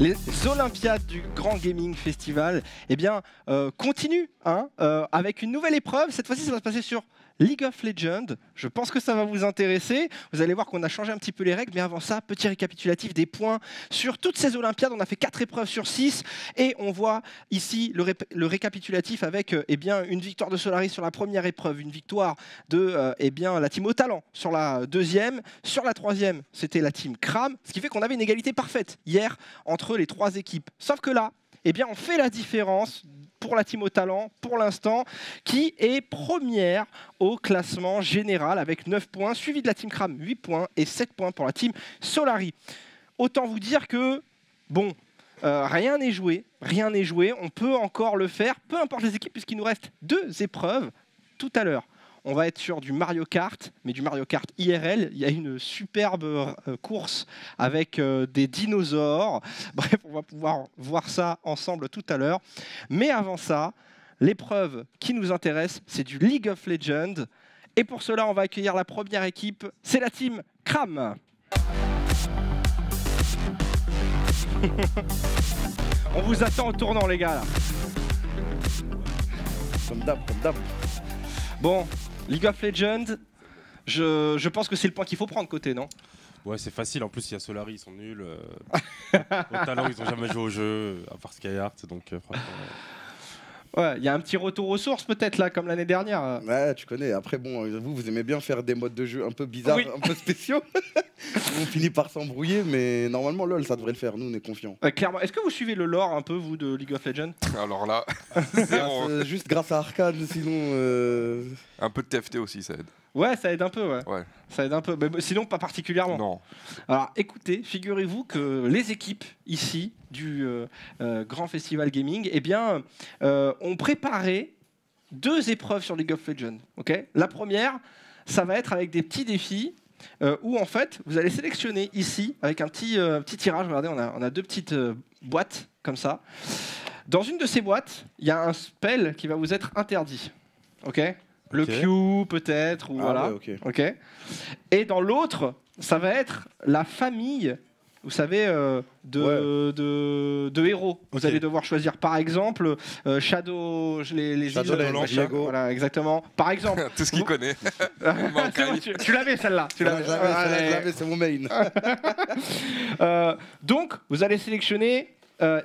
Les Olympiades du Grand Gaming Festival eh bien, continuent hein, avec une nouvelle épreuve. Cette fois-ci, ça va se passer sur League of Legends. Je pense que ça va vous intéresser. Vous allez voir qu'on a changé un petit peu les règles. Mais avant ça, petit récapitulatif des points sur toutes ces Olympiades. On a fait 4 épreuves sur 6. Et on voit ici le récapitulatif avec eh bien, une victoire de Solari sur la première épreuve. Une victoire de eh bien, la team au talent sur la deuxième. Sur la troisième, c'était la team Kram. Ce qui fait qu'on avait une égalité parfaite hier entre les 3 équipes. Sauf que là, eh bien, on fait la différence pour la team au talent, pour l'instant, qui est première au classement général avec 9 points, suivi de la team Kram, 8 points et 7 points pour la team Solari. Autant vous dire que, bon, rien n'est joué, on peut encore le faire, peu importe les équipes, puisqu'il nous reste 2 épreuves tout à l'heure. On va être sur du Mario Kart, mais du Mario Kart IRL. Il y a une superbe course avec des dinosaures. Bref, on va pouvoir voir ça ensemble tout à l'heure. Mais avant ça, l'épreuve qui nous intéresse, c'est du League of Legends. Et pour cela, on va accueillir la première équipe. C'est la team Kram. On vous attend au tournant, les gars. Là. Comme d'hab. Bon. League of Legends, je pense que c'est le point qu'il faut prendre côté, non? Ouais, c'est facile. En plus, il y a Solari, ils sont nuls. Au talent, ils n'ont jamais joué au jeu, à part Skyheart. Donc, franchement. Ouais, il y a un petit retour aux sources, peut-être, là, comme l'année dernière. Ouais, tu connais. Après, bon, vous aimez bien faire des modes de jeu un peu bizarres, oui. Un peu spéciaux. On finit par s'embrouiller, mais normalement, LoL, ça devrait le faire. Nous, on est confiants. Clairement. Est-ce que vous suivez le lore un peu, vous, de League of Legends? Alors là, Juste grâce à Arcane, sinon. un peu de TFT aussi, ça aide. Ouais, ça aide un peu, ouais. Ça aide un peu, mais sinon pas particulièrement. Non. Alors écoutez, figurez-vous que les équipes ici du Grand Festival Gaming eh bien, ont préparé 2 épreuves sur League of Legends. Okay, la première, ça va être avec des petits défis où en fait vous allez sélectionner ici avec un petit tirage. Regardez, on a 2 petites boîtes comme ça. Dans une de ces boîtes, il y a un spell qui va vous être interdit. Ok. Le Q peut-être, ou voilà. Ouais, ok. Et dans l'autre, ça va être la famille, vous savez, de héros. Vous allez devoir choisir, par exemple, Shadow, les Shadow îles Lance, voilà, exactement. Par exemple. Tout ce qu'il connaît. Tu l'avais celle-là. C'est mon main. Donc, vous allez sélectionner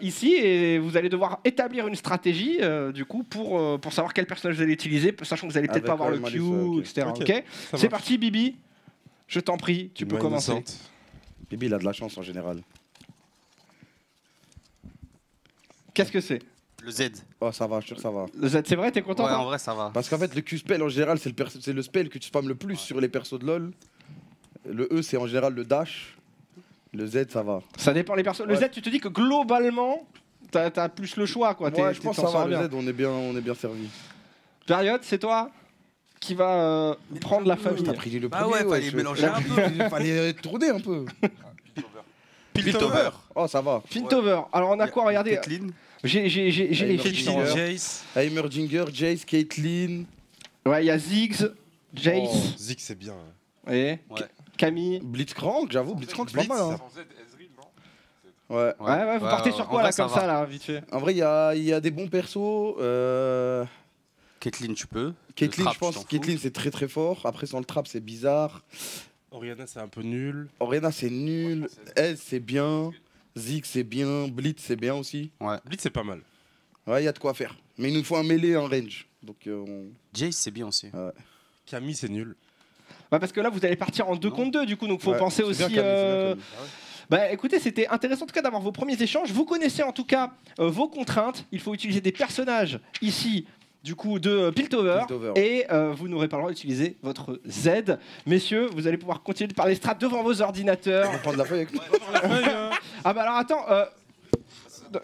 ici et vous allez devoir établir une stratégie du coup pour savoir quel personnage vous allez utiliser, sachant que vous allez peut-être pas avoir le Q, etc. Okay. C'est parti, Bibi. Je t'en prie, tu peux commencer. Bibi, il a de la chance en général. Qu'est-ce que c'est? Le Z. Oh, ça va, je suis sûr que ça va. Le Z, c'est vrai, t'es content? Ouais, en vrai, ça va. Parce qu'en fait, le Q-spell en général, c'est le spell que tu spammes le plus sur les persos de LoL. Le E, c'est en général le dash. Le Z, ça va. Ça dépend les personnes. Le Z, tu te dis que globalement, t'as plus le choix, quoi. Ouais, je pense que ça va. Le Z, on est bien servi. Période, c'est toi qui va prendre la famille. T'as pris le premier. Ah ouais, fallait mélanger un peu. Fallait tourner un peu. Piltover. Oh, ça va. Piltover. Alors, on a quoi? Regardez. Caitlyn. J'ai les fiches. Jace. Heimerdinger, Jace, Caitlyn. Ouais, il y a Ziggs, Jace. Oh, Ziggs, c'est bien. Ouais. Camille. Blitzcrank, j'avoue, Blitzcrank, c'est pas mal. Hein. Ouais. Ouais, vous partez sur quoi là, comme ça, là, vite fait? En vrai, il y a des bons persos. Caitlyn, tu peux. Caitlyn, je pense. Caitlyn, c'est très très fort. Après, sans le trap, c'est bizarre. Orianna, c'est un peu nul. Orianna, c'est nul. Elle, c'est bien. Ziggs, c'est bien. Blitz, c'est bien aussi. Ouais. Blitz, c'est pas mal. Ouais, il y a de quoi faire. Mais il nous faut un mêlé en range. Donc, Jace, c'est bien aussi. Ouais. Camille, c'est nul. Ouais, parce que là, vous allez partir en 2 contre 2, du coup, donc faut penser aussi. Bien Camille. Bah, écoutez, c'était intéressant en tout cas d'avoir vos premiers échanges. Vous connaissez en tout cas vos contraintes. Il faut utiliser des personnages ici. Du coup, de Piltover. Et vous n'aurez pas le droit d'utiliser votre Z. Messieurs, vous allez pouvoir continuer de parler strat devant vos ordinateurs. On va prendre la feuille avec moi. Ah bah alors attends,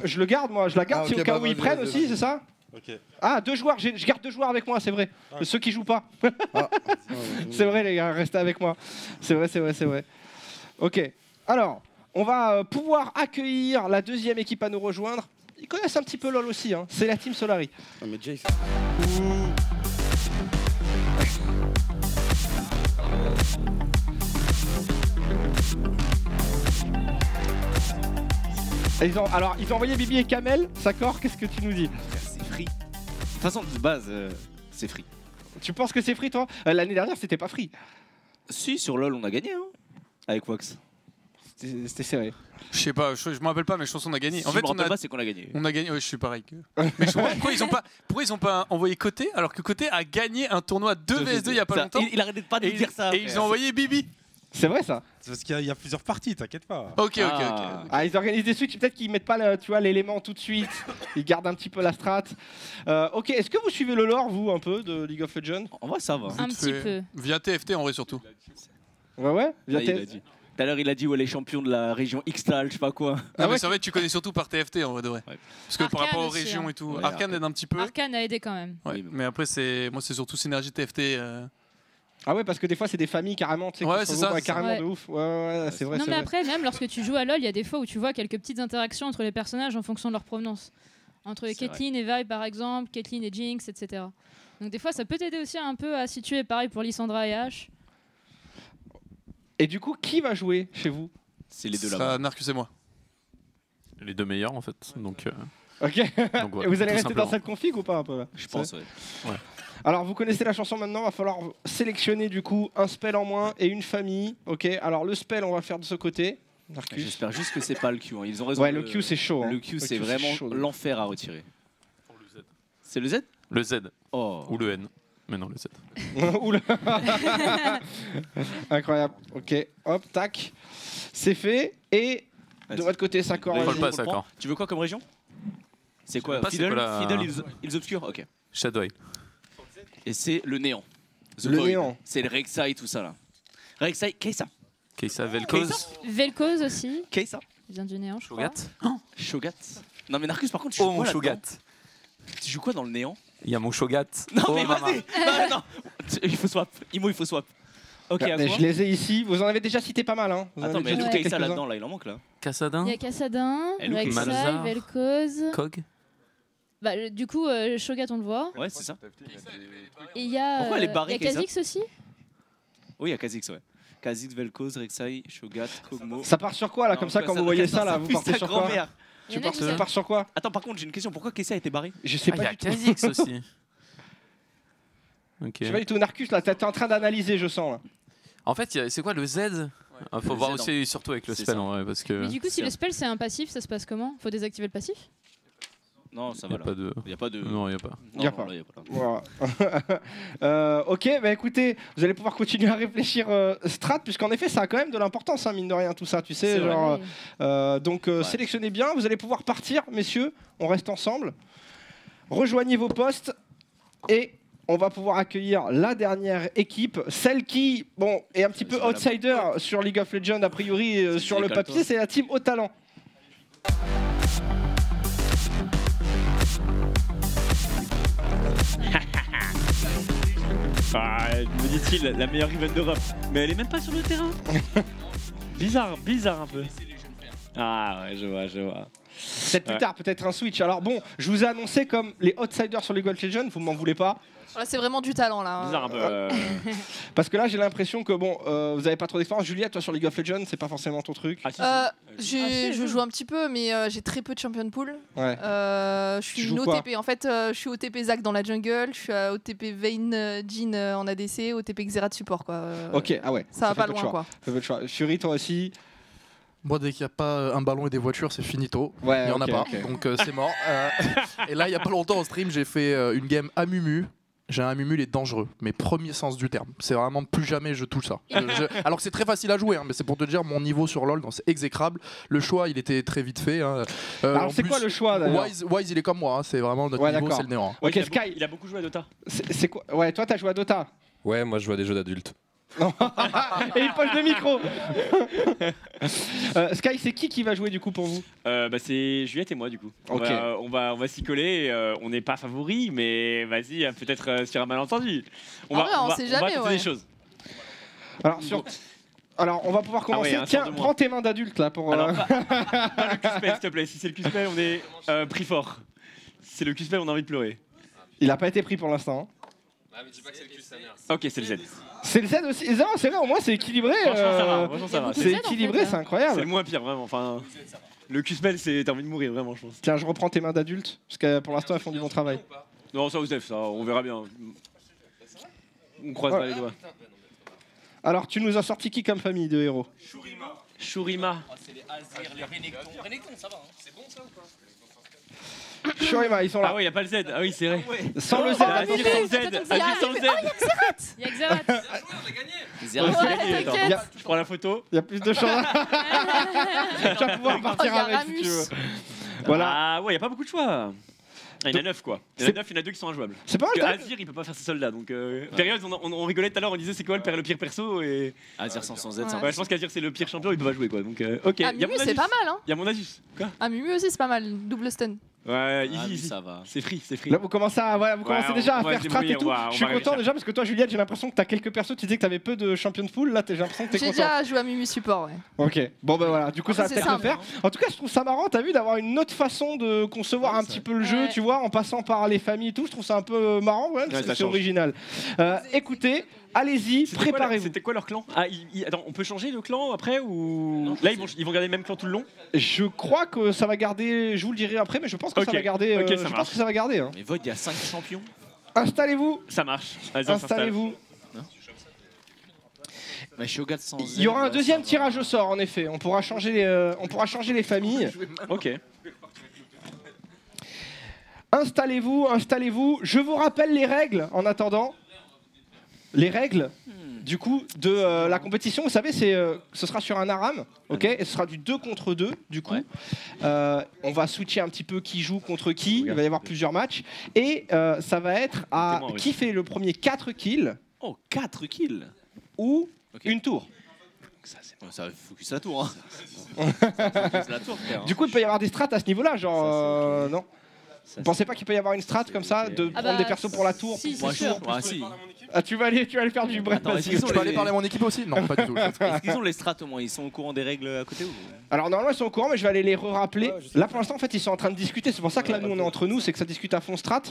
je le garde moi, je la garde si au cas où ils prennent aussi, c'est ça? Ok. Ah, 2 joueurs, je garde 2 joueurs avec moi, c'est vrai. Ceux qui jouent pas. C'est vrai les gars, restez avec moi. C'est vrai. Ok, alors, on va pouvoir accueillir la deuxième équipe à nous rejoindre. Ils connaissent un petit peu LoL aussi, hein. C'est la team Solari. Ah, mais Jace. Alors, ils ont envoyé Bibi et Kamel, Sakor, qu'est-ce que tu nous dis? C'est free. De toute façon, de base, c'est free. Tu penses que c'est free, toi? L'année dernière, c'était pas free. Si, sur LoL, on a gagné, hein, avec Wax. C'était serré. Je sais pas, je me rappelle pas, mais je pense qu'on a gagné. Si En je fait, me on rappelle a, pas, c'est qu'on a gagné. on a gagné. Ouais, je suis pareil. Mais je comprends pourquoi ils ont pas envoyé Côté alors que Côté a gagné un tournoi 2 vs2 il y a pas Ça, longtemps. Il arrêtait pas de Et, dire ça. et ils ont envoyé Bibi. C'est vrai, ça? C'est parce qu'il y a plusieurs parties, t'inquiète pas. Ok. Ah, ils organisent des switches, peut-être qu'ils mettent pas tu vois, l'élément tout de suite. Ils gardent un petit peu la strat. Ok, est-ce que vous suivez le lore, vous, un peu, de League of Legends? En vrai, ça va. Un petit peu. Via TFT en vrai surtout. Ouais. Là, il a dit. Tout à l'heure, il a dit ouais, les champions de la région Xtal, je sais pas quoi. Non, mais c'est vrai que tu connais surtout par TFT en vrai de vrai. Ouais. Parce que par Arcane rapport aux aussi, régions hein. et tout. Ouais, Arcane aide un petit peu. Arcane a aidé quand même. Ouais, mais après moi c'est surtout synergie TFT. Ah ouais, parce que des fois, c'est des familles carrément, tu sais, Ouais, qui se c'est ça, regroupent c'est ça. carrément Ouais. de ouf. Ouais, c'est vrai, Non c'est mais vrai. après, même lorsque tu joues à LoL, il y a des fois où tu vois quelques petites interactions entre les personnages en fonction de leur provenance. Entre C'est Caitlyn et Vi par exemple, Caitlyn et Jinx, etc. Donc des fois ça peut t'aider aussi un peu à situer, pareil pour Lissandra et H. Et du coup, qui va jouer chez vous? C'est les deux là. Ça Narcus et moi. Les deux meilleurs en fait. Donc Ok. ouais, Et vous allez tout rester simplement. dans cette config ou pas un peu là? Je pense, ouais. Alors vous connaissez la chanson maintenant, va falloir sélectionner du coup un spell en moins et une famille. Ok, alors le spell on va le faire de ce côté. Narcus. J'espère juste que c'est pas le Q. Hein. Ils ont raison. Ouais, le Q c'est chaud. Hein. Le Q, Le c'est Q, vraiment chaud. l'enfer à retirer. C'est le Z? Le Z Oh. ou le N. Mais non, le Z. Oula. Incroyable. Ok, hop, tac. C'est fait. Et de Vas-y. votre côté, ça corps. Faut Vas-y, le passe, on prend. d'accord. Tu veux quoi comme région? C'est quoi? pas c'est Fiddle, quoi la- Fiddle, ils obscurs. Ok. Shadow Eye. Et c'est le néant. The Le Void. néant. C'est le Rek'Sai, tout ça là. Rek'Sai, Keisa. Keisa Vel'Koz. Vel'Koz aussi, Keisa. il vient du néant je crois. Shogat. Shogat. Non mais Narcus, par contre, tu joues Oh mon quoi là-dedans? Shogat. Tu joues quoi dans le néant? Il y a mon Shogat. Non Oh, mais maman. vas-y. Non. Il faut swap. Imo, il faut swap. Ok, à Mais quoi? je les ai ici. Vous en avez déjà cité pas mal. Hein. Vous en Attends, avez mais déjà tout cité Keisa quelques-uns. là-dedans, là, il en manque là. Kassadin. Il y a Kassadin, Elle ou Rek'Sai, Malzahar. Vel'Koz. Kog. Bah, du coup, Shogat on le voit. Ouais, c'est ça. Et il y a, Pourquoi elle est barrée, il y a Kai'Sa Kha'Zix aussi. Oui, il y a Kha'Zix, ouais. Kha'Zix, Vel'Koz, Rek'Sai, Shogat, Kog'Maw. Ça part sur quoi là, Non, comme ça, quand ça- vous voyez attends, ça là, vous partez sa sur quoi? grand-mère. Il y en a Ça qui savent. part sur quoi? Attends, par contre, j'ai une question. Pourquoi Keissa a été barré? Je sais Ah, il y pas a du tout. Kha'Zix aussi. Ok. Je sais pas du tout. Narcus là, t'es en train d'analyser, je sens là. En fait, c'est quoi le Z? Faut Le voir Z, aussi surtout avec le c'est spell ça. en vrai parce que Mais du coup, si c'est le un- spell c'est un passif, ça se passe comment? Faut désactiver le passif? Non, ça y va a là. pas de. Il n'y a pas de. Non, y a pas. Non, Y a non, pas. là, y a pas. Voilà. Ok, bah écoutez, vous allez pouvoir continuer à réfléchir strat, puisqu'en effet, ça a quand même de l'importance, hein, mine de rien, tout ça, tu sais. C'est vrai. Genre, Ouais. donc, sélectionnez bien, vous allez pouvoir partir, messieurs, on reste ensemble. Rejoignez vos postes et on va pouvoir accueillir la dernière équipe, celle qui, bon, est un petit peu Ça va, la- outsider sur League of Legends, a priori, sur le Éclate-toi. papier, c'est la team au talent. Ah, me dit-il, la meilleure event d'Europe. Mais elle est même pas sur le terrain. Bizarre un peu. Ah ouais, je vois. Peut-être plus tard, peut-être un switch. Alors bon, je vous ai annoncé comme les outsiders sur League of Legends, vous m'en voulez pas. Là, c'est vraiment du talent là. Bizarre un peu. Parce que là, j'ai l'impression que bon, vous avez pas trop d'expérience. Juliette, toi sur League of Legends, c'est pas forcément ton truc. Ah, si, si. Je joue un petit peu, mais j'ai très peu de champion pool. Ouais. Je Tu suis joues une quoi OTP. En fait, je suis OTP Zac dans la jungle, je suis à OTP Vayne Jean en ADC, OTP Xerath support quoi. Ok, ah ouais. Ça va fait pas peu de loin choix. quoi. Ça fait peu de choix. Fury, toi aussi. Moi, dès qu'il n'y a pas un ballon et des voitures, c'est finito. Ouais, Il n'y en ok, a pas, ok. donc c'est mort. Et là, il n'y a pas longtemps en stream, j'ai fait une game à Mumu. J'ai un Mumu, il est dangereux, mais premier sens du terme. C'est vraiment plus jamais je touche ça. Alors que c'est très facile à jouer, hein, mais c'est pour te dire mon niveau sur LoL, donc c'est exécrable. Le choix, il était très vite fait. Hein. Alors En c'est plus, quoi le choix d'ailleurs? Wise, il est comme moi, hein, c'est vraiment notre Ouais, niveau, d'accord. c'est le néant. hein. Ok, il, Sky, il a beaucoup joué à Dota. c'est quoi? Ouais, toi t'as joué à Dota. Ouais, moi je joue à des jeux d'adultes. Et il poche le micro. Sky, c'est qui va jouer du coup pour vous? Bah c'est Juliette et moi du coup. Ok. On va s'y coller. On n'est pas favoris, mais vas-y, peut-être sur un malentendu. En vrai, on sait jamais, tenter ouais. des choses. Alors, on va pouvoir commencer. ouais, un Tiens, sort de moins. prends tes mains d'adulte là pour. Alors, pas le Q-spell, s'il te plaît. Si c'est le Q-spell, on est pris fort. Si c'est le Q-spell, on a envie de pleurer. Il a pas été pris pour l'instant. Hein. Ok, c'est le Z. C'est le Z aussi. Non, c'est vrai, au moins c'est équilibré. Franchement, ça va. Franchement, ça va. C'est équilibré, c'est C'est incroyable. le moins pire, vraiment. Enfin, le Q-Spell, c'est t'as envie de mourir, vraiment, je pense. Tiens, je reprends tes mains d'adulte, parce que pour l'instant elles font du bon travail. Non, ça, Osef, ça, on verra bien. On croise pas les doigts. Alors, tu nous as sorti qui comme famille de héros? Shurima. C'est les Azir, les Renekton. Renekton, ça va, hein. C'est bon ça ou pas? Shurima, ils sont là. Ah ouais, y a pas le Z. Ah oui, c'est vrai. Sans le Z, Azir sans le Z. Azir sans le Z. Il y a Xerath. Zéro, c'est gagné, attends. Y a- Je prends la photo. Il y a plus de chances. Tu vas pouvoir partir y a avec si tu Ramus. veux. Voilà. Ah ouais, y a pas beaucoup de choix. Il y en a 9 quoi. Il y en a 9, il y en a 2 qui sont injouables. C'est pas mal, Parce que t'as- Azir il peut pas faire ses soldats donc. Période, on rigolait tout à l'heure, on disait c'est quoi le pire perso et. Azir sans Z, Ouais. c'est Ouais, je pense qu'Azir c'est le pire champion, il peut pas jouer quoi. Donc ok. Ah, Y a Mumu, mon c'est Asus. pas mal, hein. Y a mon Asus. Quoi? Ah, Mumu aussi, c'est pas mal. Double stun. Ouais, Ah, easy, lui, easy. ça va. C'est free, c'est free. Là, vous commencez, vous commencez on- déjà on à va faire se strat et débrouiller, tout. on va Je suis réussir. content déjà parce que toi, Juliette, j'ai l'impression que t'as quelques persos. Tu disais que t'avais peu de champion de pool. Là, j'ai l'impression que t'es J'ai content. déjà joué à Mumu support, ouais. Ok, bon ben voilà, du coup ça va C'est peut-être le simple. faire. En tout cas, je trouve ça marrant, t'as vu, d'avoir une autre façon de concevoir un petit peu le jeu, Ouais. tu vois, en passant par les familles et tout. Je trouve ça un peu marrant, ouais, ça c'est change. original. Écoutez, allez-y, C'était quoi, préparez-vous. C'était quoi leur clan? Ah, attends, on peut changer de clan après ou. Là, ils vont garder le même clan tout le long? Je crois que ça va garder, je vous le dirai après, mais je pense que ça Ok. va garder. Ok, ça je marche. pense que ça va garder. Hein. Mais Void, il y a 5 champions. Installez-vous, Ça marche. Vas-y, on s'installe. installez-vous. Mais Shogat sans Z. Il y aura un ouais, deuxième ça va. tirage au sort, en effet. On pourra changer les familles. Ok. Installez-vous, installez-vous. Je vous rappelle les règles en attendant. Les règles, du coup, de la compétition. Vous savez, ce sera sur un ARAM, ok, et ce sera du 2 contre 2, du coup. On va switcher un petit peu qui joue contre qui. Il va y avoir plusieurs matchs. Et ça va être à Témoin, oui. qui fait le premier 4 kills Oh, 4 kills. ou Ok. une tour. Ça focus la tour, hein. Focus la tour, frère. Du coup, il peut y avoir des strats à ce niveau-là, genre, non. Vous pensez pas qu'il peut y avoir une strat comme ça, de Ah prendre bah, des persos pour la tour si, Moi, c'est je sûr. Ah, si. Ah, tu vas aller faire du bref. Attends, vas-y. est-ce qu'ils Tu peux aller parler à mon équipe aussi? Non, pas du tout. Est-ce qu'ils ont les strats au moins? Ils sont au courant des règles à côté ou? Alors normalement ils sont au courant, mais je vais aller les rappeler. Là pour l'instant en fait ils sont en train de discuter, c'est pour ça que là nous on est entre nous, c'est que ça discute à fond strat.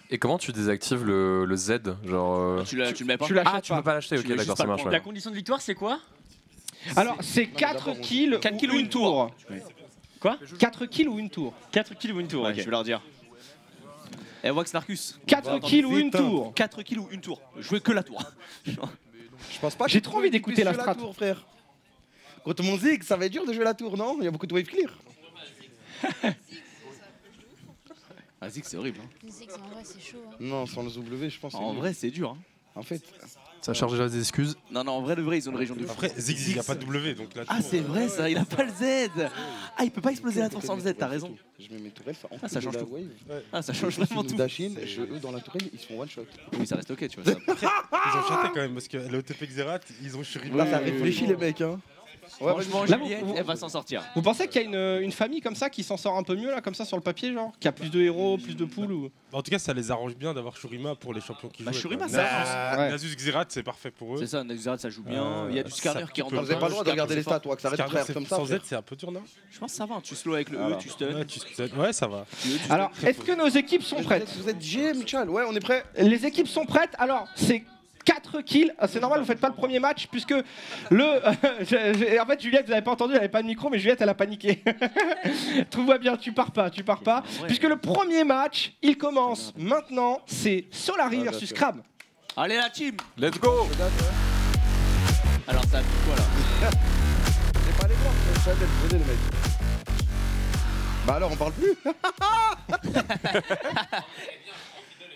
Et comment tu désactives le Z? Genre. Tu le mets pas? Tu l'achètes Ah, tu peux pas l'acheter, Tu ok, veux d'accord, juste ça pas le marche. prendre. La Ouais. condition de victoire, c'est quoi? Alors c'est 4 kills, 4 kills ou une tour. Quoi? 4 kills ou une tour. 4 kills ou une tour, Ouais, ok. je vais leur dire. Eh, Wax Narcus. 4 kills ou une tour. 4 kills ou une tour. Jouez que la tour. Je pense pas. J'ai que trop envie tu d'écouter puisses la jouer strat. tour, frère. Contre mon Zig, ça va être dur de jouer la tour, non? Il y a beaucoup de wave clear. Ah, Zig, c'est horrible. Hein. En vrai, c'est chaud. Non, sans le W, je pense. que En c'est vrai, c'est dur. Hein. mieux. En fait, Ça charge déjà des excuses. Non, non, en vrai, de vrai, ils ont une région de fou. Après, Zig, il n'y a pas de W, donc là. Ah, c'est vrai ça, il a pas le Z. Ah, il peut pas exploser la tour sans le Z, t'as raison. je mets mes tourelles. En Ah, ça plus change de la tout. wave, Ah, ça change si vraiment nous tout. dashin, eux dans la tourelle, ils se font one shot. Oui, ça reste ok, tu vois. Ça. Ils ont chanté quand même, parce que le OTP Xerath, ils ont Shurima. Là, ça réfléchit les mecs, hein. Ouais, Franchement, Là, Juliette, vous- elle va s'en sortir. Vous pensez qu'il y a une famille comme ça qui s'en sort un peu mieux là, comme ça sur le papier, genre, qui a plus de héros, plus de poules ou... En tout cas, ça les arrange bien d'avoir Shurima pour les champions qui Bah, jouent. Shurima, quoi. ça Na- avance. Nasus Xerath, c'est parfait pour eux. C'est ça, Naxxrath, ça joue bien. Il y a du scanner ça qui rentre peut dans Vous avez pas le droit de regarder les stats, toi, que ça arrête de Scarner, faire comme ça. sans frère. Z, c'est un peu dur, non Je pense que ça va, tu slow avec le Voilà. E, tu stun. Ouais, ça va. Alors, est-ce que nos équipes sont prêtes? Vous êtes GM, Chal. Ouais, on est prêt. Les équipes sont prêtes. Alors, c'est 4 kills. Ah, c'est normal, vous faites pas le premier match puisque en fait, Juliette, vous n'avez pas entendu, elle n'avait pas de micro, mais Juliette, elle a paniqué. Trouve-moi bien, tu pars pas. Puisque le premier match, il commence maintenant. C'est Solari versus Crab. Allez, la team. Let's go! Alors, ça a fait quoi là? C'est pas les grands, c'est les mecs. Bah alors, on parle plus.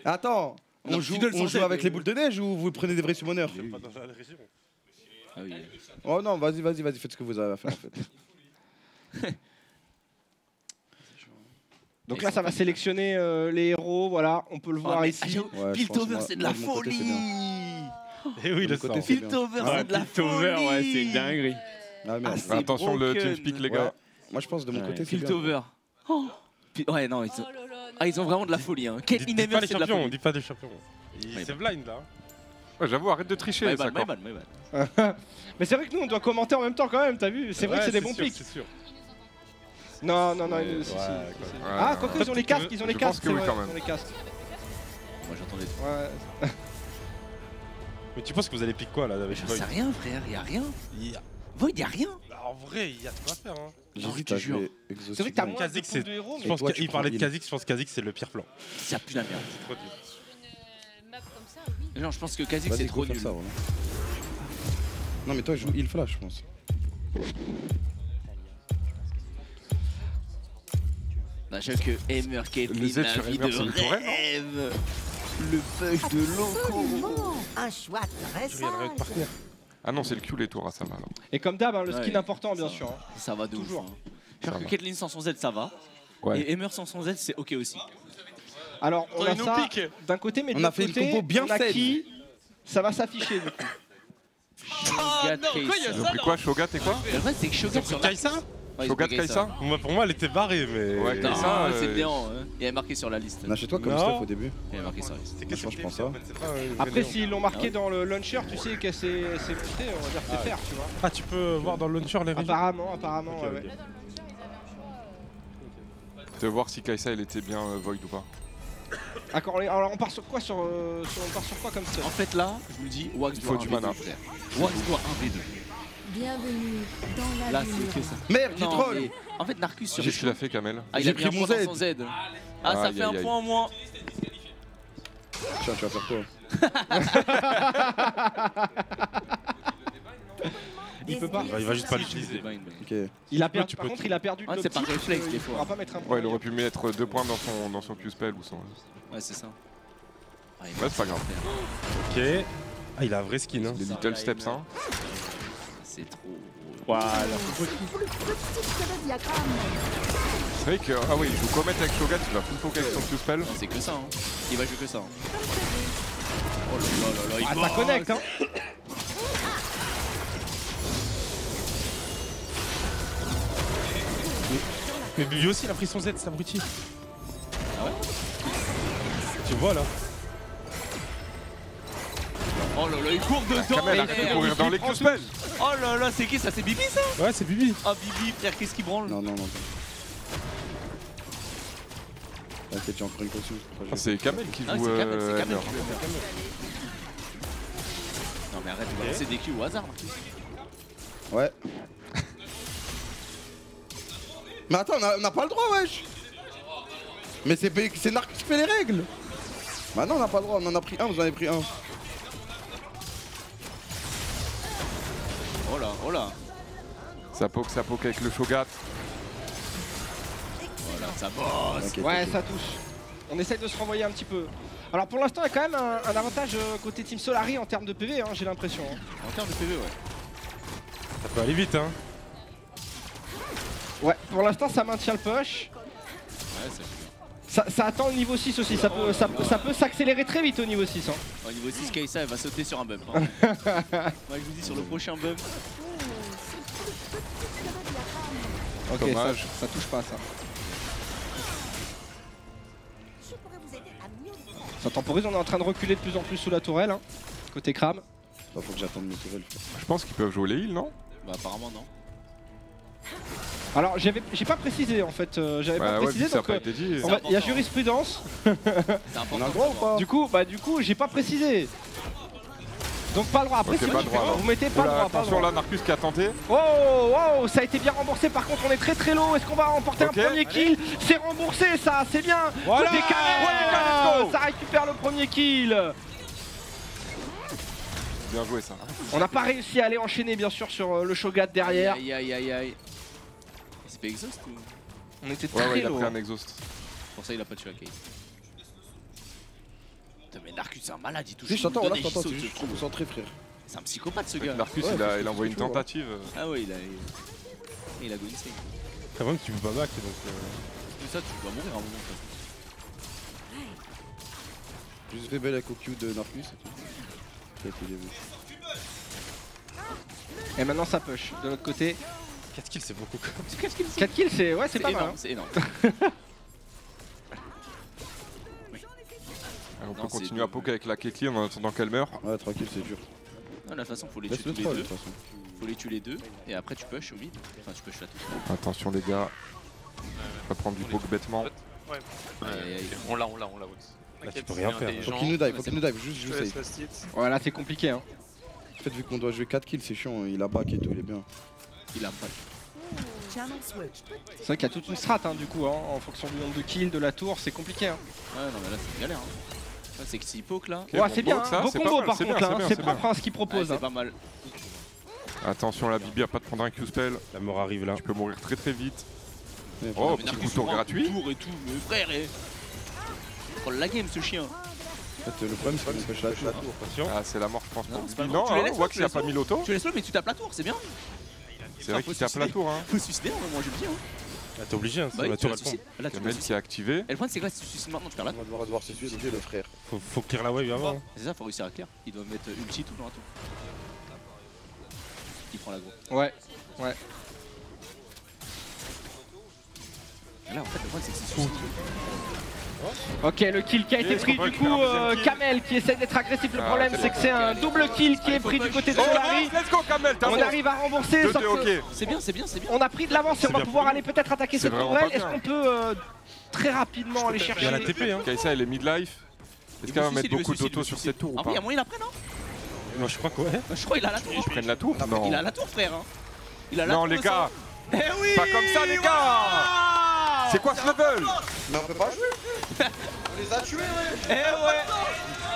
Attends, on joue avec les boules de neige ou vous prenez des vrais summoners? Pas dans la région. Ah oui. Oh non, vas-y, faites ce que vous avez à faire en fait. Donc là, ça va sélectionner les héros. Voilà, on peut le voir ici. Ouais, je pense, Piltover, moi, c'est de la moi, de mon côté, c'est folie. Et oui, De le mon côté, sang. c'est bien. Piltover, c'est de la Piltover, folie. ouais, c'est dinguerie. Ah merde. c'est Attention, le broken. TeamSpeak, les Ouais. gars. Moi je pense de mon Ouais. côté c'est bien. Piltover. Oh. Ouais, non, ils ont... Ah, ils ont vraiment de la folie. Hein. Quel Dis pas Inemer, les c'est de la champions, folie. dis pas des champions. Ouais, C'est blind là. Ouais, j'avoue, arrête de tricher, My ça bad, quoi. my bad. Mais c'est vrai que nous, on doit commenter en même temps quand même. T'as vu? C'est vrai que c'est des bons sûr, pics. C'est sûr. Non, Ouais, si, si. quoi. Ah, quoique ils ont les casques, Je pense que oui, quand même. Ils ont les casques. Moi, j'entendais. Ouais. Mais tu penses que vous allez piquer quoi là avec J'en Void? sais rien, frère, y'a rien. Void, y'a rien. Bah, en vrai, il y a de quoi faire. Hein. J'hésite à jouer C'est vrai que t'as moins de Kha'Zix, points de héros, Je mais pense toi, qu'il tu parlait prends de Kha'Zix, je pense que Kha'Zix c'est le pire plan. Ça pue la merde. C'est trop dur. Map comme ça, oui. Non, je pense que Kha'Zix Vas-y, c'est go trop faire nul. ça, voilà. Non, mais toi, joue heal flash, je pense. Machin que Emmer Caitlyn, Le Z la sur vie Emmer, de c'est une tourelle, non rêve. Le push de loco. Un choix très Je regarderai sage. par terre. Ah non, c'est le Q les tours à ça va alors. Et comme d'hab, hein, le Ouais, skin important, bien ça sûr. va. hein. Ça va de ouf. Toujours. Hein. Genre Ça que va. Caitlyn sans son Z, ça va. Ouais. Et Emmer sans son Z, c'est ok aussi. Alors, on a nous ça pique. d'un côté, mais de On a l'autre fait une côté, combo bien on a saine. qui ça va s'afficher du coup. Shogat non, quoi, y a Kai'Sa. Ils ont pris quoi, Shogat et quoi? Le vrai, c'est que Shogat sur la... Kai'Sa Ouais, ils ont Shogat pris Kai'Sa? Pour moi, elle était barrée, mais. Ouais, Non, Kai'Sa, c'est bien. Hein. Il est marqué sur la liste. On achète-toi comme Non. stuff au début. Il est marqué sur la liste. C'est Moi, je pense ça. Après, s'ils l'ont marqué Ah ouais. dans le launcher, tu sais que c'est montré, on va dire que c'est faire, tu vois. Ah, tu peux voir dans le launcher les régions. Apparemment, Ok, ouais, ok. ouais. Là, dans le launcher, ils avaient un choix. De voir si Kai'Sa elle était bien Void ou pas. D'accord, alors on part sur quoi on part sur quoi comme ça En fait, là, je vous le dis, Wax Il doit faut un du mana. V2, frère. Wax doit un V2. Bienvenue dans la Là, lumière. c'est que ça. Merde, j'ai Non, troll. mais en fait, Narcus sur Qu'est-ce qu'il a fait, Kamel? Ah, il J'ai a pris un pris mon point Z. dans son Z. Ah, ça Aïe, fait aïe, un aïe. point en moins. Tiens, tu vas faire quoi? Il peut pas. Il va juste pas l'utiliser. Ok. Il a perdu, tu par peux contre, tout. il a perdu de Ouais, c'est par l'optique, réflexe, des il fois. pourra pas mettre un point. Ouais, il aurait pu mettre 2 points dans son Q-spell ou son. Ouais, c'est ça. Ah, il Ouais, c'est pas grave. Ok. Ah, il a un vrai skin. Hein. Les Little Steps, hein. C'est trop. Voilà. Plus petit que le diagramme. C'est vrai que. Ah oui, il joue Comet avec Shogat, il va full poke avec son Q-spell. Non, c'est que ça. Hein. Il va jouer que ça. Hein. Oh là là là là, il Ah, bosse. ça connecte, hein. Mais lui aussi, il a pris son Z, c'est abruti. Ah ouais. Tu vois là. Oh là là, il court dedans. Kamel arrête de courir dans les Q-spell. Oh là là, c'est qui ça? C'est Bibi ça? Ouais, c'est Bibi. Ah Bibi, frère, qu'est-ce qu'il branle? Non, non, non. T'inquiète, j'ai encore une potion. Ah, c'est Kamel qui Ah, joue. c'est Kamel, c'est Kamel Emmer. qui veut faire. Non mais arrête de balancer des Q au hasard. Ouais. Mais attends, on n'a pas le droit, wesh. Mais c'est Narc qui fait les règles. Bah non, on n'a pas le droit, on en a pris un, vous en avez pris un. Oh là, oh là. Ça poke avec le Shogat. Voilà, ça bosse. T'inquiète, Ouais, t'inquiète. ça touche. On essaye de se renvoyer un petit peu. Alors pour l'instant, il y a quand même un avantage côté Team Solari en termes de PV, hein, j'ai l'impression. hein. En termes de PV, ouais. Ça peut aller vite, hein. Ouais, pour l'instant, ça maintient le push. Ouais, c'est bien. Ça attend le niveau 6 aussi, ça peut s'accélérer très vite au niveau 6. Hein. Au niveau 6, Kai'Sa, elle va sauter sur un bump. Hein. Moi, je vous dis, sur le prochain bump. Ok, Dommage. ça touche pas ça. Je pourrais vous aider à mieux les faire. Ça temporise, on est en train de reculer de plus en plus sous la tourelle, hein, côté Kram. Bah, faut que j'attende mes tourelles. Je pense qu'ils peuvent jouer les heals, non? Bah, apparemment, non. Alors j'ai pas précisé en fait, j'avais Bah pas ouais, précisé vu que ça a donc pas été dit. il y a jurisprudence. C'est On a important. le droit ou pas? Du coup j'ai pas précisé. Donc pas le droit. Après Ok, c'est pas vrai le que droit, vous mettez pas le Oula, droit. Pas le attention droit. là, Narcus qui a tenté. Oh, ça a été bien remboursé. Par contre, on est très low. Est-ce qu'on va remporter Ok. un premier kill? C'est remboursé, ça, c'est bien. Voilà. Côté Karen, Ouais, let's go. ça récupère le premier kill. Bien joué ça. On n'a pas réussi à aller enchaîner, bien sûr, sur le Shogat derrière. Aïe, aïe, aïe, aïe. C'est pas exhaust ou? On était Ouais, très ouais, il a low. pris un exhaust. Pour ça, il a pas tué la Kate. Putain, mais Narcus, c'est un malade, il touche. Si, je t'entends, il là, donne je et il t'entends, saute. c'est juste concentré, frère. C'est un psychopathe, ce gars. Narcus, Ouais, il parce a que envoyé une c'est chaud, hein. tentative. Ah ouais, il a go insane. C'est vrai que tu peux pas back donc. Mais ça, tu dois mourir à un moment. de toute Juste fait belle avec au Q de Narcus. Ça a été début. Et maintenant, ça push de l'autre côté. 4 kills, c'est beaucoup. 4 kills, c'est ouais, c'est façon. pas mal. énorme, hein. c'est énorme. On peut Non, continuer c'est à poker avec la Caitlyn en attendant qu'elle meurt. Ouais, tranquille, c'est dur. Non, de toute façon, faut les tuer Laisse le tous les troll, de deux. toute façon. Faut les tuer les deux. Et après, tu push au mid. Enfin, tu push là tout. Attention les gars. On va prendre du poke bêtement. Ouais. Aïe, aïe, aïe. On l'a, Wax. Là, tu peux rien faire. Faut qu'il nous dive, juste joue safe. Ouais, là, c'est compliqué. Hein. En fait, vu qu'on doit jouer 4 kills, c'est chiant. Il a back et tout, il est bien. Il a pas. C'est vrai qu'il y a toute une strat du coup, en fonction du nombre de kills, de la tour, c'est compliqué. Ouais, non, mais là, c'est galère. Ça, c'est que s'il poke là. Ouais, c'est bien, beau combo par contre, là, c'est propre ce qu'il propose. C'est pas mal. Attention, la Bibi a pas de prendre un Q-spell. La mort arrive là. Tu peux mourir très très vite. Oh, petit couteau gratuit. Tour et tout, mais frère, prends la game ce chien. En fait, le problème, c'est qu'on empêche la tour. Ah, c'est la mort, je pense. Non, on voit qu'il a pas mis l'auto. Tu laisses le, mais tu tapes la tour, c'est bien. C'est vrai qu'il tape la tour. Faut suicider, moi j'ai dit. Ah, t'es obligé, Bah, la tour elle tombe. Là, tu Kamel qui est activé. Et le point, c'est quoi si tu suicides maintenant, tu perds la tour. On va devoir se suicider, le frère. Faut clear la wave avant. C'est ça, faut réussir à clear. Ils doivent mettre ulti tout dans la tour. Il prend la go. Ouais. Et là, en fait, le point, c'est que c'est suicide. Ok, le kill qui a été pris du coup, Kamel qui essaie d'être agressif. Le problème c'est que c'est un double kill qui est pris du côté de Solari. Let's go, Kamel, On arrive à rembourser. Sauf que C'est bien. on a pris de l'avance et on va pouvoir aller peut-être attaquer cette tourelle. Est-ce qu'on peut très rapidement aller chercher la TP Kai'Sa, elle est midlife. Est-ce qu'elle va mettre beaucoup d'auto sur cette tour ou Après, pas? il y a moyen d'après, non? Non, je crois que ouais. Je crois qu'il a la tour. Ils prennent la tour? Non. Il a la tour, frère. Non, les gars. Eh oui. Pas comme ça, les gars. C'est quoi ce level? Mais on peut pas jouer. On les a tués, ouais. Eh ouais.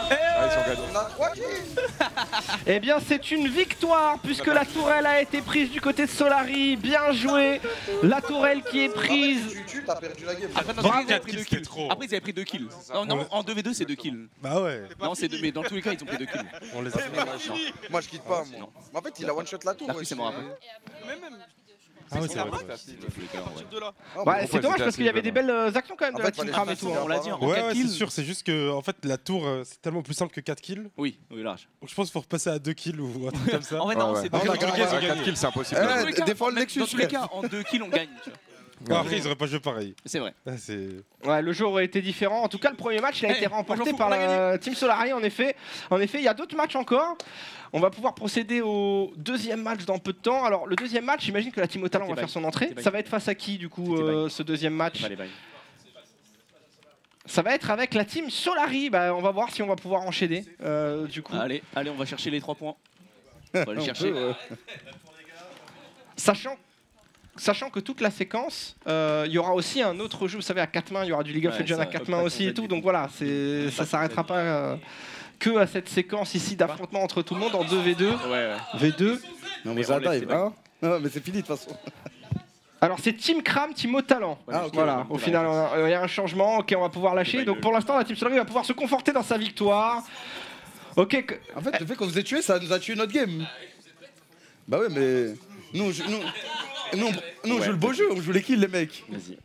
Ah, ils ont gagné. On a 3 kills. Eh bien c'est une victoire puisque la tourelle a été prise du côté de Solari. Bien joué. La tourelle qui est prise. T'as perdu la game. Après, Bravo, ils avaient pris 2 kills. trop. Après, ils avaient pris 2 kills. Non, en 2v2, c'est 2 kills. Bah ouais. Non, c'est 2, mais dans tous les cas, ils ont pris 2 kills. On les a Moi, je quitte pas, moi. En fait, il a one shot la tour. La prise, c'est mort après. Ah ouais, c'est vrai. Ouais, c'est dommage parce qu'il y avait des belles actions quand même de la team Cram et tout. On l'a dit, en Ouais, 4 c'est kills. sûr, c'est juste que en fait la tour c'est tellement plus simple que 4 kills. Oui, large. Donc je pense qu'il faut repasser à 2 kills ou un truc comme ça. En fait, non, c'est 2 kills. 4 kills, c'est impossible. Défends le Nexus. Dans tous les cas, en 2 kills, on gagne. Bon, après ils auraient pas joué pareil. C'est vrai. Ouais, le jeu aurait été différent. En tout cas, le premier match il a été remporté par la Team Solari. En effet, il y a d'autres matchs encore. On va pouvoir procéder au deuxième match dans peu de temps. Alors, le deuxième match, j'imagine que la Team Au Talent va faire son entrée. Ça va être face à qui, du coup, ce deuxième match? Ça va être avec la Team Solari. Bah, on va voir si on va pouvoir enchaîner, du coup. Allez, on va chercher les 3 points. On va les chercher. Sachant que toute la séquence, il y aura aussi un autre jeu, vous savez, à 4 mains, il y aura du League of Legends à 4 mains aussi et tout, donc voilà, ça s'arrêtera pas que à cette séquence ici d'affrontement entre tout le monde en 2v2. V2. Non, mais ça dive, hein? Non, mais c'est fini de toute façon. Alors c'est Team Cram, Team Au Talent. Voilà, au final, il y a un changement, ok, on va pouvoir lâcher. Donc pour l'instant, la Team Solari va pouvoir se conforter dans sa victoire. Ok. En fait, le fait qu'on vous ait tué, ça nous a tué notre game. Bah ouais, mais nous, on joue le beau jeu, on joue les kills, les mecs. Vas-y.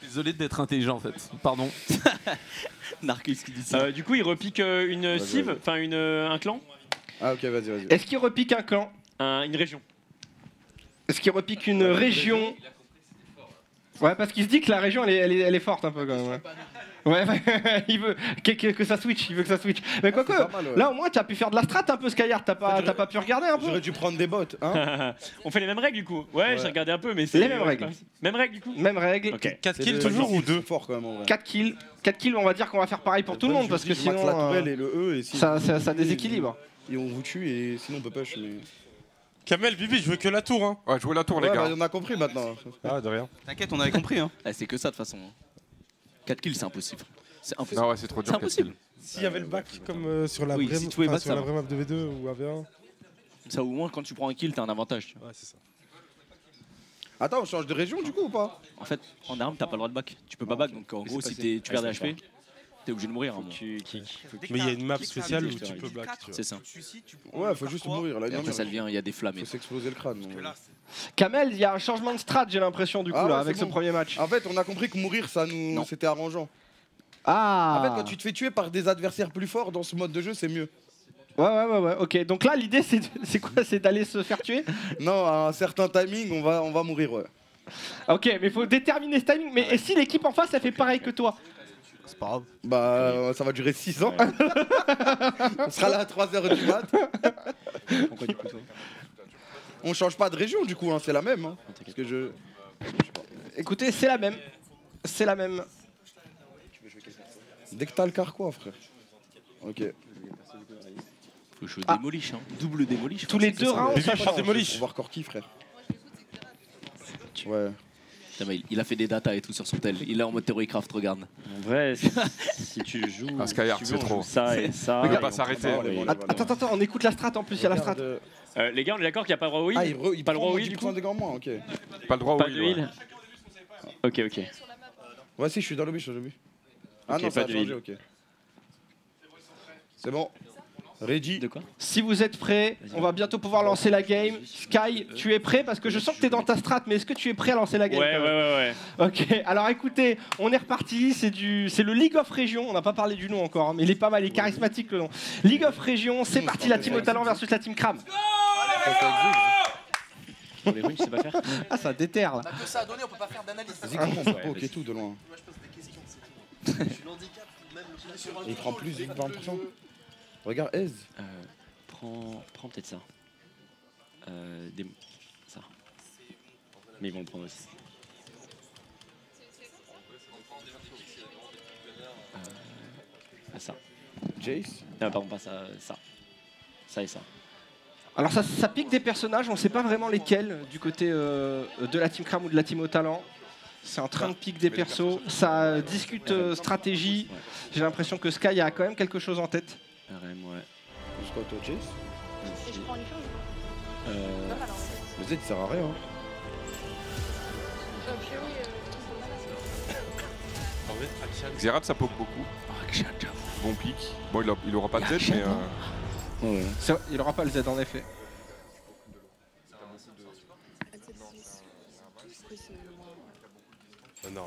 Désolé d'être intelligent en fait, pardon. Narcus qui dit ça. Du coup, il repique une cive, enfin un clan. Ah ok, vas-y. Est-ce qu'il repique un clan? Une région. Est-ce qu'il repique une région? Ouais, parce qu'il se dit que la région elle est forte un peu quand même. Ouais, il veut que ça switch, il veut que ça switch. Mais quoique, là au moins tu as pu faire de la strat un peu Skyard, t'as pas pu regarder un peu? J'aurais dû prendre des bots, hein. On fait les mêmes règles du coup. Ouais, j'ai regardé un peu, mais c'est les mêmes règles. Même règle du coup. Même règle. Ok. 4 kills toujours ou 2? Fort quand même en vrai. 4 kills, on va dire qu'on va faire pareil pour tout le monde parce que sinon la tourelle et le E et ça déséquilibre. Et on vous tue et sinon on peut push. Mais... Kamel, Bibi, je veux que la tour hein. Ouais, jouez la tour les gars. Bah, on a compris maintenant. Ah, de rien. T'inquiète, on avait compris hein. C'est que ça de toute façon. 4 kills, c'est impossible. C'est impossible. Non, ouais, c'est trop dur. C'est impossible. S'il y avait le back comme sur la Oui, vraie si tu pouvais battre ça. map de V2 ou AV1. Ça au moins quand tu prends un kill, t'as un avantage. Tu vois. Ouais, c'est ça. Attends, on change de région du coup ou pas? En fait, en arme, t'as pas le droit de back. Tu peux pas back, donc en gros, si tu perds des HP, t'es obligé de mourir. Mais il y a une map spéciale où tu peux back. C'est ça. Ouais, faut juste mourir là. Et après, ça devient, il y a des flammes. Faut s'exploser le crâne. Kamel, il y a un changement de strat, j'ai l'impression du coup là avec ce premier match. En fait, on a compris que mourir, ça nous, c'était arrangeant. Ah. En fait, quand tu te fais tuer par des adversaires plus forts dans ce mode de jeu, c'est mieux. Ouais, ok. Donc là, l'idée, c'est quoi? C'est d'aller se faire tuer? Non, à un certain timing, on va mourir, ouais. Ok, mais il faut déterminer ce timing. Mais et si l'équipe en face, elle fait pareil que toi? C'est pas grave. Bah, ça va durer 6 ans. On sera là à 3h du mat. Pourquoi du coup toi? On change pas de région, du coup, hein, c'est la même. Hein, parce que Écoutez, c'est la même. C'est la même. Dès que t'as le carquois, frère. Ok. Faut que je démoliche, hein. Double démoliche. Tous les deux rounds, ça change. On va voir Corki, frère. Ouais. Putain, mais il a fait des data et tout sur son tel. Il est en mode Theorycraft, regarde. En vrai, si tu joues. Ah, Skyheart, si tu veux, c'est on trop. joue ça et ça. On peut et pas on s'arrêter. prend pas, et- Attends, on écoute la strat en plus, il y a la strat. Les gars, on est d'accord qu'il n'y a pas le droit au heal. Ah, il pas le droit au heal heal du coup. des gants moins, ok. Pas le droit au Pas heal, de ouais. heal. Ok, ok. Ouais, si, je suis dans le but, je suis dans le but. Ah Ok, non, ça pas a de changé, heal. ok. C'est bon. Ready. De quoi? Si vous êtes prêts, on va bientôt pouvoir lancer la game. Sky, tu es prêt? Parce que je sens que tu es dans ta strat, mais est-ce que tu es prêt à lancer la game? Ouais, ouais. Ok, alors écoutez, on est reparti. C'est le League of Region. On n'a pas parlé du nom encore, hein, mais il est pas mal, il est charismatique le nom. League of Region, c'est parti. La team au talent versus la team Cram. Pour les runes, je sais pas faire. Ah, ça déterre là. On a que ça à donner, on peut pas faire d'analyse. Vas-y, comment on poke et tout de loin. Je pose des questions. Je suis l'handicap, même sur un Il prend plus de 20%. Regarde, Aise. Prends peut-être ça. Ça. Mais ils vont le prendre aussi. Ça. Jace. Non, pardon, pas ça. Ça et ça. Alors ça pique des personnages, on sait pas vraiment lesquels du côté de la team Cram ou de la team au talent. C'est en train de piquer des persos, ça discute stratégie. J'ai l'impression que Sky a quand même quelque chose en tête. RM, ouais. Jusqu'à toi, Jace. Et je prends une chose. Le Z il sert à rien. Hein. Xerath, ça poke beaucoup. Bon pic. Bon, il aura pas de Z, mais. Il aura pas le Z en effet. Non.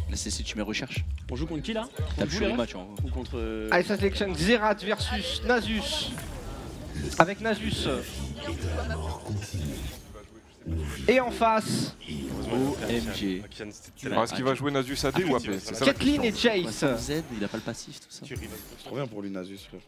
Là, c'est si tu mets recherche. On joue contre qui là? T'as le choix du match. Ou contre. Allez, ça sélectionne Xerath versus Nasus. Avec Nasus. Et en face, OMG. Est-ce qu'il va jouer Nasus AD ou AP? C'est ça la Kathleen et question. Jace. Z, il a pas le passif, tout ça. C'est trop bien pour lui, Nasus, frère.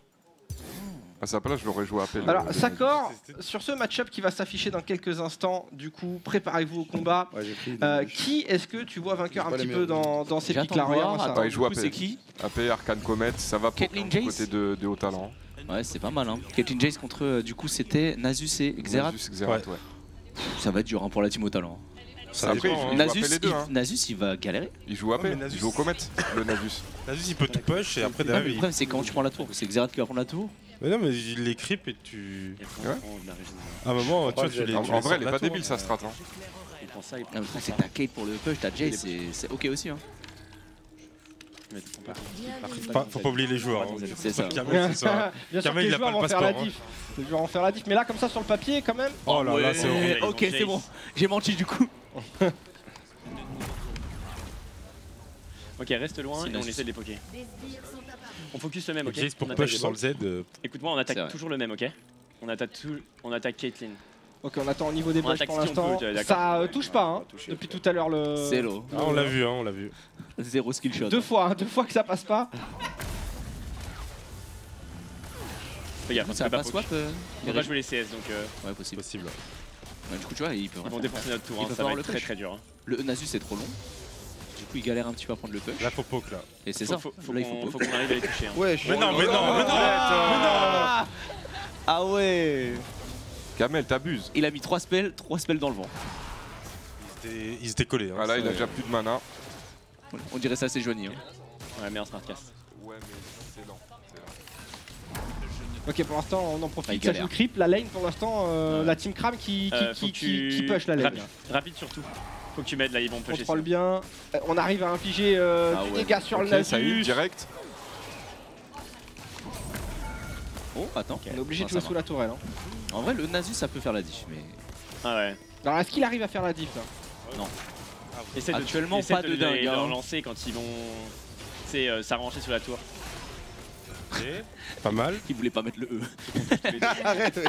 À sa place, je l'aurais joué AP. Alors, Sakor, sur ce match-up qui va s'afficher dans quelques instants, du coup, préparez-vous au combat. Ouais, j'ai pris. Qui est-ce que tu vois vainqueur un pas les petit peu dans ces J'attends pics-là? de voir. Regarde ça. Attends, il joue du coup, AP. c'est qui? AP, Arcane Comet, ça va pour Caitlyn du Jace côté de haut talent. Ouais, c'est pas mal. Hein. Caitlyn Jace contre, du coup, c'était Nasus et Xerath. Nasus, Xerath, ouais. Ça va être dur hein, pour la team au talent. Après, il joue AP les deux. hein. Nasus, il va galérer. Il joue AP, Ouais, mais il joue au Comet, le Nasus. Nasus, il peut tout push et après Ouais, mais derrière le problème, c'est quand tu prends la tour. C'est Xerath qui va prendre la tour. Mais non, mais il les creep et tu. Il y a vraiment de la région. À un moment, tu vois, tu les. En tu vrai, les sors elle de est la pas tour, débile sa strat. Hein. Il prend ça, il Non, prend le truc, c'est que t'as Kate pour le push, t'as Jace, c'est ok aussi. Hein. Faut pas oublier les joueurs. hein. C'est ça. Kamel, c'est ça. Bien sûr que Kamel, les il a pas joueurs le vont faire la passeport. diff. Les joueurs vont faire la diff, mais là, comme ça, sur le papier, quand même. Oh là là, c'est Ouais, horrible. ok, c'est bon. J'ai menti du coup. Ok, reste loin C'est et on Nasus. essaie de les poker. On focus le même, ok? Jace pour On attaque push les sans le balles. Z. Écoute-moi, on C'est attaque vrai. toujours le même, ok? On attaque Caitlyn. Ok, on attend au niveau des On bugs attaque pour si on l'instant. peut, d'accord. Ça touche pas, hein, depuis tout à l'heure le. C'est low. Ah, on l'a vu, on l'a vu. Zéro skill shot. Deux fois que ça passe pas. Fais gaffe, on Ça peut va pas pas poke. swap On va pas jouer les CS donc Ouais, possible. Possible. Ouais, du coup, tu vois, il peut ils vont défoncer notre tour, Il hein, peut ça pas va avoir être le très push. très dur. hein. Le Nasus est trop long. Du coup, il galère un petit peu à prendre le push. Là, faut poke là. Et c'est Faut- ça. faut Là, il faut qu'on poke. arrive à les toucher. hein. Ouais, je Mais non, mais non, mais non. Ah ouais. Kamel, t'abuses. Il a mis 3 spells dans le vent. Ils étaient collés. hein. Voilà, il a déjà plus de mana. On dirait ça, c'est Johnny. Hein. Ouais, meilleur smartcast. Ouais, mais c'est lent. Ok, pour l'instant, on en Ah, il profite. Ça galère. joue creep. La lane, pour l'instant, Ouais. la team Cram qui Faut que push la lane. Rapide surtout. Faut que tu m'aides là, ils vont On pusher. contrôle bien. On arrive à infliger Ah du ouais. dégât sur le Ok, ça hit Nasus. direct. Oh, attends. On est obligé de Ah, jouer ça sous va. la tourelle. Hein. En vrai, le Nasus, ça peut faire la diff, mais. Ah ouais. Alors, est-ce qu'il arrive à faire la diff là? Non. Essaie Actuellement, essaie pas de dingue, les hein. relancer quand ils vont. Tu sais, s'arranger sur la tour. Pas mal. Il voulait pas mettre le E. Arrête, ouais.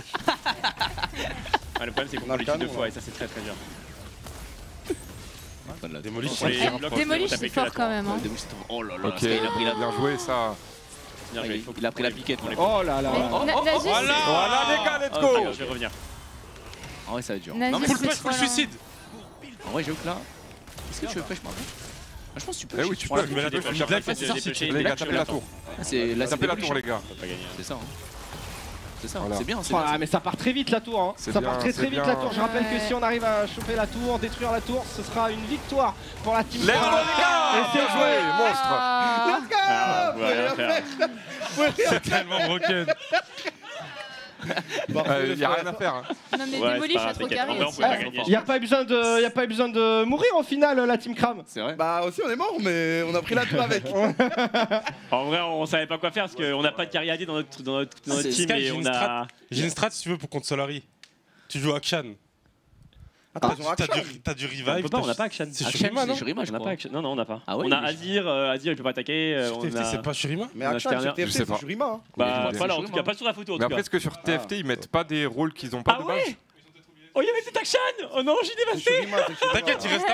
Ah, le problème c'est qu'on On a peut les le tuer deux canon, fois là. et ça c'est très très dur. Démolish. On les bloque, on Démolish, tape c'est avec que la fort tour. quand même. Hein. Oh là là, Ok, Sky, il a pris la. bien joué ça. Bien joué, faut Il a pris la piquette. on les- Oh là là. Mais Nasus, Voilà les gars, let's Ah, go. d'accord, je vais revenir. En vrai, ça va être dur. Nasus, Non, mais c'est Full push, trop full lent. suicide. en vrai, j'avoue que là. Est-ce que tu veux push moi? Je pense que tu peux. Eh oui, tu peux. Mais là, tu peux. Les gars, tapez la tour. Tapez la tour, les gars. C'est ça. C'est ça, Voilà. c'est bien. Ah, mais ça part très vite la tour. Hein. C'est Ça bien, part très c'est vite bien. la tour. Je rappelle que si on arrive à choper la tour, détruire la tour, ce sera une victoire pour la team. Let's go, les gars. Et c'est joué, monstre. Let's go. Ah, on va rien faire. C'est tellement broken. Il n'y a rien à faire. Hein. Non, mais Ouais, Démolish c'est pas a trop grave, carré t'inquiète. En vrai, on aussi. peut pas gagner. Il n'y a pas eu besoin de mourir au final, la team Cram. C'est vrai. Bah aussi on est mort mais on a pris la tour avec. En vrai, on savait pas quoi faire parce qu'on n'a pas de Cariadé dans notre C'est team Sky, et on a. J'ai une strat si tu veux pour contre Solari. Tu joues Akshan. Attends, ils ont Akshan. T'as du On revive. peut pas, on n'a pas Akshan. C'est Akshan, Shurima, non c'est Shurima, je On n'a crois. pas Akshan. Non, on n'a pas. Ah ouais, On a mais- Azir, Azir il peut pas attaquer. Sur On TFT, a. c'est pas Shurima? Mais On a Akshan Sterner. sur TFT Je sais c'est pas. Shurima. Hein. Bah Mais voilà, en tout cas, pas sur la photo. En Mais tout cas. après, est-ce que sur TFT, ils mettent pas des rôles qu'ils ont pas Ah de base? ouais. Oh, il y avait cet Akshan. Oh non, j'ai dévasté. T'inquiète, il reste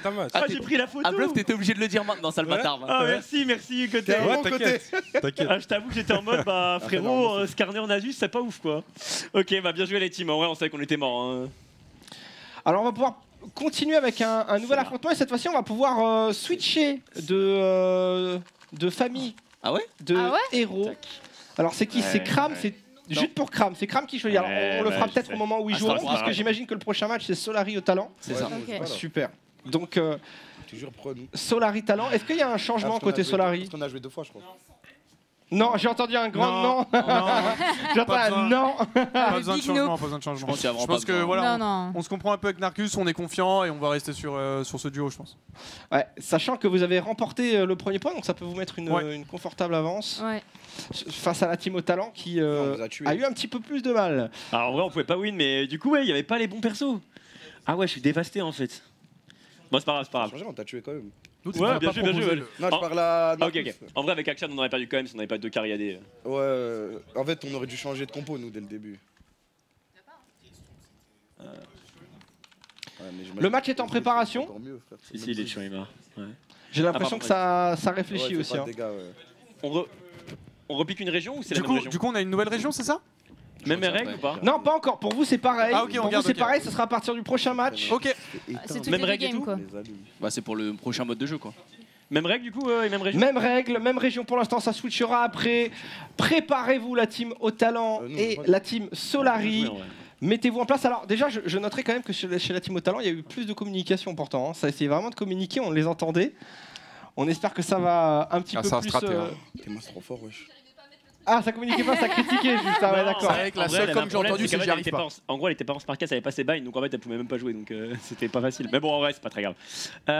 un match, Ah, j'ai pris la photo. Ah, bluff, t'étais obligé de le dire maintenant, sale Ouais. bâtard. Ah, merci, côté. T'es à mon t'inquiète. côté. T'inquiète. Ah, je t'avoue que j'étais en mode, bah c'est frérot, normal, Skarner en Asus, c'est pas ouf quoi. Ok, bah bien joué les teams. En vrai, on savait qu'on était morts. Hein. Alors on va pouvoir continuer avec un nouvel affrontement et cette fois-ci on va pouvoir switcher de famille, Ah ouais? de Ah ouais héros. Alors c'est qui? C'est Cram, c'est juste pour Cram, c'est Cram qui choisit. Alors on le fera je peut-être sais. au moment où ils Ah, joueront, c'est pas parce que grave. j'imagine que le prochain match c'est Solari au talent. C'est ça. Ok. Super. Donc Toujours pro-nous. Solari talent. Est-ce qu'il y a un changement Parce qu'on a côté joué- Solari? Parce qu'on a joué 2 fois je crois. Non, j'ai entendu un grand non. J'entends Pas un besoin. non. Pas besoin de Big changement, nope. pas besoin de changement. Je pense qu'il y a vraiment Je pense pas que besoin. voilà, Non, non. on se comprend un peu avec Narcus, on est confiant et on va rester sur ce duo, je pense. Ouais, sachant que vous avez remporté le premier point, donc ça peut vous mettre Ouais. une confortable avance Ouais. face à la team au talent qui On vous a tué. a eu un petit peu plus de mal. Alors en vrai, on pouvait pas win, mais du coup, ouais, il y avait pas les bons persos. Ah ouais, je suis dévasté en fait. Bon, c'est pas grave, c'est pas grave. Changé, on t'a tué quand même. Nous, tu Ouais, m'as bien pas joué, bien proposé joué. le- Non, je Oh. parle à. Ah, ok, ok. En vrai, avec Akshan, on aurait perdu quand même si on n'avait pas de Cariadé. Ouais, en fait, on aurait dû changer de compo nous dès le début. Ouais, mais j'imagine Le match est que en les autres, préparation. c'est encore mieux, frère. Si, si, il est Shurima. Ouais. J'ai l'impression pardon, que ça réfléchit Ouais, aussi. fais pas hein. de dégâts, ouais. On repique une région ou c'est la Du même coup, région du coup, on a une nouvelle région, c'est ça? Même crois que règle c'est ou pas Non, pas encore. Pour vous, c'est pareil. Ah, ok, on Pour garde, vous, c'est ok. pareil. Ce sera à partir du prochain match. Ok. C'est toutes Même les règle et games tout quoi. Les allumes. Bah, c'est pour le prochain mode de jeu, quoi. Même règle du coup et même région Même règle, même région pour l'instant, ça switchera après. Préparez-vous la team au talent non, et pas- la team Solari. Ouais, ouais. Mettez-vous en place. Alors déjà, je noterai quand même que chez la team au talent, il y a eu plus de communication pourtant. Hein. Ça a essayé vraiment de communiquer, on les entendait. On espère que ça va un petit Ah, peu ça a plus... straté, hein. T'es mince trop fort, wesh. Ah, ça communiquait pas, ça critiquait juste. Ah ouais, Non, d'accord. en vrai que la en seule elle avait com un que j'ai problème, entendue, c'est c'est qu'en j'y fait, arrive pas. en gros, elle était pas en Sparkas, elle avait pas ses bails, donc en fait, elle pouvait même pas jouer, donc c'était pas facile. Mais bon, en vrai, c'est pas très grave. Elle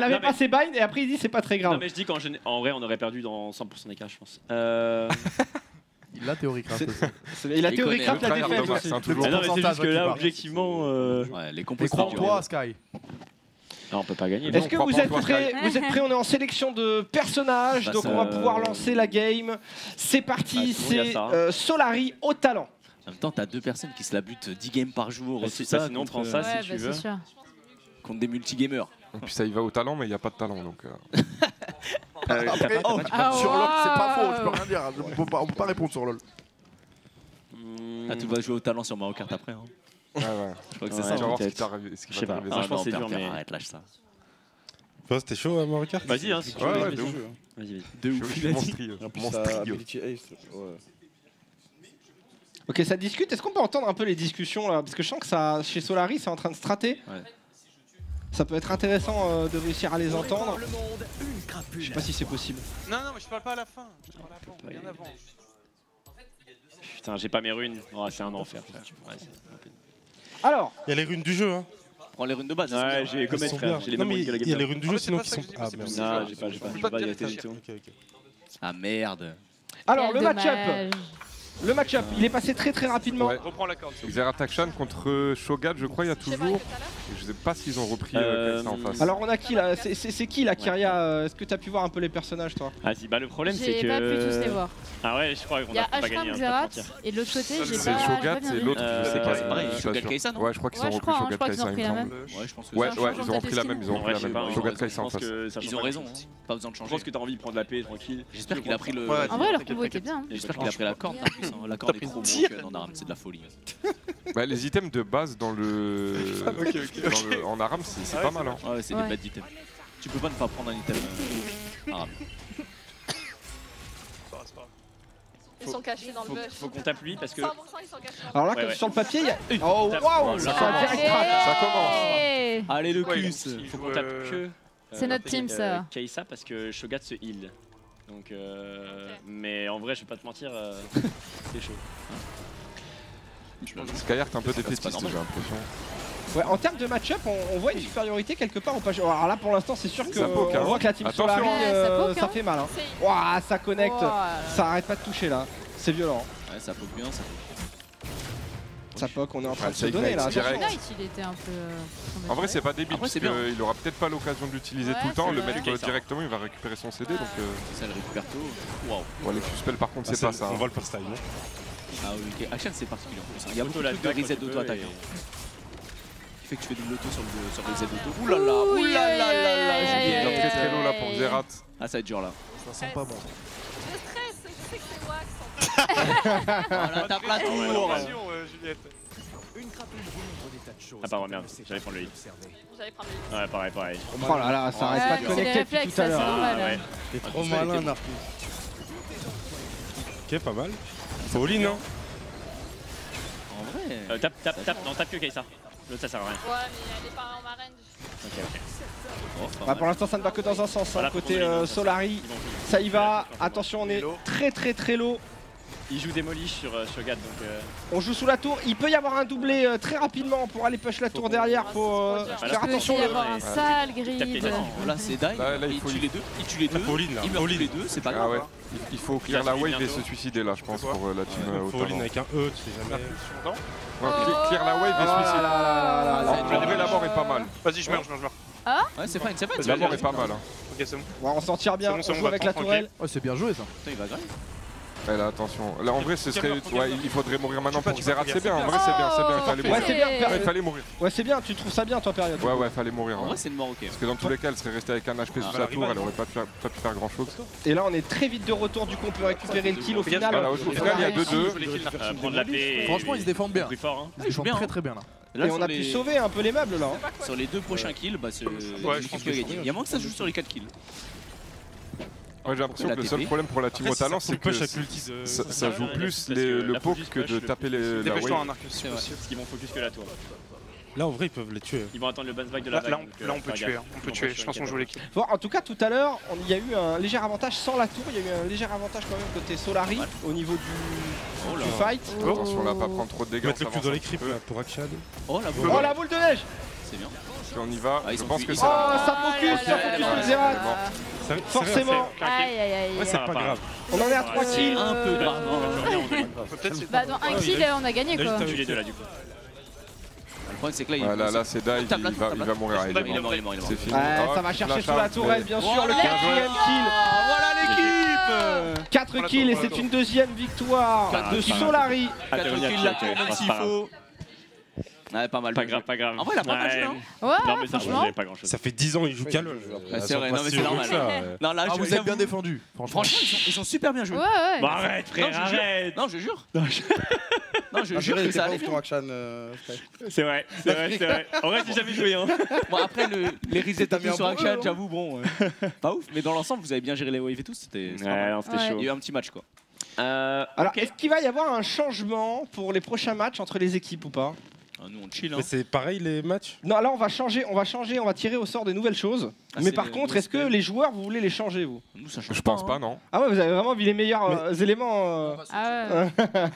avait non, pas mais- ses binds et après il dit c'est pas très grave. Non, mais je dis qu'en vrai, on aurait perdu dans 100% des cas, je pense. Il a théorie craft aussi. Et la Il théorie connaît, craft la frère, défaite Thomas, aussi. c'est un Ah toujours. non, mais c'est pourcentage juste que qui là, parle. objectivement. Ouais, les Et compos crois-toi, Sky. Non, on peut pas gagner. Est-ce que crois vous pas en êtes toi, prêts? Sky. Vous êtes prêts? On est en sélection de personnages, Bah, donc ça- on va pouvoir lancer la game. C'est parti, Ouais, sinon, il y a c'est ça. Solari au talent. En même temps, t'as deux personnes qui se la butent 10 games par jour. Bah, tout si- ça, bah, sinon, on contre, prend ça, Ouais, si bah tu veux. c'est sûr. contre des multigamers. Et puis ça y va au talent, mais il n'y a pas de talent. Donc, Après, oh, Ah, sur LoL, c'est pas faux, waouh. je peux rien dire. On peut pas répondre sur LoL. Ah, tu vas jouer au talent sur Mario Kart après. Hein. ouais. Je crois que c'est Ouais, ça. Tu vas voir ce qui peut-être. t'arrive- ce qui Je va sais pas. t'arriver. Ah, ça. je pense que c'est Non, dur, mais. Arrête, lâche ça. Toi, c'était chaud à Mario Kart? Vas-y, hein, si tu Ouais, veux. ouais, vas-y. de ouf. Vas-y, vas-y. De Je suis monstrueux. En plus, Monstrueux. t'as Ability Ace. Ouais. Ok, ça discute. Est-ce qu'on peut entendre un peu les discussions là? Parce que je sens que ça, chez Solari, c'est en train de strater. Ouais. Ça peut être intéressant de réussir à les entendre. Je sais pas si c'est possible. Non, non, mais je parle pas à la fin. Je parle avant, bien avant. Putain, j'ai pas mes runes. Oh, c'est un enfer, frère. Ouais, c'est- Alors, Il y a les runes du jeu, hein. Prends les runes de base. Ouais, j'ai Elles Comet, sont frère. bien. J'ai les Non, mêmes mais runes que la il y a les game. runes du En jeu, fait, c'est sinon pas qui ça sont. que je dis, Ah, c'est merde. plus- Non, j'ai pas la télé tout. Ok, ok. Ah merde. alors le Quel match-up. dommage. Le match-up, il est passé très très rapidement. Ouais. Reprends la corde. Xerath Action contre Shogat, je crois, il y a toujours. Et je sais pas s'ils ont repris Kai'Sa en face. Alors on a qui là? C'est qui là, Kyria? Est-ce que tu as pu voir un peu les personnages toi? Vas-y, bah le problème c'est J'ai que. pas pu tous les voir. Ah ouais, je crois qu'on Il y a a pas gagné. Ashram, hein, pas Xerath te mentir. et de l'autre côté, j'ai C'est pas. Shogat j'ai pas et bien l'autre, vu. je sais pas. c'est pareil, je suis Shogat pas sûr. Kai'Sa, non Ouais, je crois qu'ils Ouais, ont je repris crois, hein, je Shogat crois qu'ils ont Kai'Sa, il repris me la semble. même. Ouais, je pense que Ouais, Ça ouais, change ils ont repris la peut-être même, ils ont En vrai, repris je sais la pas, même. en Shogat vrai, Kai'Sa en je pense face. que ça ils change ont pas raison. grand-chose. Pas besoin de Je changer. pense que t'as envie de prendre la paix tranquille. J'espère qu'il a pris le. En vrai, leur combo était bien. J'espère qu'il a pris la corde. hein. L'accord est trop bon en ARAM, c'est de la folie. Bah, les items de base dans le. En ARAM, c'est pas mal. Hein. Ouais, c'est des bêtes d'items. Tu peux pas ne pas prendre un item ARAM. Ils sont cachés dans le bush. Faut qu'on tape lui parce que. 100% ils sont cachés. Alors là, sur le papier, il y a. Oh waouh, ça direct crack. Ça commence. Allez, le Ouais, cus. il faut qu'on tape que. C'est notre team, ça. Kaisa parce que Shogat se heal. Donc, mais en vrai, je vais pas te mentir, c'est chaud. Skyheart est un peu défaitiste, j'ai l'impression. Ouais, en termes de match-up, on voit une supériorité quelque part ou pas. Alors là, pour l'instant, c'est sûr que Ça poke, hein. on voit que la team Attention. Solari, Ouais, ça ça poke, fait mal. Hein. C'est- Ouah, ça connecte, Ouah. ça arrête pas de toucher là. C'est violent. Ouais, ça poke bien, ça poke. Ça poke, on est en train Ouais, de se ça donner là. ignite direct. attention. Knight, il était un peu. En vrai, c'est pas débile, Après, parce c'est bien. qu'il aura peut-être pas l'occasion de l'utiliser Ouais, tout le temps. c'est Le vrai. mettre Ok, ça. directement, il va récupérer son CD. Donc, Ça le récupère tôt. Waouh. ouais, les Q-spells, par contre, c'est pas ça. On hein. va le first time. Ah oui, ok. Action, c'est particulier. En plus, hein. Il y a beaucoup Auto, de là, reset quand tu d'auto-attaque. peux, Hein. Qui fait que tu fais double auto sur le reset d'auto. Ouh là là, ouh là là là là, Il est Juliette. très très low là pour Xerath. Ah, ça va être dur là. Ça sent pas bon. Je stresse, je sais que c'est wax. Voilà, tape la tour. Ah, pardon, merde, j'allais prendre le hit. J'allais prendre le Ouais, pareil. Oh là là, ça arrête pas de c'est les connecter depuis réflexes, tout à ça, l'heure. c'est normal. ouais. T'es trop malin, Narcus. Ok, pas mal. Faut all-in, hein. En vrai. Tape, non, tape que Kaisa. L'autre, ça sert à rien. Ouais, mais elle est pas en ma range. Ok, ok. Bah, pour l'instant, ça ne va que dans un sens. Voilà, Hein. Côté pour donner Solari, Ils vont- ça y va. Attention, on est très très très low. Il joue Demolish sur Shogat, donc. On joue sous la tour. Il peut y avoir un doublé très rapidement pour aller push la tour derrière. Faut Bah, faire là, Il peut attention. aussi y avoir un Ouais. sale Tape grid. Kaisa. Là, c'est die. Là, il Il faut- tue les deux. Il tue les deux. Faut all-in, là. Il meurt All-in. tous les deux, c'est pas Ah grave. ouais. hein. Il faut clear la wave et bientôt. se suicider là, je pense, C'est quoi pour la team au Faut all-in talent. avec un E, tu sais jamais. Ouais, clear la wave et Oh là suicide. là là là là là. En vrai, la mort est pas mal. Vas-y, je meurs. Ouais, c'est fine, c'est fine. La mort est pas mal. Hein. Ok, c'est bon. Ouais, on s'en tire bien. C'est bon, c'est On bon, joue on avec va la prendre tourelle. Ouais, c'est bien joué ça. Putain, il va grave. Ouais, là, attention. Là, en vrai, ce serait. Ouais, il faudrait mourir maintenant pour tu peux Xerath. pas C'est bien, en faire vrai, c'est bien, c'est bien. Il fallait Ouais, mourir. c'est bien. Ouais, il fallait mourir. Ouais, c'est bien. Tu trouves ça bien, toi, période. Ouais, ouais, fallait mourir. En ouais. vrai, c'est une mort, ok. Parce que dans tous les cas, elle serait restée avec un HP sous sa tour, elle aurait pas pu faire grand chose. Et là, on est très vite de retour. Du coup, on peut récupérer le kill au final. Voilà, au final, il y a 2-2. Prendre la paix. Franchement, ils se défendent bien. Pris fort, hein. Ils jouent bien, très hein. très bien là. Là, Et on sur a pu les- sauver un peu les meubles là. hein. Sur les deux prochains kills, bah c'est je pense l'équipe qui a gagné. Il y a moins que ça se joue sur les 4 kills. Ouais, j'ai l'impression La que le seul TP. problème pour la team au talent, c'est que push avec l'ulti de. ça joue plus Parce que le la poke focus que de push, taper la Dépêche-toi, wave. Narcus. C'est vrai. Parce qu'ils vont focus que la tour. Là, en vrai, ils peuvent les tuer. Ils vont attendre le bounce back de la Là, vague. là, donc, on peut faire tuer. gaffe. On peut Ils tuer. vont Je pense qu'on pas joue l'équipe. Bon, en tout cas, tout à l'heure, il y a eu un léger avantage sans la tour. Il y a eu un léger avantage quand même côté Solari au niveau du fight. Attention là, pas prendre trop de dégâts. Mettre le ça cul avance dans un les petit creeps peu. là pour Action. Oh la Oh, la boule de neige. C'est bien. Si on y va, Ah, ils je ont pense vu- que Oh, c'est. ça focus sur Xerath. Forcément. Aïe aïe aïe. Ouais, c'est pas grave. On en est à 3 kills. Un peu grave. Bah, dans un kill, on a gagné quoi. Tue les deux là du coup. Le problème, c'est que là, Ouais, là, c'est dive, Tape la il tour, tape va la mourir. tour. Il est Il est mort. mort. C'est fini. Ouais, Ah, ça va la chercher sous charge, la tourelle, bien sûr. Le Voilà. 4ème kill. Voilà l'équipe. 4 kills et c'est une deuxième victoire Quatre de kills. Solari. 4 kills la tour, même s'il faut. Ouais, pas mal. Pas grave, pas grave. En vrai, il a pas mal joué, hein. Ouais, Non, mais ça franchement. changeait pas grand chose. Ça fait 10 ans, il joue calme. C'est vrai, non, mais c'est normal. Non, là, Ah, je vous vous êtes bien avoue- défendus. Franchement. Franchement, ils sont super bien joués. Ouais, ouais. Bon, arrête, frère, Non, je jure. arrête. Non, je jure. Non, je Ah, jure purée, que t'es ça pas allait ouf bien. ton action, Sky. C'est vrai, c'est vrai, c'est vrai. En vrai, j'ai jamais joué, hein. Bon, après, les resets T'as mis un sur bon Action, jeu, hein. j'avoue, bon, pas ouf. Mais dans l'ensemble, vous avez bien géré les waves et tout. C'était pas Ouais, mal. non, c'était Ouais. chaud. Il y a eu un petit match, quoi. Alors, est-ce qu'il va y avoir un changement pour les prochains matchs entre les équipes ou pas? Ah, nous, on chill, hein. Mais c'est pareil les matchs. Non, là on va changer, on va tirer au sort des nouvelles choses. Ah, Mais c'est par les contre, est-ce que nouvelles les joueurs, vous voulez les changer, vous? Nous, ça change Je pense pas, non. Ah ouais, vous avez vraiment vu les meilleurs éléments. Ah ouais.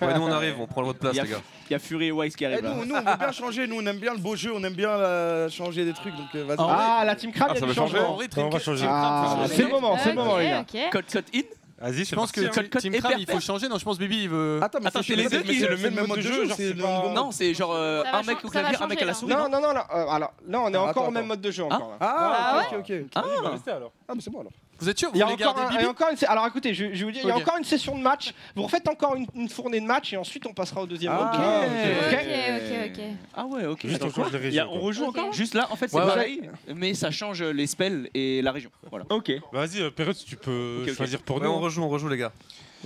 Ouais, nous on arrive, on prend votre place, Il y a- les gars. Il y a Fury et Wise qui Eh, arrivent là. nous, on veut bien changer. Nous, on aime bien le beau jeu. On aime bien changer des trucs. Donc, vas-y. Ah, la team Crab, Ah, il y ça a va du changer. changement. On va changer. Ah, c'est le moment, c'est le moment, les gars. Ok. Code in. Vas-y, Je pense que Team Crab, il faut changer. Non, je pense Bibi, il veut. Attends, mais c'est les deux qui c'est le même mode de jeu. Genre, c'est pas. Non, c'est genre Ça va un mec au ça va clavier, un mec à la changer, souris. Non, non, non, alors là, on est encore attends, au même mode de jeu encore. là. Ah, Ah ok, ok. Ah, Restez alors. Ah, mais c'est bon alors. Vous êtes sûr? Vous Il y a voulez encore, garder il y a Bibi? encore une... Alors écoutez, je vais vous dire, il y a Ok. encore une session de match. Vous refaites encore une fournée de match et ensuite on passera au deuxième round. Ok. Ah ouais, ok. Juste Attends, on change les régions, on quoi. rejoue Ok. encore? Juste là, en fait, c'est Ouais, ouais. pareil, mais ça change les spells et la région. Voilà. Ok. Vas-y, Perrot, tu peux Ok. choisir pour Ouais, nous. on rejoue les gars.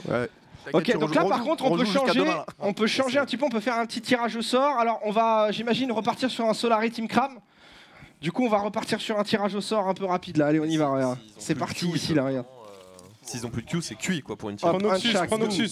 Ouais. Ok, donc là par contre on peut changer, Demain, on peut changer un petit peu, on peut faire un petit tirage au sort. Alors on va, j'imagine, repartir sur un Solari Team Cram. Du coup on va repartir sur un tirage au sort un peu rapide là. Allez, on y va, regarde. C'est parti ici là, regarde. S'ils ont plus de Q, c'est cuit quoi pour une Hop, team. un de chaque. Prends Noxus.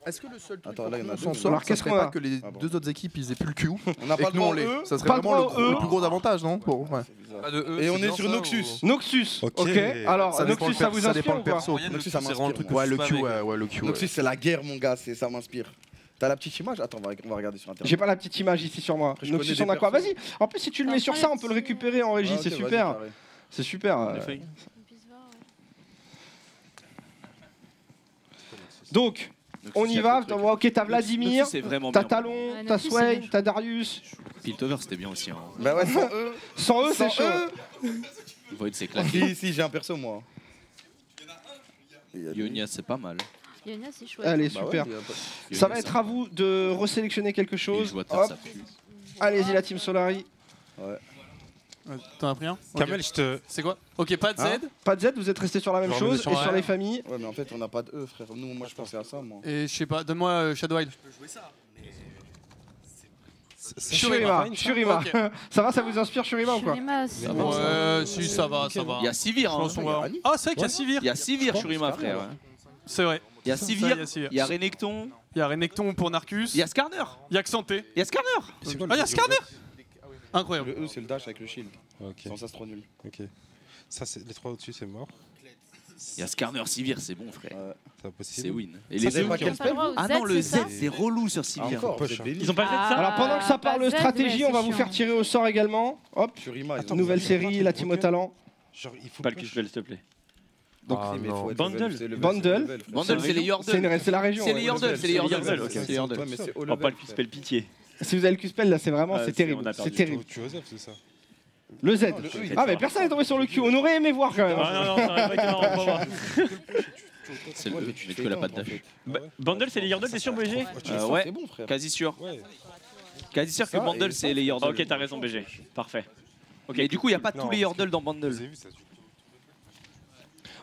Est-ce que le seul truc Attends, là, il y en a qu'on deux. sort, Alors, ça qu'est-ce serait qu'on pas a que les deux autres équipes ils aient plus le Q On n'a et pas que le nous on droit les. eux. Ça serait Pas le vraiment droit aux le plus gros avantage, non? Ouais. Pas de E, Et c'est on est bien sur ça, Noxus. ou- Noxus. Ok. Alors Ça dépend Noxus, le ça vous ça dépend inspire le ou pas? perso. Noxus, ça C'est vraiment le m'inspire. truc moi. Ouais, le pas Q, avec. ouais, le Q. Noxus, c'est la guerre, mon gars, ça m'inspire. T'as la petite image? Attends, on va regarder sur internet. J'ai pas la petite image ici sur moi. Après, je Noxus, connais on a des quoi? persos. Vas-y. En plus si tu le mets sur ça, on peut le récupérer en régie. Ah, ok, C'est vas-y, super. carré. C'est super. Les feuilles. Donc, on y va. Ok, t'as Vladimir, C'est vraiment t'as bien. Talon, Ouais, t'as Noxus, Swain, c'est t'as Darius. Piltover, c'était bien aussi. Hein. Bah ouais, sans eux. Sans eux, c'est Sans chaud. eux. Void, c'est claqué. Si, j'ai un perso, moi. Ionia, c'est pas mal. Ionia, c'est chouette. Allez, Bah ouais, super. il y a pas- Ça va être à vous de resélectionner quelque Et chose. je vois ça Hop, pue. allez-y la team Solari. T'en as pris un? Kamel, je te. C'est quoi? Ok, pas de Z. Hein Pas de Z, vous êtes restés sur la même Genre, chose on est et sur sur un- les familles. Ouais, mais en fait, on n'a pas de E, frère. Nous, moi, je pensais à ça, moi. Et je sais pas, donne-moi Shadow Wild. Shurima, Shurima. Ok. Ça va, ça vous inspire Shurima ou quoi? Shurima, c'est Ouais, si, ça va, ça va. Il y a Sivir. Je Hein. pense qu'on va- Ah, c'est vrai qu'il y a Sivir. Il y a Sivir, Shurima, frère. ouais. C'est vrai. Il y a Ça, Sivir, il y a Sivir. il y a Renekton, Il y a Renekton pour Narcus. il y a Skarner. Il y a Xanté. Il y a Skarner. C'est quoi Ah, il y a Skarner. Incroyable. Le E, c'est le dash avec le shield. Ok, Sans ça, c'est trop nul. ok. Ça, c'est les trois au-dessus, c'est mort. Il y a Skarner, Sivir, c'est bon, frère. C'est pas possible. C'est win. Et Ça, les c'est deux pas qui quel ont- spell Ah non, le Z, c'est relou sur Sivir. Encore, poche, c'est hein. délire. Ils ont pas fait ça? Alors pendant que ça parle pas Z, stratégie, ouais, on va c'est vous faire chiant. tirer au sort également. Hop, Shurima, ils ont nouvelle besoin série, la team au talent. Genre, il faut Pas le push. Q-spell, s'il te plaît. Donc, Ah, mais non. faut être Bundle. level, c'est level, Bundle. c'est level, frère. Bundle, c'est les C'est Yordle. c'est la région. C'est ouais. les Yordle, c'est les Yordle, Yordle. ok. C'est les Yordle. Ouais, mais c'est au Oh, level, pas le frère. Q-spell, pitié. Si vous avez le Q-spell là, c'est vraiment, Ah, c'est c'est- terrible. on a C'est perdu. terrible. Tu osef, c'est ça. Le Z. le E, il est Ah mais personne n'est tombé sur le Q. On aurait aimé voir quand même. Ah non, ça aurait pas été marrant, on va voir. C'est le Ouais, E, mais tu mais fais tu l'as pas éteindre, de en dash. fait. Bah, Bundle, c'est les Yordle, t'es sûr, BG? Ouais, C'est bon, frère. quasi sûr. Ouais. Quasi sûr que Ça, Bundle, et c'est les Yordle. Ok, t'as raison, BG. Parfait. Ok, Et du coup, il n'y a pas Non, tous les Yordle dans Bundle. Vous avez vu ça?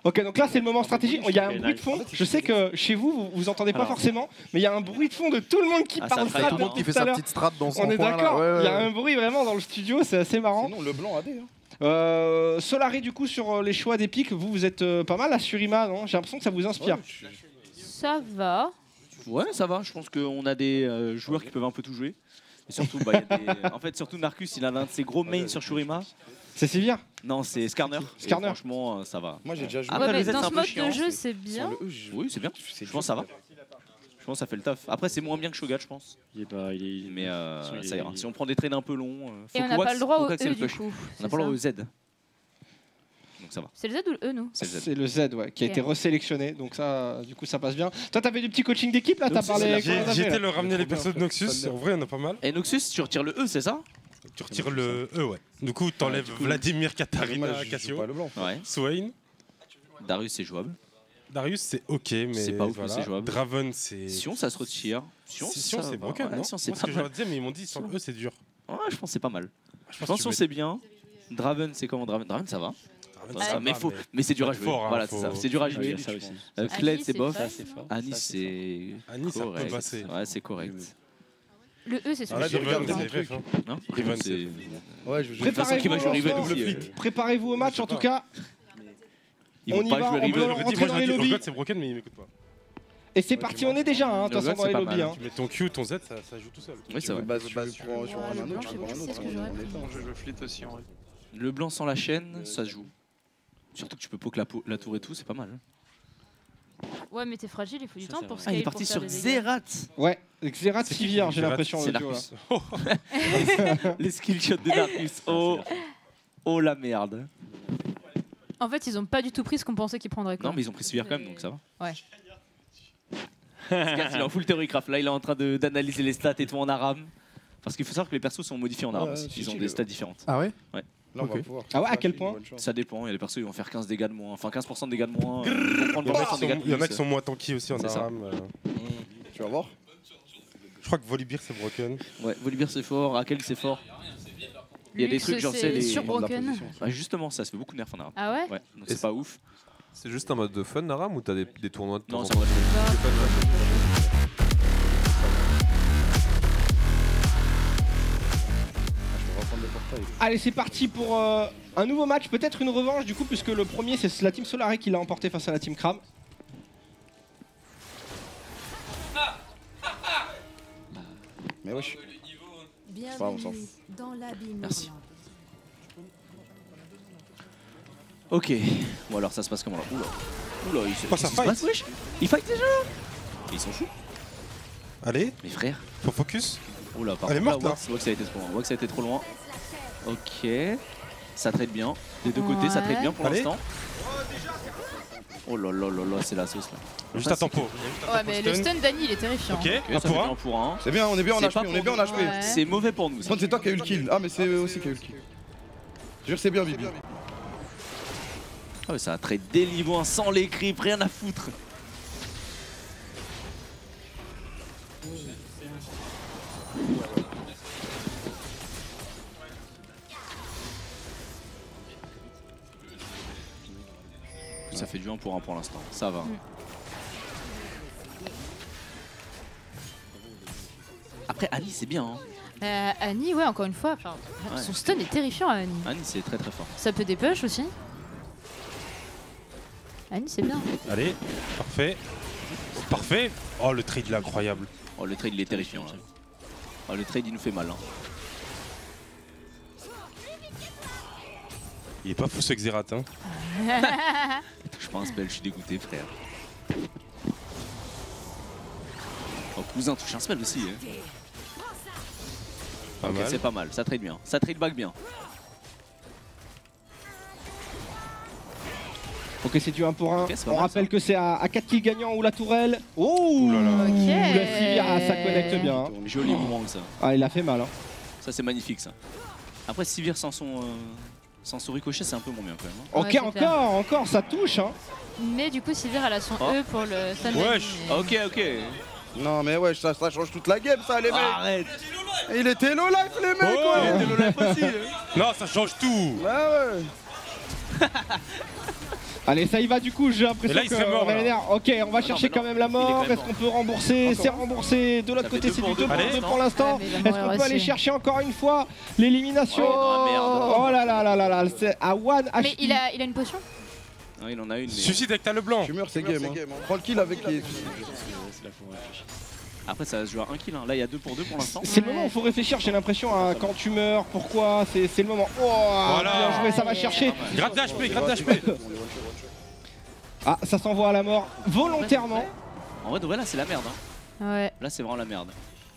Ok, donc là c'est le moment stratégique. Il y a un Ok, bruit de nice. fond. Je sais que chez vous, vous entendez pas Alors. forcément, mais il y a un bruit de fond de tout le monde qui Ah, ça parle ferait strat tout le monde depuis Qui fait tout à sa l'heure. petite strat dans son On est coin, là. d'accord. Ouais, Il y a ouais. un bruit vraiment dans le studio, c'est assez marrant. Sinon, le blanc AD. Hein. Solari du coup sur les choix des pics, vous êtes pas mal à Shurima, non? J'ai l'impression que ça vous inspire. Ça va. Ouais, ça va. Je pense qu'on a des joueurs qui peuvent un peu tout jouer. Et surtout, bah, y a des... en fait, surtout Narcus, il a l'un de ses gros mains sur Shurima. C'est Sivir? Non, c'est Skarner. Et Skarner. franchement, ça va. Moi, j'ai déjà joué. Après, Ouais, le mais Z, c'est dans un ce peu mode chiant. de jeu, c'est bien. Sans le E, je- Oui, c'est bien. Je pense que ça va. Je pense que ça fait le taf. Après, c'est moins bien que Shogat, je pense. Il est pas. Il est... Mais il ça est- ira. Si on prend des trades un peu longs, Et on n'a Fokuwax- pas le droit au Fokuwax, c'est E le du push. coup. On c'est n'a pas le droit ça. au Z. Donc ça va. C'est le Z ou le E, nous? C'est le Z. C'est le Z ouais, qui a Ok. été resélectionné, donc ça, du coup ça passe bien. Toi t'avais du petit coaching d'équipe là, t'as parlé. J'ai été le ramener les Trop bien, persos de Noxus, en vrai, il y en a pas mal. Et Noxus, tu retires le E, c'est ça? Tu retires le E, ouais. Du coup, t'enlèves du coup, Vladimir, Katarina, Moi, je joue Cassio, pas le blanc. Ouais. Swain. Darius, c'est jouable. Darius, c'est ok, mais C'est pas ouf, mais voilà. c'est jouable. Draven, c'est. Sion, ça se retire. Sion, Sion, ça c'est va. broken, Ouais, non Sion, c'est Moi, ce pas que mal. je disais, mais ils m'ont dit, sans le E, c'est dur. Ouais, je pense que c'est pas mal. Je Je pense que tu c'est bien. Draven, c'est comment Draven? Draven, ça va. Draven, Ça ça va, mais, va, mais c'est dur à faut jouer. être fort, hein, Voilà, faut- c'est ça. C'est dur à Il y jouer. a ça aussi. Kled, Annie, c'est bof. fun. C'est fort. Annie, c'est Annie, ça peut correct. passer. Ouais, c'est correct. Le E, c'est Arrête celui de Riven, regarder c'est mon FF, hein. Non Riven, c'est. Ouais, je joue. De toute façon, qui va jouer Riven Double aussi, flip. Préparez-vous au match en tout cas, Ils On vont y pas va, jouer on peut Riven. Je redis, rentrer moi, dans je les dis, lobbies. Urgot, c'est broken, mais il m'écoute pas. et c'est parti, on est déjà hein, de toute façon Urgot, dans les c'est pas lobbies. mal. hein. Tu mets ton Q, ton Z, ça joue tout seul. Oui, c'est vrai. Base sur un Ouais, le autre, blanc, tu je prends un sais autre. ce que j'aurais pris. Je veux flit aussi en vrai. Le blanc sans la chaîne, ça se joue. Surtout que tu peux poke la tour et tout, c'est pas mal. Ouais, mais t'es fragile, il faut du Ça, temps c'est pour vrai. scaler. Ah, il est pour parti faire sur des dégâts. Xerath. Ouais, Xerath Sivir, j'ai Xerath, l'impression. c'est le duo, là. Narcus. Les skill shots de Narcus. Oh la merde. En fait, ils ont pas du tout pris ce qu'on pensait qu'ils prendraient. Quoi. Non, mais ils ont pris Sivir quand même, donc ça va. Ouais. Ce gars, il est en full theorycraft. Là, il est en train d'analyser les stats et tout en aram. Parce qu'il faut savoir que les persos sont modifiés en aram Ouais, aussi. si, Ils ont si, des le- stats différentes. Ah ouais? Là, on va Ok. pouvoir. Ah ouais, à quel point? Bonne chance. Ça dépend, il y a des persos qui vont faire 15 dégâts de moins, enfin 15% de dégâts de moins. Ils vont prendre Il y en a 20% de dégâts de il y en a plus. qui sont moins tanky aussi en C'est ça. ARAM. Tu vas voir. Je crois que Volibear c'est broken. Ouais, Volibear c'est fort, Raquel c'est fort. Il y a des Lux, trucs genre c'est c'est les. surbroken. Bah, justement, ça se fait beaucoup de nerfs en ARAM. Ah ouais? Ouais, donc c'est pas ouf. C'est juste un mode de fun, Naram, ou t'as des tournois de temps Non, en c'est temps vrai. Allez, c'est parti pour un nouveau match, peut-être une revanche du coup, puisque le premier c'est la team Solaré qui l'a emporté face à la team Kram. Mais wesh. Bienvenue on s'en fout. dans l'abîme. Merci. Ok, bon alors ça se passe comment là? Oula, il se Oh, ça qu'est-ce qui se fight. passe, wesh? Ils fight déjà? Ils sont fous. Allez, Mes frères. faut focus. Oula, par Elle est contre, morte, là. Wax a été trop loin. Wax a été trop loin. Ok, ça trade bien. Des deux côtés, ça trade bien pour Allez. l'instant. Oh là là là là, c'est la sauce là. Juste à tempo. Ouais, mais le stun d'Annie il est terrifiant. Ok, Ok, un ça pour fait un. bien pour un. C'est bien, on est bien en C'est HP, pas on est pour bien en nous. HP. Ouais. C'est mauvais pour nous. ça. Contre, c'est toi qui as eu le kill. Ah, mais c'est eux aussi qui a eu le kill. Je jure, c'est bien, Bibi. Ah ouais, ça a trade dès le niveau 1 sans les creeps, rien à foutre. Ça fait du 1 pour 1 pour l'instant, ça va. Après Annie c'est bien hein. Annie, ouais, encore une fois, enfin, Ouais. son stun est terrifiant à Annie. Annie c'est très très fort. Ça peut dépush aussi. Annie, c'est bien. Allez, parfait. Parfait. Oh, le trade il est incroyable. Oh le trade il est terrifiant là. Oh, le trade il nous fait mal hein. Il est pas fou ce Xerath, hein. Touche pas un spell, je suis dégoûté frère. Oh cousin touche un spell aussi hein. Pas Ok mal. c'est pas mal, ça trade bien, ça trade back bien. Ok, c'est du 1 pour 1. Ok, c'est pas On mal, rappelle ça. que c'est à 4 kills gagnants ou la tourelle. Oh là là. Ok. La fille, ah, ça connecte bien. hein. Joli mouvement ça. Ah, il a fait mal. Hein. Ça c'est magnifique ça. Après Sivir sans son ricochet c'est un peu moins bien quand même. hein. Ok, Ouais, c'est clair. encore, ça touche. Hein. Mais du coup, Sivir elle a son Oh. E pour le stun Wesh. d'Annie, mais- Ok. Non, mais wesh, ça change toute la game, ça, les mecs. Arrête. Il était low life, les mecs, Oh, ouais. il était low life aussi. Non, ça change tout. Ah ouais. Allez, ça y va du coup, j'ai Et l'impression là, il serait qu'on mort, va là. aller derrière. Ok, on va non, chercher mais quand non, même la il est quand mort. même Est-ce mort. qu'on peut rembourser? C'est remboursé. De l'autre Ça fait côté, deux c'est pour du 2 deux pour pour 2 l'instant. pour l'instant. Ouais, mais il va Est-ce mourir qu'on peut aller aussi. chercher encore une fois l'élimination? Ouais, dans la merde. Oh là là là là là, c'est à 1 HP. Mais il a une potion. Non, il en a une. Mais... Suicide avec ta Leblanc. Tu meurs, c'est game. Hein. Prends le kill avec les. Après ça va se jouer à 1 kill. Hein. Là il y a 2 pour 2 pour l'instant. C'est le moment où il faut réfléchir, j'ai l'impression, à quand tu meurs, pourquoi, c'est le moment. Oh, bien joué, ça va chercher. Gratte d'HP, gratte d'HP. Ah, ça s'envoie à la mort volontairement. En vrai de vrai là c'est la merde. Hein. Ouais. Là c'est vraiment la merde.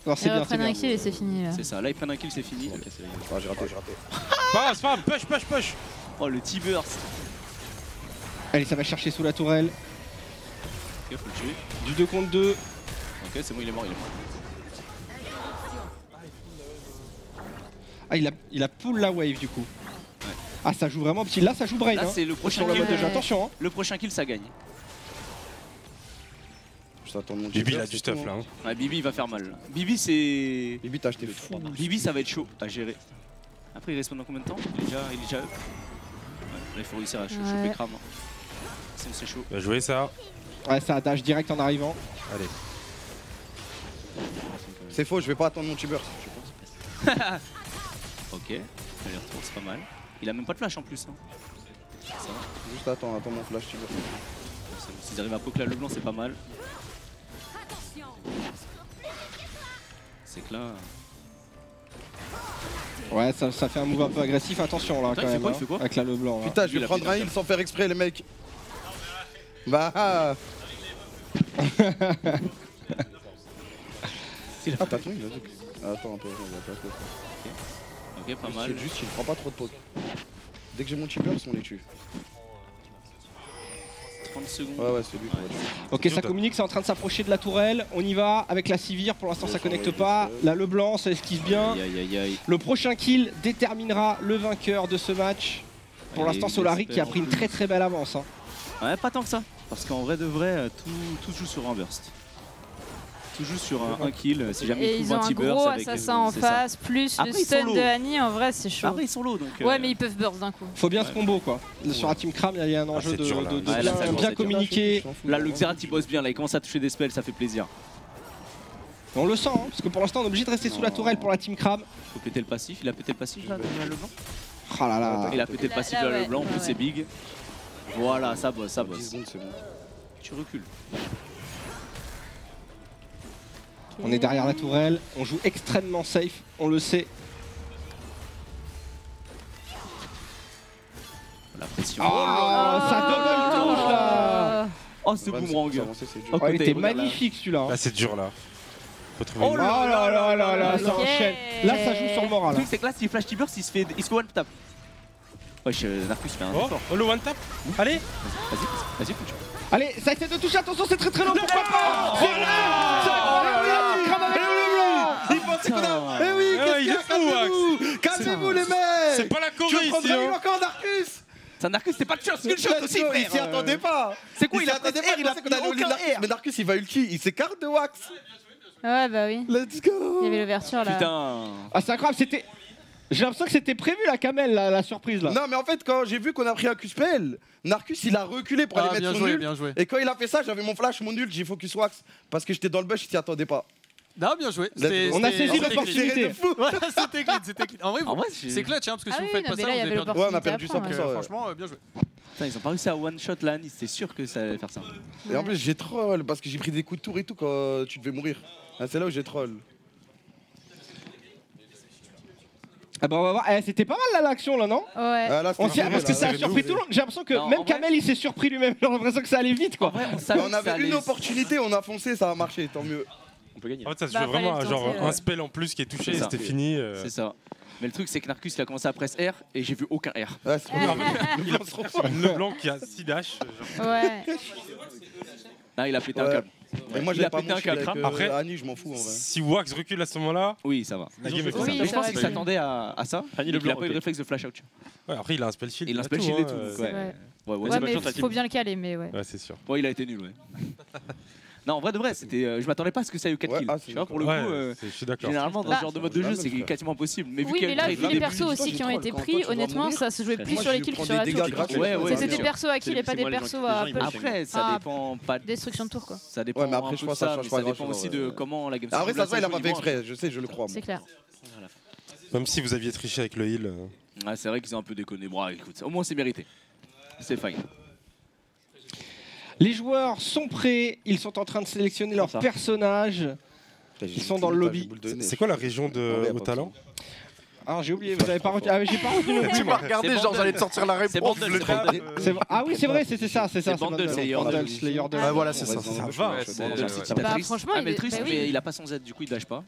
Non, c'est Ils bien, c'est reprennent bien. un kill et c'est fini là. C'est ça. Là ils prennent un kill c'est fini. Ah, j'ai raté. Pas grave, push. Oh le T-Burst. Allez, ça va chercher sous la tourelle. Ok faut le tuer. Du 2 contre 2. Ok c'est bon il est mort. Ah, il a pull la wave du coup. Ah, ça joue vraiment petit. Là, ça joue brain. Là hein. c'est le prochain Sur le kill. mode de jeu, attention. Hein. Le prochain kill ça gagne. Je t'attends mon Bibi, il a cheater, du c'est stuff tout, là. hein. hein. Ouais, Bibi il va faire mal. Bibi c'est. Bibi, t'as acheté fou. Bibi ça va être chaud à gérer. Après il respawn dans combien de temps? Il est déjà up. Ouais, là il faut réussir à choper Ouais. Kram. hein. Sinon c'est chaud. Bien joué ça. Ouais, ça dash direct en arrivant. Allez. C'est faux, je vais pas attendre mon T-Burst. Ok. Aller retour c'est pas mal. Il a même pas de flash en plus. Hein. Ça va. Juste attends mon flash T-Burst. S'ils arrivent à poke la Leblanc c'est pas mal. C'est que là. Ouais, ça fait un move un peu agressif. Attention là, Attends, quand il fait même. quoi, hein, il fait quoi avec la Leblanc. là. Putain, je Il vais a prendre pris un la heal sans faire exprès, les mecs. Bah. Ah, t'as ton heal, vas-y. Attends un peu, on va pas Ok pas mal. Juste, il prend pas trop de poke. Dès que j'ai mon T-Burst, on les tue. 30 secondes. Ouais, c'est lui. Ok, ça communique, c'est en train de s'approcher de la tourelle. On y va avec la Sivir. Pour l'instant, ça connecte pas. Là, le blanc, ça esquive bien. Le prochain kill déterminera le vainqueur de ce match. Pour l'instant, Solari qui a pris une très belle avance. Hein. Ouais, pas tant que ça. Parce qu'en vrai de vrai, tout joue sur un burst. Tout joue sur un kill. Si jamais Et ils ont un gros assassin en face, plus le stun de Annie, en vrai c'est chaud. Après ils sont low donc. Ouais, mais ils peuvent burst d'un coup. Faut bien ce combo quoi. Sur la team Kram, il y a un enjeu de bien communiquer. Là, le Xerath il bosse bien, là il commence à toucher des spells, ça fait plaisir. On le sent, hein, parce que pour l'instant on est obligé de rester sous la tourelle pour la team Kram. Faut péter le passif, il a pété le passif là, le blanc. Oh là là. Il a pété le passif là, le blanc, en plus c'est big. Voilà, ça bosse, ça bosse. Tu recules. On est derrière la tourelle, on joue extrêmement safe, on le sait. La pression. Oh, ça double touche là. Oh, ce boomerang. Oh, il était magnifique celui-là. Là, c'est dur là. Faut trouver Oh là là là là, ça enchaîne. Là, ça joue sur le moral. Le truc, c'est que là, s'il flash T-burst, il se fait one tap. Wesh, Narcus fait un effort. Oh, le one tap. Allez. Vas-y, foutu. Allez, ça essaie de toucher, attention, c'est très long, pourquoi pas. C'est vrai. Crame avec le blanc. Il pensait qu'on a... Eh oui, qu'est-ce qu'il y a? Calmez-vous les mecs. C'est pas la Corée ici. Tu prendrais encore Narcus. Ça, Narcus, c'est pas de chance, une shot aussi, frère. Il s'y attendait pas. C'est quoi, il attendait pas, il a qu'on allait au Narcus. Mais Narcus, il va ulti, il s'écarte de Wax. Ouais, bah oui. Let's go. Il y avait l'ouverture là. Putain. Ah, c'est incroyable, c'était... J'ai l'impression que c'était prévu la Kamel, la surprise là. Non mais en fait quand j'ai vu qu'on a pris un Q-spell, Narcus il a reculé pour aller mettre son nul. Et quand il a fait ça, j'avais mon flash, mon nul, j'ai focus Wax. Parce que j'étais dans le bush, il s'y attendait pas. Non, bien joué. On a saisi l'opportunité. Ouais, c'était clean, c'était clean. En vrai, c'est clutch, hein, parce que si vous faites pas ça, vous allez perdre. Ouais, on a perdu ça pour ça. Franchement, bien joué. Putain, ils ont pas réussi à one shot là, c'était sûr que ça allait faire ça. Et en plus j'ai troll parce que j'ai pris des coups de tour et tout quand tu devais mourir. C'est là où j'ai troll. Ah bah on va voir, c'était pas mal là l'action là non? Ouais. Parce que ça a surpris tout le monde, j'ai l'impression que même Kamel il s'est surpris lui-même, j'ai l'impression que ça allait vite quoi. On avait une opportunité, on a foncé, ça a marché, tant mieux. On peut gagner. En fait ça se joue vraiment genre un spell en plus qui est touché et c'était fini. C'est ça. Mais le truc c'est que Narcus il a commencé à press R et j'ai vu aucun R. Ouais, c'est trop bien. Le blanc qui a 6 dash. Ouais. Là il a pété un câble. Et moi, il a pété un câble. Après, Annie, je m'en fous en vrai. Si Wax recule à ce moment-là, oui, ça va. La game est oui, je pense qu'il s'attendait à ça. Annie, il a pas eu le réflexe de flash out. Ouais, après, il a un spell shield. Il a un spell shield et tout. Ouais, mais faut bien le caler, mais ouais. Ouais, c'est sûr. Ouais, il a été nul, ouais. Non, en vrai de vrai, c'était. Je m'attendais pas à ce que ça ait eu 4 kills. Tu vois, pour le coup, je suis d'accord. généralement dans ce genre de mode de jeu, c'est quasiment impossible. Mais oui, mais là, vu les persos aussi qui ont été pris, honnêtement, ça se jouait plus sur les kills que sur la tour. C'était des persos à kill et pas des persos à push. Après, ça dépend pas de destruction de tour quoi. Ça dépend. Ouais, mais après, je pense que ça change pas. Ça dépend aussi de comment la game. Après, ça se voit, il a pas fait exprès. Je sais, je le crois. C'est clair. Même si vous aviez triché avec le heal. Ouais, c'est vrai qu'ils ont un peu déconné. Bon, écoute, au moins c'est mérité. C'est fine. Les joueurs sont prêts, ils sont en train de sélectionner leurs personnages. Ils sont dans le lobby. C'est quoi la région de Haut Talent? Ah, j'ai oublié, vous avez pas retenu. Ah, mais j'ai pas retenu non plus. Tu m'as regardé, genre j'allais te sortir la réponse. Ah oui, c'est vrai, c'est ça. C'est Bandle, c'est Slayer de. Ah voilà, c'est ça. Ça va. Bah franchement, il a pas son Z, du coup il dash pas.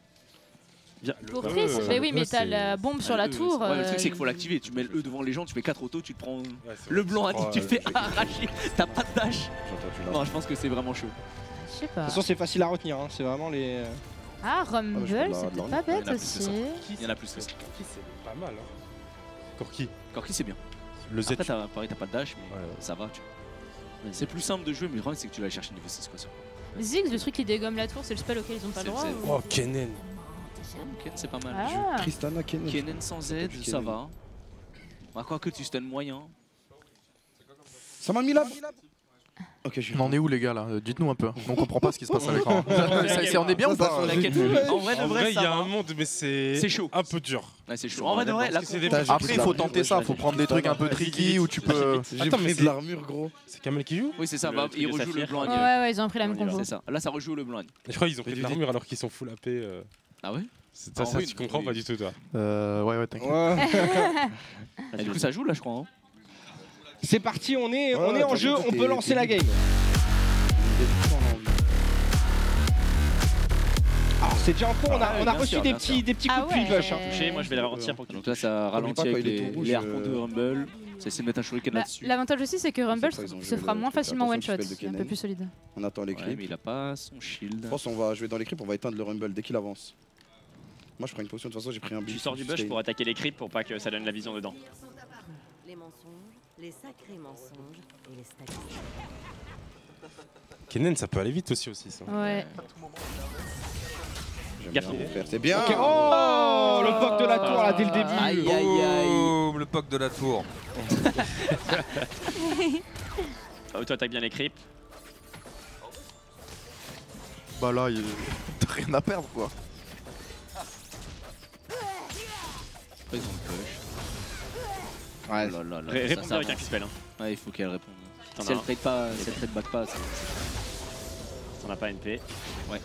Pour Chris, mais oui, mais t'as la bombe sur la tour. Ouais, le truc c'est qu'il faut l'activer. Tu mets le E devant les gens, tu fais 4 autos, tu te prends le blanc à 10, tu te fais arracher. T'as pas de dash. Non, je pense que c'est vraiment chaud. Je sais pas. De toute façon, c'est facile à retenir. C'est vraiment les. Ah, Rumble, c'était pas bête aussi. Il y en a plus que ça. Corki, c'est pas mal. Corki. Corki, c'est bien. Le Z. Après, pareil, t'as pas de dash, mais ça va. C'est plus simple de jouer, mais le problème c'est que tu vas aller chercher niveau 6 quoi. Ziggs, le truc qui dégomme la tour, c'est le spell auquel ils ont pas le droit. Oh, Kennen. Ken, c'est pas mal. Tristana, Kennen. Kennen sans Z, ça va. À quoi que tu stun moyen. Ça m'a mis là. Ok, on en est où les gars là? Dites-nous un peu. On comprend pas ce qui se passe à l'écran. On est bien ou pas? En vrai, il y a un monde, mais c'est chaud. Un peu dur. C'est chaud. En vrai, de vrai, après il faut tenter ça. Faut prendre des trucs un peu tricky où tu peux. J'ai pris de l'armure, gros. C'est Kamel qui joue? Oui, c'est ça. Ils rejouent le blanc. Ouais, ils ont pris la même combo. C'est ça. Là, ça rejoue le blanc. Je crois qu'ils ont pris de l'armure alors qu'ils sont full AP. Ah ouais? Ça, tu comprends pas du tout, toi. Ouais, t'inquiète. Du coup, ça joue là, je crois. C'est parti, on est en jeu, on peut lancer la game. Alors c'est déjà en cours, on a reçu des petits coups de push. Touché, moi je vais les ralentir pour que. Donc là, ça ralentit avec les harpons de Rumble. Ça essaie de mettre un shuriken Bah, là-dessus. L'avantage aussi, c'est que Rumble ça, ils ont se joué fera le moins truc. facilement Attention, one shot, spell de c'est un peu Kennen. plus solide. On attend les Ouais, creeps. mais il a pas son shield. Je pense je vais dans les creeps, on va éteindre le Rumble dès qu'il avance. Moi je prends une potion, de toute façon j'ai pris un build. Tu sors du bush pour attaquer les creeps pour pas que ça donne la vision dedans. Les mensonges, les sacrés mensonges et les statistiques. Kennen, ça peut aller vite aussi ça. Ouais. J'aime bien mon frère, c'est bien. Ok, oh, le poke de la tour là dès le début. Aïe aïe aïe. Boum, le poke de la tour. Auto-attaque bien les creeps. Bah là, t'as rien à perdre quoi. Après, ils ont le push. Ouais. Oh là là là, Réponds ça avec un avance. Q-spell. Hein. Ouais, il faut qu'elle réponde. T'en Si as elle un. trade pas, si elle trade back pas, T'en as pas NP. Ouais.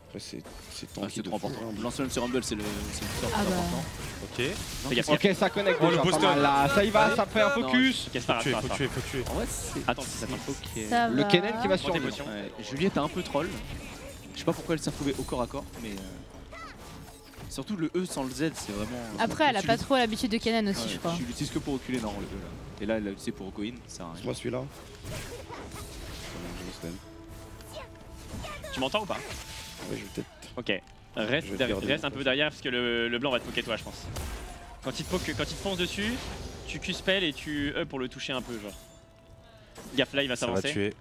Après c'est Ah, tanky c'est de trop fou. important. Lancer sur Rumble, c'est le sort Ah bah. important. Ok. Fais gaffe. Ok, ça connecte Oh, déjà, le pas Boston. mal, là. Ça y va, ça fait un Non, focus. Casse pas, Faut tuer, rate faut pas. tuer, faut tuer. En vrai, c'est. Attends, ça il faut qu'il- Ça Le va. Kennen qui va Prends tes survivre. potions. Ouais, Juliette a un peu troll. Je sais pas pourquoi elle s'est retrouvée au corps à corps, mais. Surtout le E sans le Z, c'est vraiment. Après, elle a pas trop l'habitude de Kennen aussi, je crois. Tu l'utilises que pour reculer, non, le E là. Et là, elle l'a utilisé pour go in, ça sert à rien. Moi celui-là. Tu m'entends ou pas? Ouais, je vais peut-être. Ok. Reste, Je vais te garder, reste un peu derrière parce que le blanc va te poker toi, je pense. Quand il te fonce dessus, tu Q-spell et tu E pour le toucher un peu, genre. Gaffe là, il va Ça va s'avancer. tuer.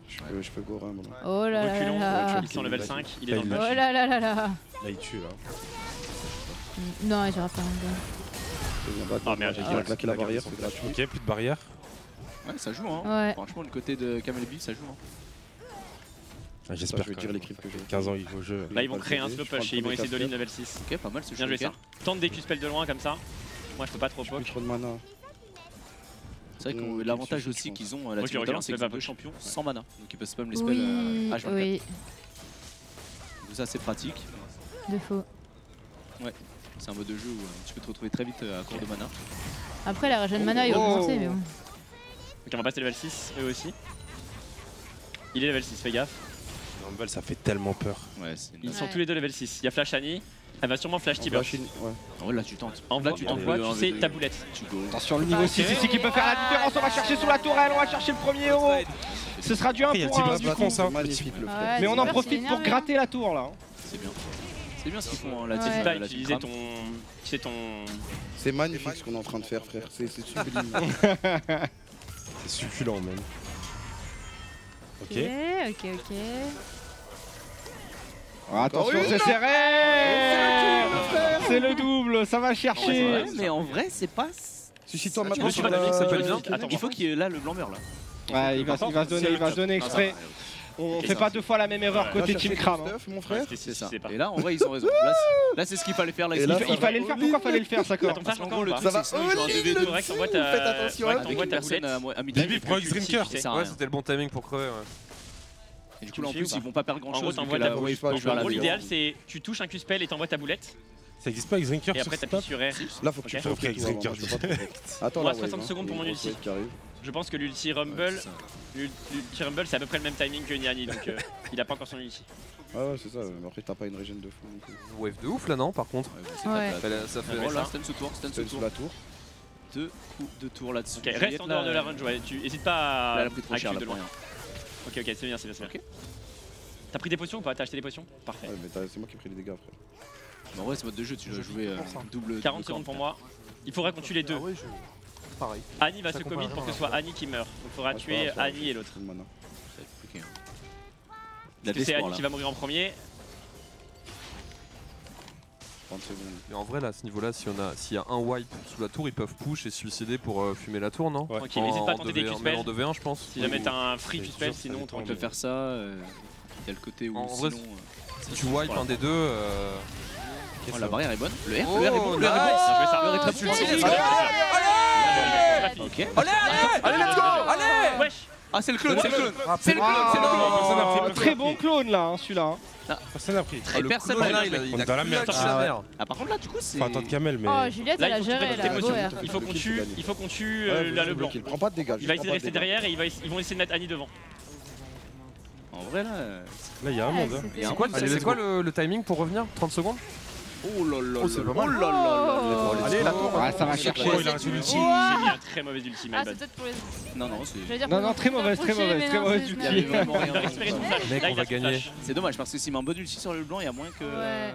Je peux go Rumble. Oh là là Reculons, là. ils sont level 5, il est Ah, dans le il Oh bush. là là là là. Là, il tue là. Non, il ira pas Rumble. Ah merde, j'ai Il dit va claquer la barrière, c'est gratuit. Ok, plus de barrière. Ouais, ça joue, hein. Ouais. Franchement, le côté de Camel B, ça joue, hein. Ah, j'espère je vais quand tirer même. les creeps que j'ai. 15 ans, il joue au jeu. Là, ils vont créer un slow push et ils vont essayer de level 6. Ok, pas mal ce Bien joué ça. Tente des Q-spell de loin comme ça. Moi, je peux pas trop Plus poke. trop de mana. C'est vrai que l'avantage aussi qu'ils ont Moi, là, je le regarde, c'est c'est qu'ils ont pas deux poche. champions sans mana. Donc ils peuvent spam les spells Oui, H24. oui, Donc ça, c'est pratique. de faux. Ouais. C'est un mode de jeu où tu peux te retrouver très vite à court de mana. Après, la régène mana est Oh. augmentée, mais bon. Ok, on va passer level 6, eux aussi. Il est level 6, fais gaffe. Rumble, ça fait tellement peur. Ouais, c'est Ils sont Ouais. tous les deux level 6. Il y a Flash Annie. Elle va sûrement Flash Tiber. Ouais. En vrai, là, tu tentes. Envoie, Là, tu tentes envoie, le tu 1v2. sais ta boulette. Tu go. Attention, le niveau 6 ici qui peut faire la différence. On va chercher sous la tourelle, on va chercher le premier héros. Ce sera du 1 Après, il y a pour 1 Tiber du qui coup. fonce, hein. Magnifique le frère. Ouais, Mais on en Tiber, profite c'est pour énervé, gratter la tour là. C'est bien. C'est bien ce qu'ils font hein, là. Ouais. N'hésite pas à là, utiliser tu ton. Tu sais ton. C'est magnifique ce qu'on est en train de faire, frère. C'est sublime. C'est succulent même. Ok. Ok, ok. Attention, une, c'est non. serré. C'est le double, ça va Ouais, chercher. mais en vrai, c'est pas. Suscite-toi Tu maintenant veux sur sur la la. ça peut être bien. Attends, Il faut qu'il y ait là le blanc meurt là. Ouais, il va se donner, il va se donner exprès. On fait pas deux fois la même erreur côté Team Cram. hein. Mon frère. C'est ça. C'est pas. Et là, en vrai, ils ont raison. Là, c'est ce qu'il fallait faire. Là, Et là, Il fallait le faire, pourquoi fallait le faire, ça Attends, quoi flash En encore gros, ou le pas truc, Ça c'est va. que sinon, ils jouent un 2v2 C'est vrai que t'envoies ta. Faites attention, ouais, hein. t'envoies avec ta une personne boulette. à midi. Vite, prends X-Drinker. Ça sert à Ouais, rien. c'était le bon timing pour crever. Ouais. Et du coup, là, en Tu me plus, suis ou ils vont pas perdre grand En gros, chose. t'envoies la ta wave boulette. penche vers En la gros, ville. l'idéal c'est tu touches un Q-spell et t'envoies ta boulette. Ça existe pas X-Drinker Et sur après ce t'appuies sur R. Là, faut que tu Ok. fasses Après, tout avant, X-Drinker, moi, je peux pas trop. Attends, On a là, 60 wave, secondes hein. pour mon Il y a une ulti. grosse wave qui arrive. Je pense que l'ulti Rumble, l'ulti Rumble c'est à peu près le même timing que Niani donc il a pas encore son ulti. Ah ouais, c'est ça. Mais après, t'as pas une régène de fou. non plus. Wave de ouf là, non, par contre. Ouais. Ça fait. Voilà, stun sous tour, stun sous Stun sous tour. la tour. Deux coups de tour là-dessus. Ok, reste en dehors de la range, ouais. Tu hésites pas Là, à elle a pris trop cher Q là de pour loin. rien. Ok, c'est bien, c'est bien. Ok. T'as pris des potions ou pas? T'as acheté des potions? Parfait. Ouais, mais c'est moi qui ai pris les dégâts, frère. Mais en vrai, c'est mode de jeu, tu dois jouer double. 40 secondes pour moi. Il faudra qu'on tue les deux. Pareil. Annie va Ça se compare commit pour que ce vraiment soit Annie qui meurt. Donc il faudra Ouais, c'est tuer pas grave, Annie et l'autre. c'est le mana. Ça va être compliqué, hein. Parce que c'est Annie qui va mourir en premier. 30 secondes. Mais en vrai, là, à ce niveau-là, s'il y a un wipe sous la tour, ils peuvent push et se suicider pour fumer la tour, non? Ouais. Ok, n'hésite pas à tenter des Q-spell. En Q-spell. 2v1, je pense. Si jamais t'as un free Q-spell, sinon On tranquille. peut faire ça. Il y a le côté où En vrai, sinon. Si tu wipe un des deux. Oh, la barrière est bonne. Le R est bon. Oh, Le R est bon. nice. Bien joué ça. Le R est très Bien puissant. joué. Ok. Allez, let's go! Allez! Wesh. Ah, c'est le clone, c'est le clone. Ah, C'est le clone, c'est le clone. oh, très bon clone là, hein, celui-là. hein. Personne n'a pris. Et personne n'a il On est dans la merde. Ah, par contre, là, du coup, c'est. Faut attendre Kamel, mais. Oh, Juliette, Là, elle a il faut que tu géré fasses tes là. potions. Goer. Il faut qu'on tue, il faut qu'on tue Ouais, là le blanc. Il prend pas de dégâts. Il va essayer de rester derrière et ils vont essayer de mettre Annie devant. En vrai, là. Là, il y a un monde. hein. c'était- Il y a un C'est quoi, Allez, c'est let's quoi go. le timing pour revenir? 30 secondes? Oh là là Oh, c'est pas mal. là là là. Allez, la tour. Ah, ça va chercher. Oh, il a raté l'ulti. J'ai mis un très mauvais ulti, my Ah, bad. c'est peut-être pour les. Non, non, c'est. J'allais dire Non, pour non, les très mauvaise, très approcher, mauvaise, mais très non, mauvaise c'est- Il y avait vraiment rien. Il a récupéré son flash. Mec, Là, on il va a son gagner. flash. C'est dommage parce que s'il met un bon ulti sur le blanc, il y a moins que. Ouais.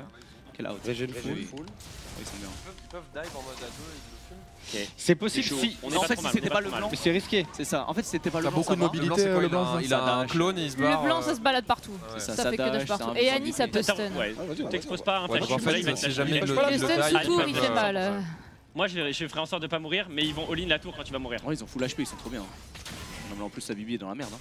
Quel out. Régène Bien full. joué. Ils sont bien. Ils peuvent dive en mode ado et ils le fument. C'est possible chaud. si. On est Mais en pas fait, trop si mal, c'était on est pas pas le trop mal. blanc. Mais c'est risqué. C'est ça. En fait, si c'était pas le T'as blanc. beaucoup de ça va. mobilité, c'est quoi, le blanc. il a un clone et il se barre. Le blanc, ça se balade partout. C'est Ça fait que dash partout. Et Annie, ça peut stun. Ouais, t'exposes pas un Ouais, flash. donc en Là, il va fait, te si jamais lâcher. le Le stun dive, sous tour, ils il peuvent, fait mal. Moi, je ferai en sorte de pas mourir, mais ils vont all-in la tour quand tu vas mourir. Ouais, ils ont full HP, ils sont trop bien. Non, mais en plus, sa Bibi est dans la merde.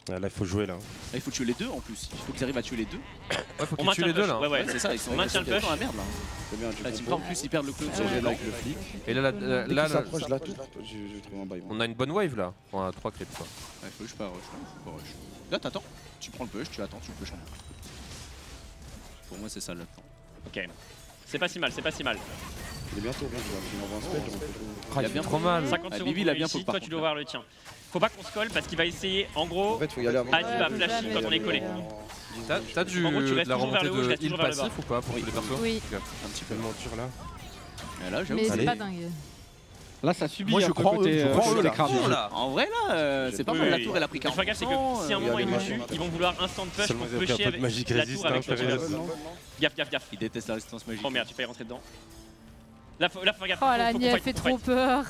Là, il faut jouer là. Là, il faut tuer les deux en plus. Il faut qu'ils arrivent à tuer les deux. Ouais, faut On qu'ils tuent maintient les le deux push. là. Ouais, ouais. C'est ça, ils sont On maintient le push. dans la merde là. C'est bien, La team en plus, ils perdent le clone sur le Régène blanc. avec le flic. Et là, Dès là, qu'il s'approche de la tour, j'ai trouvé un bail. on a une bonne wave là. On a 3 creeps quoi. Ouais, faut pas rush. Faut pas rush. Là, t'attends. Tu prends le push, tu attends, tu le push en bas. Pour moi, c'est ça le plan. Ok. C'est pas si mal, c'est pas si mal. Il est bientôt, bien, il envoie un spell, j'en peux plus. Ah, il est trop mal. 50 Ah, secondes. Bibi, il a bien ici, faut par toi, tu contre, dois voir le tien. Faut pas qu'on se colle parce qu'il va essayer, en gros, En fait, faut y aller avant. Adi va Ouais, flasher jamais, quand on est jamais. collé. T'as du En gros, tu de restes la toujours vers remontée le haut, je de reste heal toujours vers le bas. passif ou pas pour tous les persos? Oui, Un petit peu. Une monture là. Et là, j'avoue, mais ça c'est allait. pas dingue. Là, ça subit Moi, je un peu crois en eux, côté, je crois en côté eux, là. crabes. En vrai, là, c'est pas mal. La tour, elle a pris Ce qu'il 40. faut faire, c'est que si à un moment ils nous tuent, ils vont vouloir instant push Seulement pour ils ont pris un pusher peu de avec magic la resist, tour avec hein, la frère. Gaffe, gaffe, gaffe. Ils détestent la résistance magique. Oh merde, tu peux y rentrer dedans. Là, faut faire gaffe. Oh, la Faut qu'on Annie, elle fight, fait faut trop fight. peur.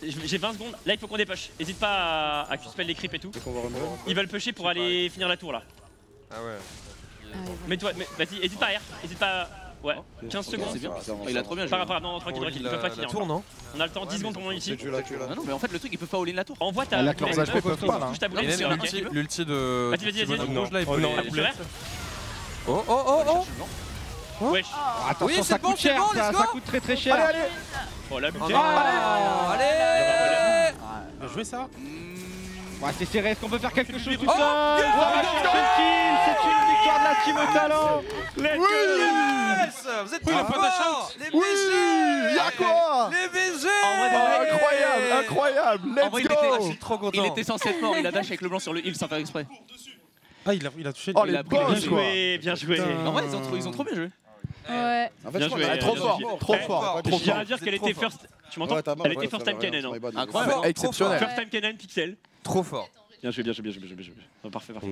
J'ai 20 secondes, là il faut qu'on dépush. Hésite pas à Q-spell les creeps et tout. Dès qu'on va remonter. Ils veulent pusher pour aller finir la tour là. Ah ouais. Mets-toi, vas-y, hésite pas à R, hésite pas à... Ouais, 15 secondes. C'est bien. Il a trop bien joué. Par rapport à... Non, tranquille, Oh, tranquille, ils la- peuvent pas la finir tour, encore. non? On a le temps, 10 secondes pour mon ulti. Tu es là, tu es là. Ah non, mais en fait, le truc, ils peuvent pas all-in la tour. Envoie ta... Elle a boulette, leurs HP peuvent pas, là. touche ta Et boulette, même c'est l'ulti, ok. l'ulti de. Vas-y, vas-y, vas-y. Rouge là, il faut Oh, non. les- Ah, tu verras Oh oh oh oh! Wesh. Attention, Oui, ça c'est bon, coûte c'est cher, bon, ça let's go. coûte très très cher. Oh la Oh budget. non! Allez! Bien joué ça. Ouais, c'est serré, est-ce qu'on peut faire quelque chose tout seul? Ça va chercher le kill, c'est une victoire de la team au talent. Let's go. Yes! Vous êtes tous les points d'achat! Les Oui, BG! y'a quoi? Les BG! Incroyable, incroyable, En vrai, let's il go. Trop content. il était censé être mort. Il a dash avec le blanc sur le heal sans faire exprès. Ah, il a touché. Oh, Il les a pris le boss, kill. quoi. Bien joué. En vrai, ils ont trop bien joué. Ouais. En fait, Bien je crois joué, qu'on a Trop bien fort, joué. trop Eh, fort, Je trop tiens fort. à dire qu'elle trop était fort. first. Tu m'entends? Ouais, t'as mal, Elle était ouais, first ça time va, Kennen. ça va, Incroyable. Exceptionnel. First time Kennen, Pixel. Trop fort. Bien joué, bien joué, bien joué, bien joué. Oh, parfait, parfait.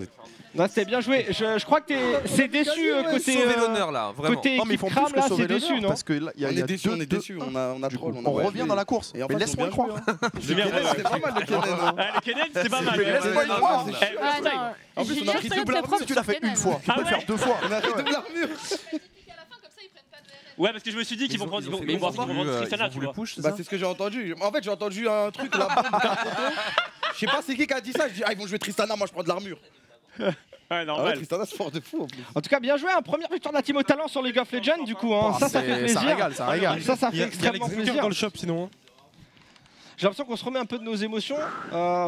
Non, c'était bien joué. Je crois que c'est déçu côté. Sauver l'honneur là, vraiment. Côté Non, mais ils font équipe crame plus que là, sauver c'est déçu, l'honneur non? parce que là, il y a On est déçus, deux- on est déçus, on a troll. On revient dans la course. Et en Mais fait, laisse-moi y ils ont bien croire. joué, hein. Le Kennen, c'était pas mal le Kennen. hein. Ah, le Kennen, c'était pas mal. Mais laisse-moi y croire. Eh, Ah style. non. En plus, on a Julien, pris c'est double très arme, propre Si tu l'as fait sur une Kennen. fois, tu Ah peux le ouais faire deux fois. On a fait double armure. Ouais, parce que je me suis dit qu'ils vont prendre. Mais ils vont prendre Tristana, tu vois. push, c'est Bah, ça? c'est ce que j'ai entendu. En fait, j'ai entendu un truc, la bombe d'un photo. Je sais pas c'est qui a dit ça. Je dis, ah, ils vont jouer Tristana, moi je prends de l'armure. Ouais, Ah ouais, normal. Tristana, c'est fort de fou en plus. En tout cas, bien joué, hein. Première victoire de la team au talent sur League of Legends du coup. Hein. Ah, Ça fait c'est- plaisir. ça régale, ça régale. Ça fait Il y a extrêmement l'exécuteur plaisir. dans le shop sinon. J'ai l'impression qu'on se remet un peu de nos émotions.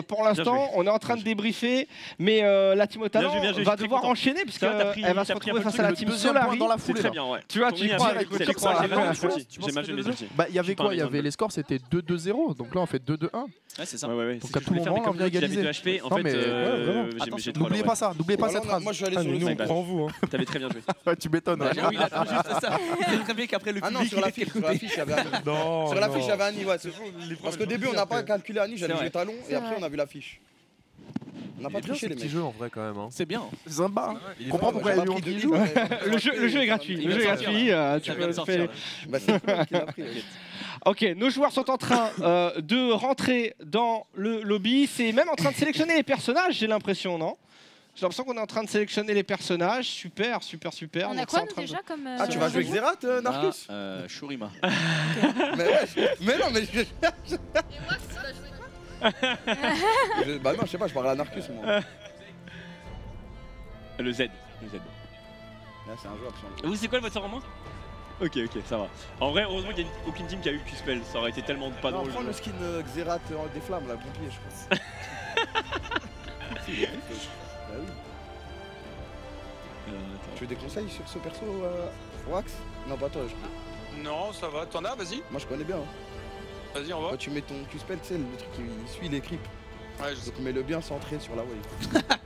Pour Bien l'instant, joué. on est en train de débriefer, mais la team au talent Bien joué, bien joué, va je suis devoir très content. enchaîner Ça va, puisqu'elle va se t'as pris retrouver un peu face à la le team deuxième point Solari. dans la C'est foulée. très là. bien, ouais. Tu vois, Ton tu nid a crois, bien écoute, écouté, tu crois. j'ai mal joué Ouais. mes ultis. J'ai mal joué mes ultis. Bah, il y avait Je quoi? suis Il y pas avait un les scores, c'était 2-2-0. Donc là, on fait 2-2-1. Ouais, c'est ça. Ouais, ouais, ouais. Donc, c'est à ce que tout je voulais faire, moment, mais on comme vient l'autre, il avait égaliser. 2 HP, en Non, fait, mais ouais, vraiment. j'ai trop. N'oubliez pas ça, n'oubliez pas Voilà, cette phrase. moi je suis allé Ah, sur mais le nous on site. croit en vous. hein. T'avais très bien joué. Ouais, tu m'étonnes. Bah, ouais. j'avoue, il attend juste ça. Il sait très bien qu'après le Ah non, public, sur il est l'affiche, sur l'affiche, il y avait Annie. Non. Sur l'affiche, il y avait non. Annie, ouais. Parce qu'au début, on n'a pas calculé Annie, j'allais C'est jouer talon, C'est et après, vrai. on a vu l'affiche. On n'a Il pas est bien triché, ce les petit mecs. jeu en vrai quand même. hein. C'est bien. C'est sympa. Il est Comprends bon, pourquoi il y a Lyon qui joue. Le jeu est gratuit. Le jeu est gratuit. Tu Ça vient de peux sortir. faire. Bah, c'est le qui l'a pris. Ok, nos joueurs sont en train de rentrer dans le lobby. C'est même en train de sélectionner les personnages, j'ai l'impression, non? J'ai l'impression qu'on est en train de sélectionner les personnages. Super, super, super. On a Donc, quoi c'est en nous train de- déjà comme. Ah, tu vas jouer avec Xerath, Narcus? Shurima. Mais ouais, mais non, mais. Bah non, je sais pas, je parle à Narcus, moi. Le Z. Le Z. Là, c'est un joueur absolument. Vous, c'est quoi votre sort en moins? Ok, ok, ça va. En vrai, heureusement qu'il y a aucune team qui a eu le Q-spell. Ça aurait été tellement pas Non, drôle. prends le skin Xerath des flammes, là, pompier, je pense. Si, il est bah oui. Tu veux des conseils sur ce perso, Wax? Non, pas toi, je crois. Non, ça va. T'en as, vas-y. Moi, je connais bien. Hein. Vas-y, on va. Quand tu mets ton Q-spell, tu sais, le truc qui suit les creeps. Ouais, je sais. Donc, mets-le bien centré sur la wave.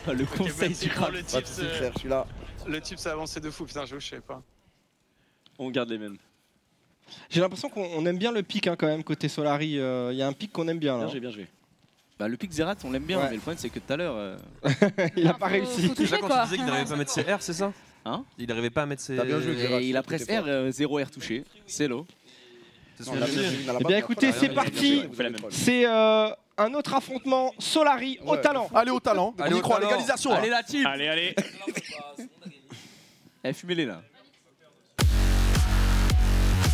Le Ok, conseil merci du pour crâne. le Pas de tips. soucis, frère, je suis là. Le tips a avancé de fou. Putain, je sais pas. On garde les mêmes. J'ai l'impression qu'on aime bien le pic quand même côté Solari. Il y a un pic qu'on aime bien là. Bien joué, bien joué. Bah, le pic Zerat, on l'aime bien, Ouais. mais le problème c'est que tout à l'heure. Il a pas réussi. Déjà quand tu disais qu'il n'arrivait pas à mettre ses R, c'est ça? Hein? Il n'arrivait pas à mettre ses. T'as bien joué, Zerat. Et il a presse R, 0 R touché. C'est low. C'est ce Non, que la je dis. deuxième, il a la Eh balle, bien il a écoutez, pas c'est la- parti. On fait la même. C'est un autre affrontement Solari au Ouais. talent. Allez au talent, Allez on y au croit, talent. légalisation là. Allez la team. Allez, allez. Eh, fumez-les là.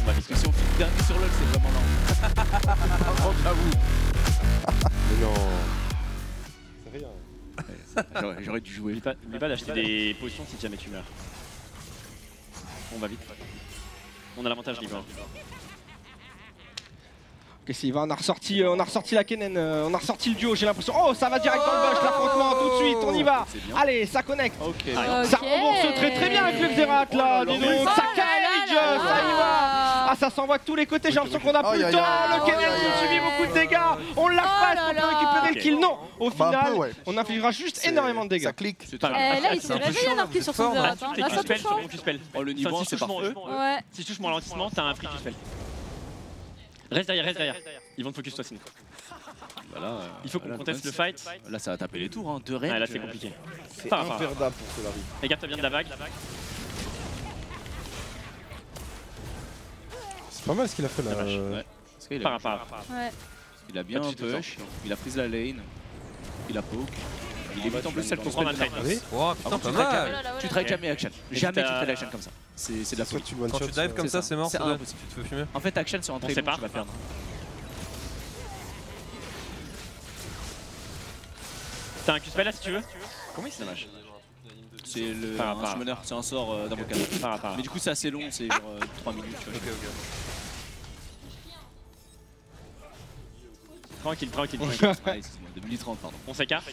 Parce que si on finit dernier sur LoL, c'est vraiment lent. J'avoue. Mais non. C'est rien. J'aurais dû jouer. N'oublie pas d'acheter des potions si jamais tu meurs. On va vite. On a l'avantage niveau 1. Ok, c'est Yvan, on a ressorti la Kennen, on a ressorti le duo, j'ai l'impression. Oh, ça va direct dans le bush, l'affrontement, tout de suite, on y va. Allez, ça connecte. Ok. Ça rembourse très bien avec le Xerath là, dis donc. Ça cage, ça y va. Ah, ça s'envoie de tous les côtés, j'ai l'impression qu'on a plus le Aïe, temps. aïe, Le Kennen qui subit beaucoup de dégâts. On lâche pas, est-ce qu'on peut récupérer le kill? Non. Au Bah, un final, peu, ouais. on infligera juste énormément de dégâts. Ça clique. Là, il s'est réveillé Narcus sur son Zerat. Là, ça touche. sur mon Q-spell. Oh, le niveau 1, Si c'est je touche mon- parfait. Ouais. Si je touche mon ralentissement, t'as un free Q-spell. Reste derrière, reste derrière. Ils vont te focus toi sinon. Voilà, Il faut qu'on conteste le fight. Là, ça va taper les tours, hein. 2 raids. Ah, là c'est compliqué. C'est Par rapport. imperdable pour Solari. Regarde, t'as bien de la vague. C'est pas mal ce qu'il a fait là. Ouais. Parce qu'il Par a, rapport. Ouais. il a bien Pas un de suite, push, il a freeze la lane, il a poke. Il évite en plus celle qu'on se Prends ma fait. trade. Allez. Oh putain, pas mal. Tu traques jamais action. Jamais tu t'as- trades action comme ça. C'est de la Soit folie. tu one Quand shot, tu dives comme ça, c'est mort. C'est ça doit- impossible. Tu te fais fumer. En fait, action sur un trade, tu sépare. vas perdre. T'as un Q-spell là si tu veux. Comment il s'appelle? C'est le Par un rapport. summoner, c'est un sort d'avocat. Par rapport. Mais du coup, c'est assez long, c'est genre 3 minutes. Tu vois. Tranquille, tranquille. Ouais, excuse-moi, 2030, pardon. On s'écarte.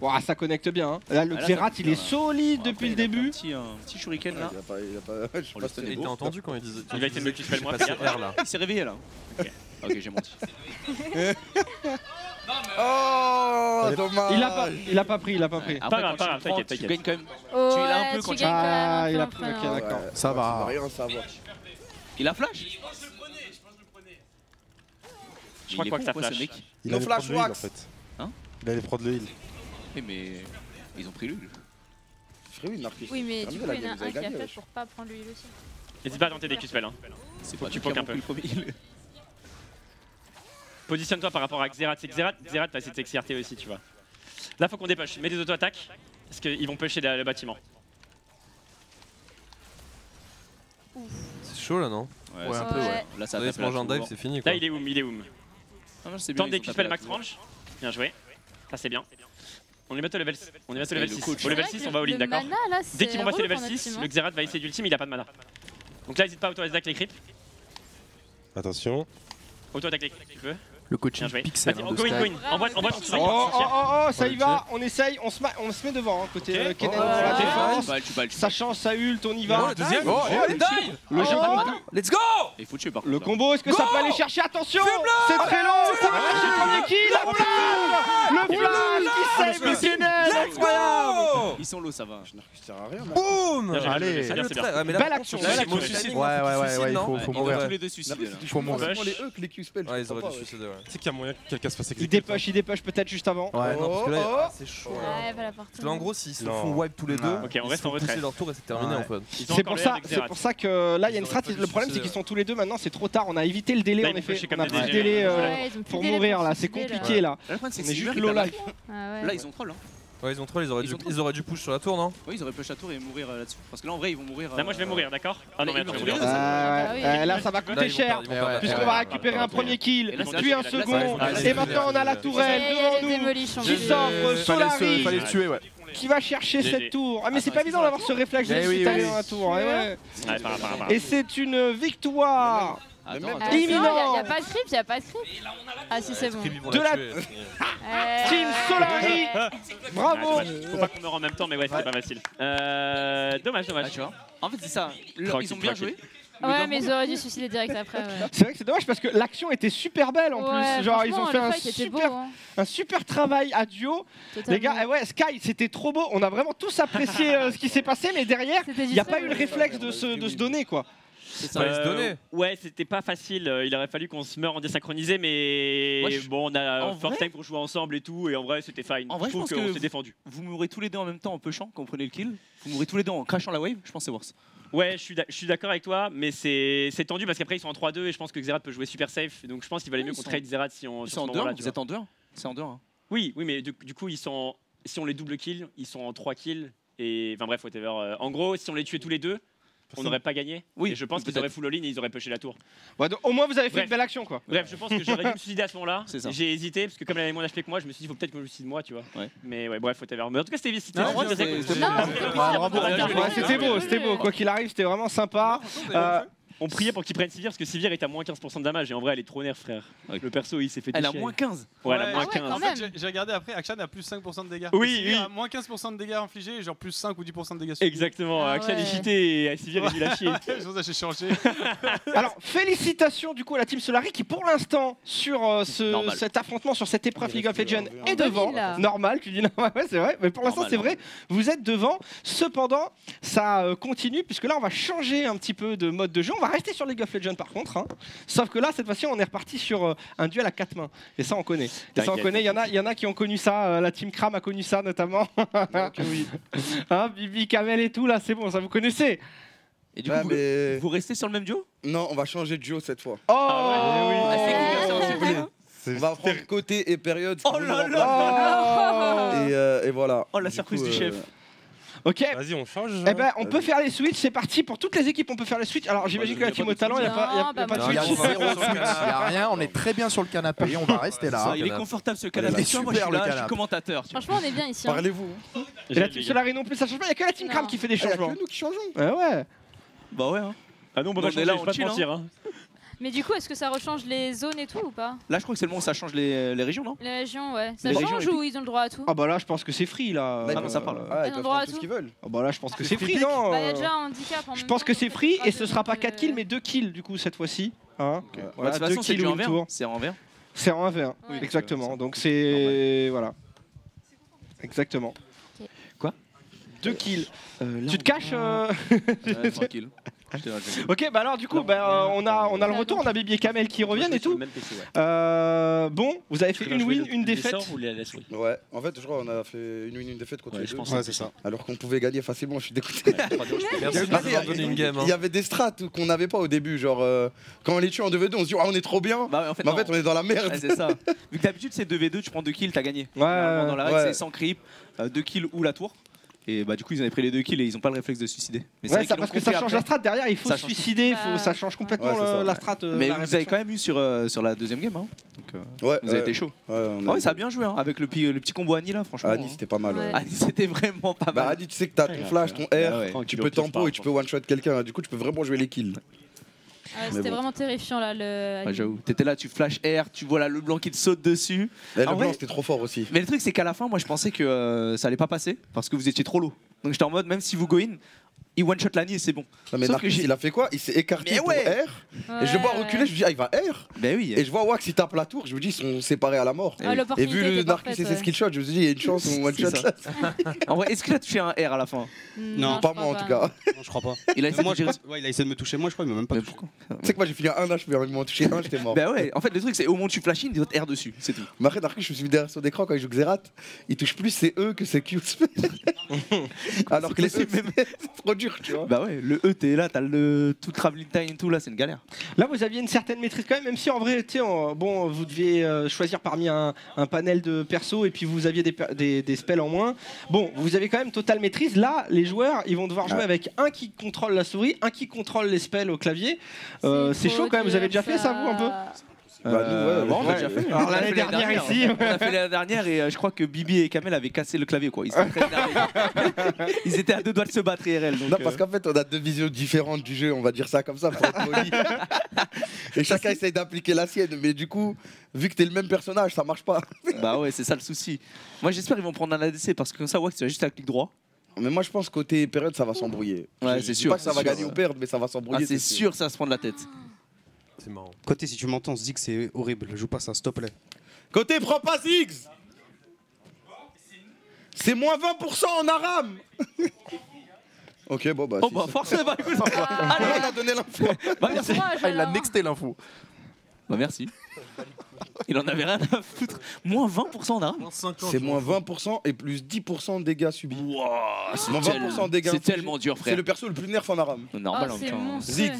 Ouah, ça connecte bien. Hein. Là, le Ah, là, Xerath, ça il est pique, solide Bon, depuis le après, il a début. fait un petit shuriken là. Il a pas. Je sais pas si Il c'est était beau. entendu quand il disait. Il va essayer de me tuer moi. J'ai passé R là. Il s'est réveillé là. Ok, j'ai menti. Oh, dommage. Il a pas pris, il a pas pris. Après, grave, quand pas tu grave, le prends, t'inquiète, tu gagnes quand même. Oh, Tu l'as un ouais, peu quand tu tu- gagnes quand même Ah, un il peu a un pris, frein, ok, hein. d'accord. Ça Ça va. va rien savoir. Il a flash. Je crois que ça ce flash. mec. Il No allait flash prendre le heal en wax. fait. Hein? Il allait prendre le heal. Oui, mais ils ont pris lui. Oui, Narcisse. Oui, mais du Terminé coup, la il y en game, a vous un avez qui a gagné, fait wesh. pour pas prendre l'huile aussi. N'hésite pas à tenter des Q-spell. Hein. C'est Faut pas que tu nous qui poques un avons peu. pris le premier heal. Positionne-toi par rapport à Xerath. C'est que Xerath va essayer de t'exerter aussi, tu vois. Là, faut qu'on dépush. Mets des auto-attaques. Parce qu'ils vont pusher le bâtiment. C'est chaud là, non? Ouais, un peu, ouais. Là, ça Ça va tape se manger un là, dive, c'est fini quoi. Là, il est oum, il est oum. Ah, non, c'est bien, Tente ils des ont tapé Q-spell la max tour. range. Bien joué. Ça, c'est bien. On est bientôt level 6. On est bientôt Et level le 6. coach. Au level C'est 6, vrai on que va all-in, le d'accord? mana, là, c'est Dès qu'ils vont passer relou level pour notre 6, team, le hein. Xerath va essayer d'ultime, il a pas de mana. Donc là, n'hésite pas à auto-attaque les creeps. Attention. Auto-attaque les creeps, tu peux. Le coaching Bien joué. pixel Vas-y, hein, de go in, Sky. go in. Envoie ton Oh, strike. oh, oh, oh, ça y Ok. va, on essaye, on se met devant hein, côté Ok. Kennen Oh, pour la défense. tu balles. Sachant ça ult, on y va. le deuxième. Oh, allez, dive. Le jeu Let's go. Il faut tuer par Le contre. combo, est-ce que ça peut aller chercher? Attention, c'est très long, ça va chercher le premier kill, la flash, le flash qui save le Kennen, incroyable. Ils sont low, ça va. Narcisse sert à rien. Boum. Bien joué, Allez. c'est bien, c'est bien. Ouais, mais là, Belle par action, contre, belle c'est action. mon suicide, Ouais, non? ouais, Suicide, ouais, il non? faut Ils mourir. vont tous les deux suicider là. Il faut mourir. Push. C'est les E que les Q-spell. Ouais, ils auraient dû suicider, ouais. Tu sais qu'il y a moyen que quelqu'un se fasse Il exécuter. dépush peut-être juste avant. Ouais. Non, parce que là, Oh, ah, c'est chaud. là. Ouais, pas la partie. Parce que là, en gros, s'ils se Non. font wipe tous les deux, Ok, on ils reste se font en retrait. pousser leur tour et c'est terminé Ouais. en fait. Ils ont C'est encore pour le ça, R de c'est Xerath. pour ça que là il y a une Ils strat. auraient pas dû Le problème c'est suicider, qu'ils sont tous les deux maintenant, c'est trop tard. On a évité le délai Là, en ils vont effet. pusher On comme a des plus de dégénérés. délai Ouais, ils ont plus pour de délai mourir pour là. C'est suicider, là. compliqué là. Là, le problème, c'est On que est si juste Silver, low il a life. Ah ouais. Là, ils ont troll. Hein. Ouais, ils ont trop, ils auraient dû push sur la tour, non? Oui, ils auraient push la tour et mourir là-dessus. Parce que là, en vrai, ils vont mourir. Là, moi, je vais mourir, d'accord? Ah non, mais attends, je vais mourir. Ah oui. Là ça va Là, coûter ils vont cher. perdre, ils vont perdre. Puisqu'on va récupérer un premier kill, Et là, c'est puis un là, second, là, et maintenant on a la tourelle Il y a les devant nous démolitions. qui s'offre Solari Fallait le tuer, ouais. qui va chercher GG. cette tour. Ah mais c'est pas évident d'avoir ce réflexe Eh de oui, suite aller oui. dans la tour. Eh ouais. Ouais, par. Et c'est une victoire Attends, Ah, attends. il y imminente a pas de creep, il y a pas de creep. Ah si, c'est bon. de la Team Solari. Bravo. Faut pas qu'on meure en même temps, mais ouais, c'était pas facile. Dommage, Ah, dommage. tu vois. En fait, c'est ça. Ils ont bien joué. Ouais, mais ils auraient dû suicider direct après. Ouais. C'est vrai que c'est dommage parce que l'action était super belle en Ouais, plus. Genre ils ont franchement, fait le un fight était super, beau, hein. un super travail à duo. Totalement. Les gars, ouais, Sky, c'était trop beau. On a vraiment tous apprécié ce qui s'est passé, mais derrière, il n'y a pas eu le réflexe de se donner quoi. Ouais, c'était pas facile. Il aurait fallu qu'on se meure en désynchronisé, mais bon, on a first time pour jouer ensemble et tout, et en vrai, c'était fine. En vrai, je pense qu'on que s'est défendu. vous mourrez tous les deux en même temps en pushant quand vous prenez le kill. Vous mourrez tous les deux en crashant la wave, je pense que c'est worse. Ouais, je suis d'accord avec toi, mais c'est tendu parce qu'après ils sont en 3-2 et je pense que Xerath peut jouer super safe. Donc je pense qu'il valait mieux qu'on trade Xerath si on. C'est en 2-1, vous êtes en 2-1. C'est en 2-1. Oui, mais du coup, ils sont, si on les double kill, ils sont en 3 kills. Et enfin bref, whatever. En gros, si on les tuait tous les deux, on n'aurait pas gagné. Oui, et je pense qu'ils auraient full all-in et ils auraient pushé la tour. Ouais, donc, au moins vous avez fait une belle action quoi. Bref, je pense que j'aurais dû me suicider à ce moment-là. C'est ça. J'ai hésité parce que comme elle avait moins HP que moi, je me suis dit faut peut-être que je me suicide moi, tu vois. Ouais. Mais ouais, bref, whatever. Mais en tout cas, c'était c'était beau. Quoi qu'il arrive, c'était vraiment sympa. On priait pour qu'il prenne Sivir parce que Sivir est à moins 15% de damage et en vrai elle est trop nerf frère. Le perso il s'est fait Elle a déchirer. moins 15. Ouais, elle a moins 15. En fait, j'ai regardé après, Akshan a plus 5% de dégâts. Oui, Sivir oui. a moins 15% de dégâts infligés et genre plus 5 ou 10% de dégâts subis. Exactement, Akshan est cheaté et Sivir est nul à chier. C'est pour ça que j'ai changé. Alors, félicitations du coup à la team Solari qui pour l'instant sur cet affrontement, sur cette épreuve League of Legends est devant. Normal, tu dis normal, ouais c'est vrai, mais pour l'instant c'est vrai, vous êtes devant. Cependant, ça continue puisque là on va changer un petit peu de mode de jeu, on va rester sur League of Legends par contre, hein. Sauf que là cette fois-ci on est reparti sur un duel à 4 mains et ça on connaît. Et ça on connaît, il y en a qui ont connu ça, la team Kram a connu ça notamment. Oui. Hein, Bibi, Kamel et tout là, c'est bon, ça vous connaissez. Et du coup, vous restez sur le même duo? Non, on va changer de duo cette fois. Oh, On va prendre côté et période. Oh là là. Et voilà. Oh la surprise du chef. Ok. Vas-y, on change. Eh ben, on peut faire les switches, c'est parti pour toutes les équipes, on peut faire les switches. Alors j'imagine que la team au talent, il n'y a pas de Il y a switch. zéro switch, il n'y a rien, on est très bien sur le canapé, on va rester là. Il est confortable ce canapé. Moi je suis là, je suis commentateur. Franchement, on est bien ici. Hein. Parlez-vous. Et la team Solari non plus, ça change pas, il n'y a que la team Kram qui fait des changements. Il y a que nous qui changeons. Ouais. Bah ouais. Hein. Ah non, on est là, on pas te chill. mentir. Mais du coup, est-ce que ça rechange les zones et tout ou pas? Là, je crois que c'est le moment où ça change les régions, non? Les régions, ouais. Ça Les change régions ou ils ont le droit à tout? Ah bah là je pense que c'est free là. Là, non, ça parle. Ah, Ils ils ont peuvent droit à prendre tout ce tout. qu'ils veulent. Ah bah là je pense que c'est free, non Bah, il y a déjà un handicap en Je même pense temps, que donc c'est free et ce sera pas donc, 4 kills mais 2 kills du coup cette fois-ci. Hein Bah, de toute façon, c'est du 1v1. C'est en 1v1. C'est en 1v1, Ouais. exactement. Donc c'est... Voilà. Exactement. Ok. Quoi 2 kills. Tu te caches Tranquille. Ok, bah alors du coup, on a le retour, on a Bibi et Kamel qui reviennent et tout. Bon, vous avez fait une win, une défaite. Ouais, en fait, je crois qu'on a fait une win, une défaite contre les deux. Ouais, c'est ça. Alors qu'on pouvait gagner facilement, je suis dégoûté. Merci de nous avoir donné une game. Il y avait des strats qu'on n'avait pas au début, genre quand on les tue en 2v2, on se dit ah, on est trop bien. Bah, en fait, mais en fait, on est dans la merde. Ouais, c'est ça. Vu que d'habitude c'est 2v2, tu prends 2 kills, t'as gagné. Ouais. Dans la règle, Ouais. c'est sans creep, 2 kills ou la tour. Et bah du coup ils avaient pris les 2 kills et ils ont pas le réflexe de se suicider. Mais c'est Ouais, vrai ça, qu'ils parce l'ont que ça compris change après. la strat derrière, il faut Ça se change suicider, tout. ça change complètement Ouais, c'est ça, la ouais. strat. Mais la vous avez réflexion. quand même eu sur la deuxième game. Hein. Donc, Ouais, vous avez été chaud. Ouais, Ça a bien joué hein, avec le petit combo Annie là, franchement. Annie, c'était pas mal. Ouais. Annie, c'était vraiment pas Bah, mal. Annie, tu sais que t'as ton flash, ton R, ouais. tu peux tempo et tu peux one-shot quelqu'un. Du coup, tu peux vraiment jouer les kills. Ouais, c'était bon. vraiment terrifiant là. Ouais, j'avoue. T'étais là, tu flash R, tu vois là, le blanc qui te saute dessus. Et En le vrai- blanc, c'était trop fort aussi. Mais le truc, c'est qu'à la fin, moi je pensais que ça allait pas passer parce que vous étiez trop low. Donc j'étais en mode, même si vous go in, il one shot l'Annie et c'est bon. Non, mais Sauf que Narcisse, j'ai- il a fait quoi? Il s'est écarté Mais pour ouais. R. Et je le vois reculer, je me dis, ah, il va R. Ben oui. Et je vois Wax, il tape la tour, je me dis, ils sont séparés à la mort. Ah, Et l'opportunité vu le était Narcisse parfaite, et ses skill shots, je me suis dit, il y a une chance, on one C'est shot ça. là. En vrai, est-ce qu'il a touché un R à la fin? Non, Pas moi en tout cas. Non, je crois pas. Il a essayé Moi, de gérer- ouais, il a essayé de me toucher, moi je crois, il m'a même pas Mais touché. pourquoi Tu sais que moi j'ai fini à 1 HP, ils m'ont touché 1, j'étais mort. Bah ouais, en fait le truc c'est au moment où tu flash in, il doit être R dessus, c'est tout. Mais après, Narcisse, je me suis mis derrière son écran quand il joue Xerath, il touche plus ses E que ses Q. Alors que les E, c'est trop dur, tu vois. Bah ouais, le E t'es là, t'as le tout traveling time et tout là, c'est une galère. Là, vous aviez une certaine maîtrise quand même, même si en vrai, tu sais, bon, vous deviez choisir parmi un panel de persos et puis vous aviez des spells en moins. Bon, vous avez quand même totale maîtrise. Là, les joueurs, ils vont devoir jouer avec un qui contrôle la souris, un qui contrôle les spells au clavier. C'est chaud quand même. Vous avez déjà fait ça, vous, un peu? Bah, nous, bon, on a ouais. déjà fait. Alors, On a l'année fait dernière ici. On a fait l'année dernière et je crois que Bibi et Kamel avaient cassé le clavier quoi. Ils, étaient très énervés. Ils étaient à 2 doigts de se battre IRL. Donc, Non, parce qu'en fait, on a 2 visions différentes du jeu, on va dire ça comme ça pour être poli. Et chacun essaye d'appliquer la sienne, mais du coup, vu que t'es le même personnage, ça marche pas. Bah ouais, c'est ça le souci. Moi j'espère qu'ils vont prendre un ADC parce que comme ça, ouais, tu vas juste à clic droit. Mais moi, je pense côté période, ça va s'embrouiller. Ouais, Je c'est dis sûr. pas que ça va c'est sûr. gagner ou perdre, mais ça va s'embrouiller. Ah, c'est sûr, ça va se prendre la tête. C'est marrant. Côté, si tu m'entends, on se dit que c'est horrible. Joue pas ça, s'il te plaît. Côté, prends pas Ziggs. C'est moins 20% en aram. Ok, bon bah. Oh bah forcément, écoute. Allez, on a donné l'info. Bah merci. Ah, il a nexté l'info. Bah merci. Il en avait rien à foutre. Moins 20% d'armes. C'est moins 20% et plus 10% de dégâts subis. Wow, moins 20% de dégâts. c'est tellement dur, frère. C'est le perso le plus nerf en aram. Normal Oh, en c'est même temps. monstrueux. Ziggs.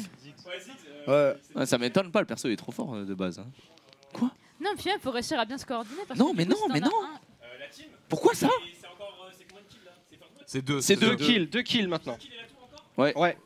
Ouais. Ouais, ça m'étonne pas, le perso il est trop fort de base. hein. Non, puis même, faut réussir à bien se coordonner. Parce Non, que mais du coup, non, si mais t'en as non. un- Pourquoi ça? C'est 2. C'est deux. 2 kills maintenant. Ouais. Ouais.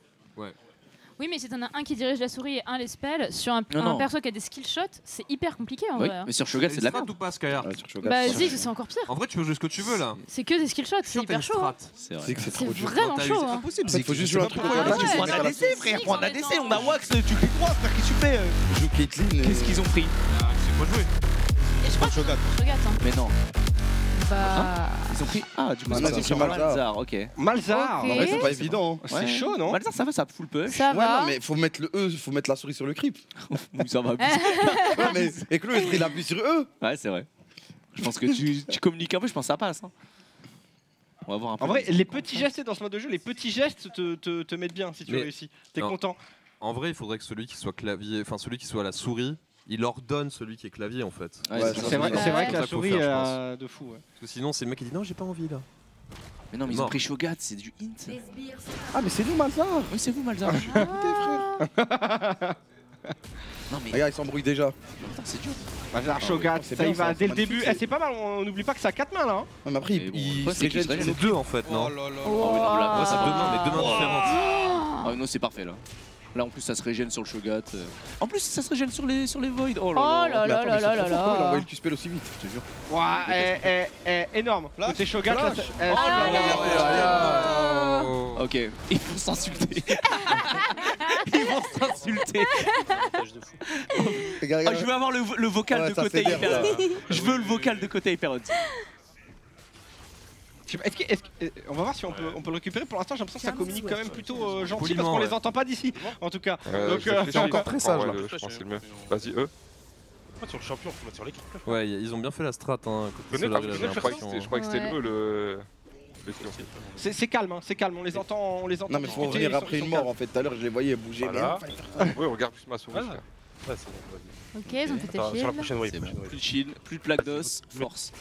Oui, mais si t'en as un qui dirige la souris et un les spells, sur un Non. perso qui a des skill shots, c'est hyper compliqué en Oui, vrai. mais sur Shogat c'est de la merde. ou pas, Skyheart? Bah, Ziggs, c'est encore pire. En vrai, tu peux jouer ce que tu veux là. C'est que des skill shots, c'est hyper chaud. hein. C'est vrai. Ziggs, c'est C'est trop dur. vraiment chaud. C'est hein. impossible. Il faut juste jouer un truc. Ah ouais. On a DC, frère, on a DC, on a Wax, tu cliques droit, frère, qu'est-ce que tu fais? Joue Caitlyn. Qu'est-ce qu'ils ont pris? C'est pas joué. Et je crois que Shogat. regarde, hein. Mais non, Bah. ils ont pris. Ah, du coup, Bah, c'est non, pas ils ont sur pris Malzahar. Malzahar, ok. Malzahar. Ok. En vrai, c'est pas évident. hein. C'est chaud, non? Malzahar, ça va, ça full push. Ça Ouais, va. non, mais faut mettre le E, faut mettre la souris sur le creep. Oui, ça va. Ouais, mais et Chloé, il appuie sur E. Ouais, c'est vrai. Je pense que tu communiques un peu, je pense que ça passe. hein. On va voir un peu. En vrai, les petits gestes dans ce mode de jeu, les petits gestes te mettent bien si tu Mais- réussis. T'es Non. content. En vrai, il faudrait que celui qui soit clavier, enfin celui qui soit à la souris, il ordonne celui qui est clavier en fait. Ouais, Ouais, c'est ça, C'est vrai, Ouais. c'est vrai Ouais. que C'est la ça qu'il faut souris faire, je est de fou. Ouais. Parce que sinon, c'est le mec qui dit non, j'ai pas envie là. Mais non, mais ils ont Mort. pris Shogat, c'est du hint. Les sbires sont Ah, mais c'est nous, Malzahar. Oui, c'est vous, Malzahar. Non, mais Regarde, il s'embrouille déjà. putain, c'est dur. Malzahar Shogat, c'est ça y bien, va ça, dès c'est le début. magnifique. Eh, c'est pas mal, on n'oublie pas que c'est à 4 mains là. hein. Ouais, mais après, Mais bon, il après, se c'est qu'il régène se sur C'est 2 en fait, non? Oh, oui, non, là, Ouais, c'est ça deux mains, mais 2 mains différentes. Ah non, c'est parfait là. Là en plus ça se régène sur le Shogat. En plus ça se régène sur les Void. Oh Oh là là Mais là attends, là mais là c'est là trop fort, comment il a envoyé là. le Q-spell aussi vite, je te jure. Ouais, énorme. Côté Shogat, là, Flash. eh, Oh là là. Oh. Ok, ils vont s'insulter. Ils vont s'insulter. Regarde, Oh, regarde. je veux avoir le vocal Ouais, de ça côté s'énerve, Hyper. là. Je veux le vocal de côté Hyper. Je sais pas, on va voir si on peut le récupérer. Pour l'instant, j'ai l'impression que ça communique quand même plutôt gentil Poliment, parce qu'on ouais. les entend pas d'ici. En tout cas. Donc, je réfléchis. encore très sage, Ouais, là. je pense que c'est le mieux. Vas-y, eux. Sur le champion, faut mettre sur l'équipe. Ouais, ils ont bien fait la strat. Hein, côté Je Solari, j'avais crois que l'impression. c'était Ouais. le le. c'est calme, hein, c'est calme. On les entend Non, mais faut discuter, revenir ils après sont une mort calmes. en fait. Tout à l'heure, je les voyais bouger. Voilà. Mais Ouais, regarde plus ma souris. Ouais. frère. Ouais, c'est bon, vas-y. Ok, ils ont pété Attends, sur la shield. prochaine wave. C'est bon. prochaine wave. Plus de shield, plus de plaque d'os, force.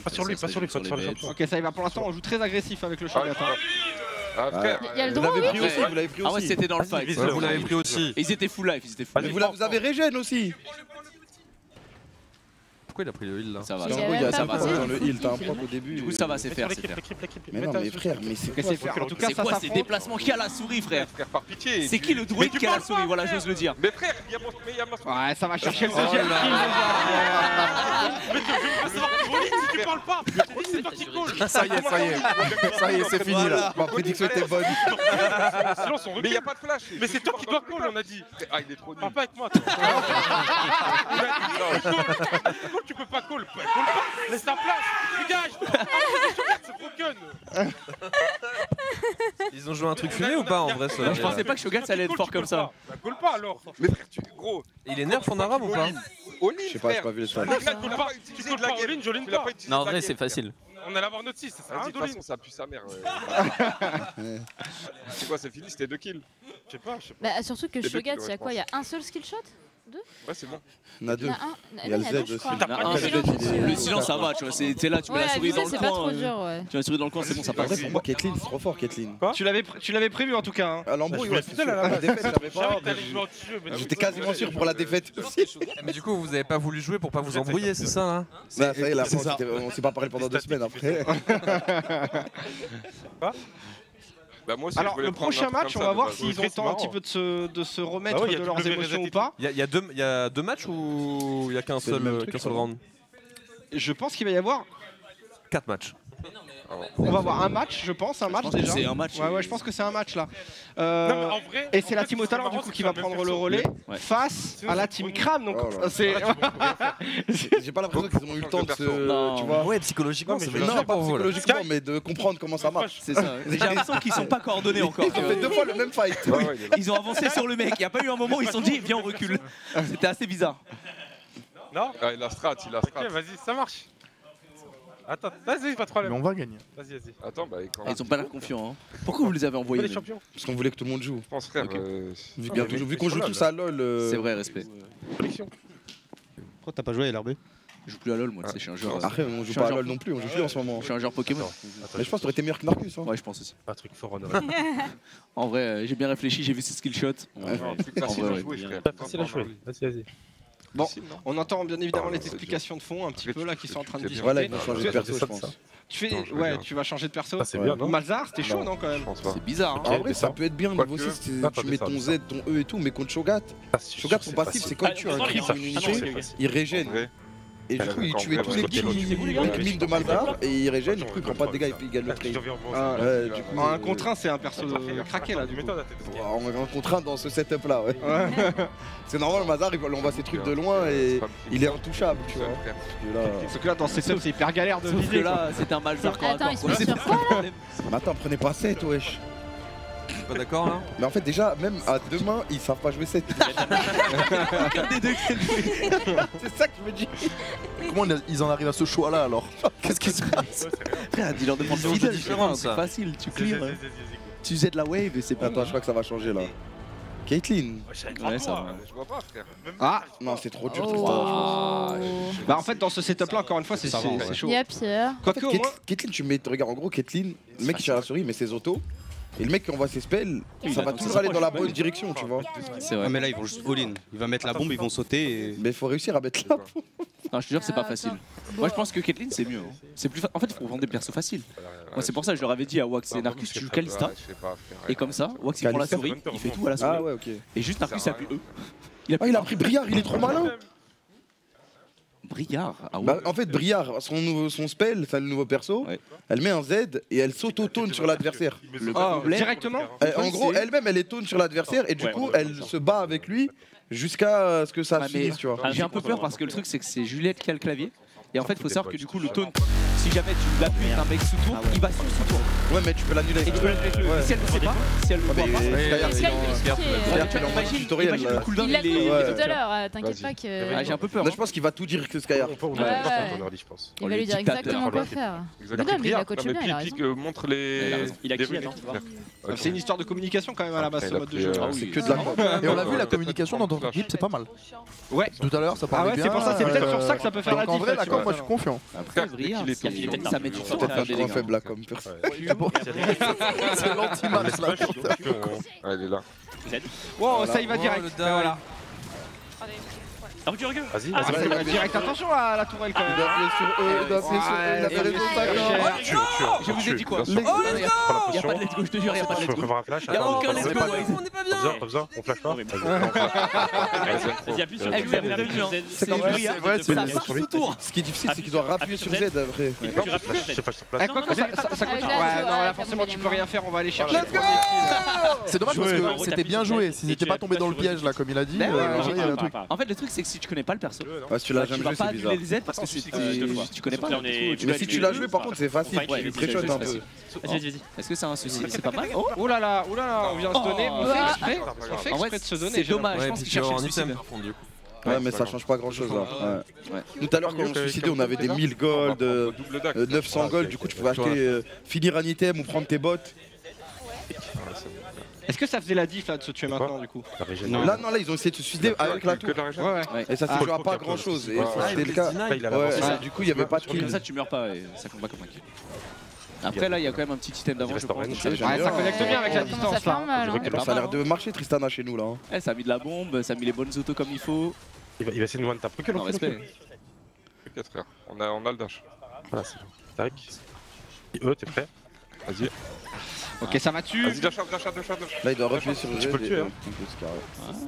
Pas sur lui, Ça pas sur lui, se faut sur le réjette champion. Ok, ça y va. Pour l'instant, on joue très agressif avec le Shogat. hein. Ah, frère. Il y a le vous droit, l'avez oui. pris aussi, vous l'avez pris Ah ouais, aussi. c'était dans le fight. Vas-y, Ouais, vous l'avez pris aussi. Et ils étaient full life, ils étaient full Mais life. vous avez régène aussi. Pourquoi il a pris le heal là? Ça va, Parce Il qu'en y gros, il y a avait ça pas dans passé. le heal. T'as un proc au début. Du coup, ça va, c'est Mets faire, sur c'est l'équipe, faire. l'équipe, l'équipe. Mais non, mais frère, mais c'est Ok, quoi c'est ça faire. En tout cas, C'est ça quoi ces s'affronte. déplacements qu'il y a à la souris, frère? Frère, par pitié. C'est qui le druide qui a la souris? Voilà, j'ose le dire. Mais frère, il y a mon. Mais il y a ma. Ouais, ça va chercher le Oh deuxième là kill. Si tu parles pas, c'est toi qui call. Ça y est, ça y est. Ça y est, c'est fini là. Ma prédiction était bonne. Silence, on Mais il y a pas de flash. Mais c'est toi qui dois call, on a dit. Ah, il est trop nul. Parle pas avec moi, toi. Call, tu peux pas call. Call pas. Laisse ta place. Dégage. C'est broken. Ils ont joué un truc fumé ou pas en vrai Solari, Je pensais pas que Shogat ça allait être fort comme ça. Bah, call pas alors. Mais frère, gros. Il est nerf en arabe ou pas? All-in, Je sais pas, j'ai frère. pas vu les stats. Call pas. Si tu call pas all-in, j'all-in pas. Non, en vrai, c'est facile. On allait avoir notre 6, ça sert à Vas-y, rien de toute d'all-in. façon, ça pue sa mère. C'est quoi, c'est fini, c'était 2 kills. Je sais pas, je sais pas. Bah, surtout que Les deux Shogat, kills, il y a ouais, quoi? Il y a un seul skill shot? Ouais, c'est bon. Il y en a Il y deux. en a un. Il y a le Non, Z deux, aussi. je crois. Il y en a un, Le Z, il est- Le silence ça va, tu vois, t'es là, tu mets Ouais, la souris abuser, dans c'est le pas coin. trop dur, ouais. Tu mets la souris dans le coin, c'est bon, ça En vrai, passe. pour moi, Caitlyn, c'est trop fort, Caitlyn. Tu l'avais prévu en tout cas. hein. À l'embrouille, Je ouais, voulais c'est fidèle sûr. à la La défaite, j'avais Je savais pas. que t'allais jouer anti-jeu, mais J'étais quasiment sûr pour la défaite aussi. Mais du coup, vous avez pas voulu jouer pour pas vous embrouiller, c'est ça hein? Bah, ça y est, là, c'est ça. on s'est pas parlé pendant 2 semaines après. Bah, moi aussi, Alors, je voulais le prendre un prochain truc match, comme on ça, va de voir base. s'ils ont le temps un petit peu de se remettre Bah ouais, il y a de du leurs W émotions ou reset. pas. Il y a deux matchs ou il y a qu'un C'est le seul, même truc, qu'un seul je crois. round? Je pense qu'il va y avoir. 4 matchs. On va voir un match, je pense, un match pense que déjà. c'est un match. Ouais, je pense que c'est un match là. Non, mais en vrai, Et c'est la en fait, team au ce talent qui est du marrant, coup c'est qui que va c'est la même prendre le perso. relais Ouais. face à la team Kram. Donc c'est. J'ai pas l'impression qu'ils ont eu le temps de se. Non. Tu vois. Ouais, psychologiquement, ça Non, fait pas dur pour vous. là. psychologiquement, mais de comprendre comment ça marche. C'est ça. J'ai l'impression qu'ils sont pas coordonnés encore. Ils ont fait 2 fois le même fight. Ils ont avancé sur le mec. Il n'y a pas eu un moment où ils se sont dit viens on recule. C'était assez bizarre. Non. Il a strat, il a strat. Ok, vas-y, ça marche. Attends, vas-y, pas de problème. Mais on va gagner. Vas-y, vas-y. Attends, bah quand Ils ont pas l'air confiants. Hein. Pourquoi vous les avez envoyés les même champions. Parce qu'on voulait que tout le monde joue. Je pense, frère. Ok. Vu qu'on joue tous à LoL. C'est vrai, respect. Collection. Pourquoi t'as pas joué à LRB? Je joue plus à LoL moi, tu sais, je suis un joueur. Après, on joue pas à LoL non plus, on joue plus en ce moment. Je suis un joueur Pokémon. Mais je pense que t'aurais été meilleur que Narcus. Hein. Ouais, je pense aussi. Pas un truc fort en En vrai, j'ai bien réfléchi, j'ai vu ses skill shots. Facile à jouer, frère. Facile à jouer. Vas-y, vas-y. Bon, on entend bien évidemment les explications de fond un petit peu là qui sont en train de discuter. Voilà, ils vont changer de perso, je pense. Tu vas changer de perso. C'est bien, non? Malzahar, c'était chaud non quand même. C'est bizarre. Hein. En vrai, ça peut être bien niveau 6, tu mets ton Z, ton E et tout, mais contre Shogat, Shogat son passif c'est quand tu as un crit sur une unité, il régène. Et du coup, il tuait tous les kills, il 1000 de Malzahar et il régène, du coup, il prend pas de dégâts et puis il gagne le trade. En 1 contre 1, c'est un perso craqué là du coup. En 1 contre 1 dans ce setup là, ouais. C'est normal, Malzahar, il envoie ses trucs de loin et il est intouchable, tu vois. Parce que là, dans ce setup, c'est hyper galère de Sauf que viser. là, c'est un Malzahar corps à Attends, corps. ils sont quoi. sur quoi là Mais attends, prenez pas 7, wesh. Pas d'accord là? Mais en fait, déjà, même à 2 mains, ils savent pas jouer 7. Aucun des deux qui sait jouer. C'est ça que je me dis. Comment ils en arrivent à ce choix là alors? Qu'est-ce qui se passe? Frère, dis-leur de prendre Ils ont fidèle, des différences, c'est ça. facile, tu clear. Tu Z la wave et c'est pas. Attends, je crois que ça va changer là. Caitlyn. Ouais, ça va. Je vois pas, frère. Ah Non, c'est trop dur, Oh. Tristan, je pense. Bah en fait dans ce setup là encore une fois c'est chaud. Il y a Pierre. En Quoique fait, au moins. Caitlyn, tu mets, regarde, en gros, Caitlyn, le mec qui tire la souris, il met ses autos. Et le mec qui envoie ses spells, ça va toujours aller dans la bonne direction, tu vois. C'est vrai. Ouais, mais là, ils vont juste all-in. Il va mettre la bombe, ils vont sauter et. Mais il faut réussir à mettre la bombe. Non, je te jure, c'est pas facile. Moi, je pense que Caitlyn, c'est mieux. Hein. C'est plus En fait, il faut vendre des persos faciles. Moi, c'est pour ça que je leur avais dit à Wax et Narcus, tu joues Kalista. Et comme ça, Wax il prend la souris, il fait tout à la souris. Ah ouais, ok. Et juste Narcus, il appuie E. Il a pris Briard, il est trop malin. Briard. Ah ouais. Bah, en fait, Briard, son spell, enfin le nouveau perso, elle met un Z et elle s'auto-tone sur l'adversaire. Directement En gros, elle-même, elle est tone sur l'adversaire et du coup, elle se bat avec lui jusqu'à ce que ça finisse, tu vois. J'ai un peu peur parce que le truc, c'est que c'est Juliette qui a le clavier. Et en fait, il faut savoir que du coup, le taunt, si jamais tu l'appuies d'un mec sous tour, il va sur sous tour. Ouais, mais tu peux l'annuler. Et tu peux l'annuler avec le. Mais si elle ne sait pas, si elle ne voit pas. Tutoriel. Il l'a dit tout à l'heure, t'inquiète pas que. J'ai un peu peur. Je pense qu'il va tout dire que Skyhard. Il va lui dire exactement quoi faire. Non, mais il a coaché bien, il a raison. Montre les. Il a qui attends. C'est une histoire de communication quand même à la base ce mode de jeu. C'est que de la com. Et on a vu la communication dans notre équipe, c'est pas mal. Ouais. Tout à l'heure, ça Ah parlait ouais, bien. c'est pour ça, c'est peut-être sur ça que ça peut faire la Donc en vrai, différence. la com, moi je suis confiant. Après, Briard, ça met du temps à Peut-être faire un des point dégâts. faible là, comme perso. C'est l'anti-max là. Elle est là. Wow, ça y va direct. Voilà. Vas-y, Ah, direct, attention à la tourelle quand même. Il a appuyé sur E, il a appuyé sur E, il a fait raison, d'accord. Je vous ai dit quoi? Il Y'a pas de let's go, je te jure, y'a pas de let's go. Y'a aucun let's go, on n'est pas bien. Pas besoin, on flash pas. Vas-y, appuie sur Elle vous avait prévenu, hein. C'est vrai, c'est ça part sous tour. Ce qui est difficile, c'est qu'il doit rappuyer sur Z après. Je flash sur place. Quoi que ça continue. Ouais, non, là forcément tu peux rien faire, on va aller chercher. Let's go. C'est dommage parce que c'était bien joué. S'ils n'étaient pas tombés dans le piège là, comme il a dit, il y a un truc. En fait, le truc, c'est que si tu connais pas le perso, Ouais, si tu l'as tu jamais vas joué, pas c'est bizarre. annuler les Z parce que tu connais pas. Mais si tu l'as joué, par contre, c'est facile. Tu lui pré-shot un peu. Vas-y. Est-ce que c'est un souci? C'est pas mal. Oh là là, on vient de se donner. On fait exprès. On fait En vrai, exprès de se donner. c'est dommage. Je Ouais, pense puis qu'il tu vas cherchait avoir le un suicide. item par contre du coup. Ouais, mais ça change pas grand chose là. Tout à l'heure, quand on se suicidait, on avait des 1000 gold, 900 gold. Du coup, tu pouvais acheter, finir un item ou prendre tes bottes. Est-ce que ça faisait la diff là de se tuer maintenant du coup? Là, non, là, ils ont essayé de se suicider avec la tour. Ouais. Et ça s'est joué à pas grand chose. Et c'était le cas. Ouais, du coup, il y avait pas de Comme kill. ça, tu meurs pas et ça compte pas comme un kill. Après, là, il y a quand même un petit item d'avance, je pense. donc Ouais, Ça connecte bien avec la Ça distance fait là. mal. hein. Ça a l'air de marcher, Tristana, chez nous là. Ça a mis de la bombe, ça a mis les bonnes autos comme il faut. Il va essayer de one tap. Non, respect. 4 frère. On a le dash. Voilà, c'est bon. Tac. E, t'es prêt? Vas-y. Ok, ça va dessus. Vas-y, dash. Là, il doit replier sur le Tu peux le tuer, hein.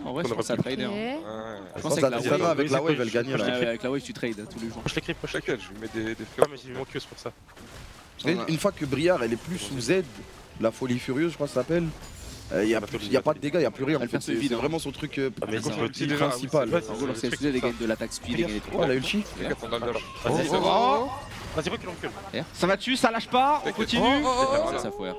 En vrai, je pense à trader. Ok. Je Je pense pense à Tristana avec la wave, elle gagne là. Avec la wave, tu trades tous les jours. Je les creep, T'inquiète, je lui mets des Ah, fleurs. mais j'ai mon Q pour ça. Une fois que Briard elle est plus sous Z, la folie furieuse je crois que ça s'appelle, il n'y a pas de dégâts, il n'y a plus rien. C'est vraiment son truc principal. En gros, lorsqu'elle se gagne de l'attaque speed et oh la ulti. Vas-y, recule, recule. Ça va dessus, ça lâche pas, on continue. Ça foire.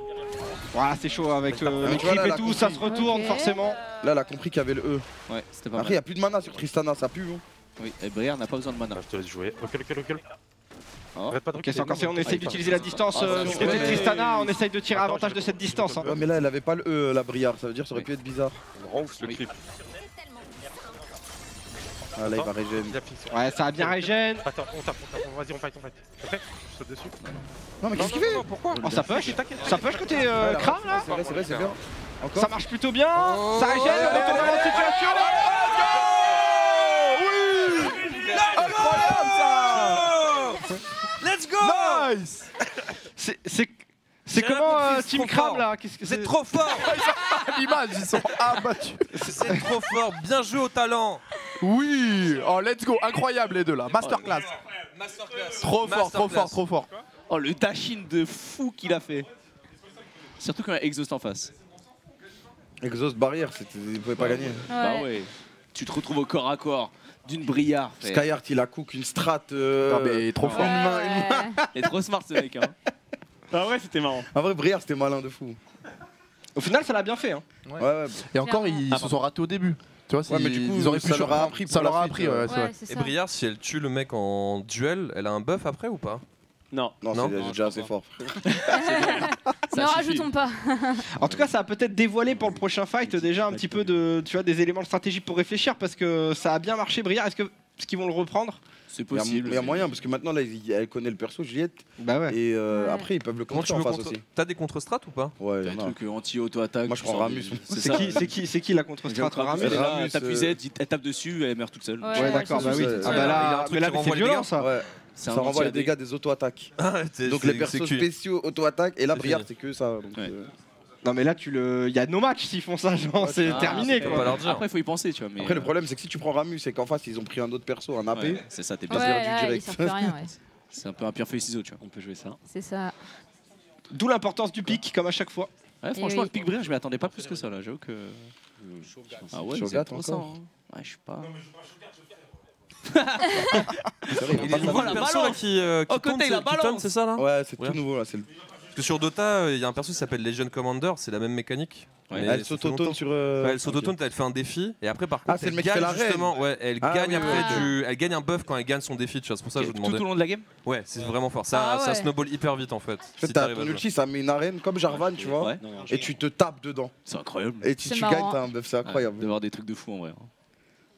Voilà, c'est chaud avec les creeps et tout, ça se retourne forcément. Là, elle a compris qu'il y avait le E. Ouais, c'était pas mal. Après, il n'y a plus de mana sur Tristana, ça pue. Oui, et Briard n'a pas besoin de mana. Je te laisse jouer. Recule. Ok, c'est encore on essaye d'utiliser la distance du côté de Tristana, on essaye de tirer avantage de cette distance. Ouais, mais là, elle avait pas le E, la Briard, ça veut dire que ça aurait pu être bizarre. Le creep. Ah là, il va régène. Ouais, ça a bien régène. Attends, on tape, vas-y, on fight. Ok, je saute dessus. Non, mais qu'est-ce qu'il fait? Pourquoi? Oh, ça push côté Kram là. C'est vrai, c'est bien. Ça marche plutôt bien, ça régène, on est tombé dans la situation. Oui! Incroyable ça! Let's go! Nice! C'est comment Team Kram là? C'est trop fort! L'image, ils sont abattus. C'est trop fort, bien joué au talent! Oui! Oh, let's go! Incroyable les deux là, masterclass! Trop fort! Oh, le dash-in de fou qu'il a fait! Surtout quand il y a Exhaust en face. Exhaust barrière, il pouvait pas gagner. Bah ouais. Tu te retrouves au corps à corps d'une Briard. Skyheart, il a cook une strat. Non mais trop fort. Il est trop smart ce mec. Hein. Ah ouais, c'était marrant. En vrai, Briard, c'était malin de fou. Au final, ça l'a bien fait. Hein. Ouais. Et encore, ils se sont ratés au début. Tu vois, mais du coup, ils auraient pu ça leur a appris. Ça leur a appris, ouais. Et Briard, si elle tue le mec en duel, elle a un buff après ou pas? Non, c'est déjà assez fort. Ne rajoutons pas. En tout cas, ça a peut-être dévoilé pour le prochain fight déjà un petit peu des éléments de stratégie pour réfléchir parce que ça a bien marché. Briard, est-ce qu'ils vont le reprendre? C'est possible. Il y a moyen parce que maintenant là, elle connaît le perso Juliette. Bah ouais. Et après, ils peuvent le contrer en face aussi. T'as des contre-strats ou pas? Ouais. T'as un truc anti-auto-attaque. Moi, je prends Ramus. C'est qui la contre-strat? Ramus, elle tape Z, elle tape dessus, elle meurt toute seule. Ouais, d'accord, bah oui. Ah bah là, c'est violent ça. Ça renvoie les dégâts des auto-attaques. Donc les persos spéciaux auto-attaques, et là Briard c'est que ça. Non mais là il y a no match s'ils font ça, genre c'est terminé quoi. Après il faut y penser tu vois. Mais après le problème c'est que si tu prends Ramus et qu'en face ils ont pris un autre perso, un AP, c'est ça, t'es bien perdu direct. C'est un peu un pire feuille ciseau tu vois, on peut jouer ça. C'est ça. D'où l'importance du pic comme à chaque fois. Ouais franchement le pic Briard je m'y attendais pas plus que ça là, j'avoue que... Ah ouais c'est trop ça. Ouais je sais pas... Il y a nouveau perso là qui tombe, c'est ça là? Ouais, c'est tout nouveau là. Parce que sur Dota, il y a un perso qui s'appelle Legion Commander, c'est la même mécanique. Elle s'autotone sur. Elle s'autotone, elle fait un défi et après par contre c'est le mec qui fait la justement, ouais, elle gagne après elle gagne un buff quand elle gagne son défi, tu vois, c'est pour ça que je vous demandais. Tout au long de la game? Ouais, c'est vraiment fort. Ça snowball hyper vite en fait. En fait, t'as ton ulti, ça met une arène comme Jarvan, tu vois, et tu te tapes dedans. C'est incroyable. Et tu gagnes, t'as un buff, c'est incroyable. D'avoir des trucs de fou en vrai.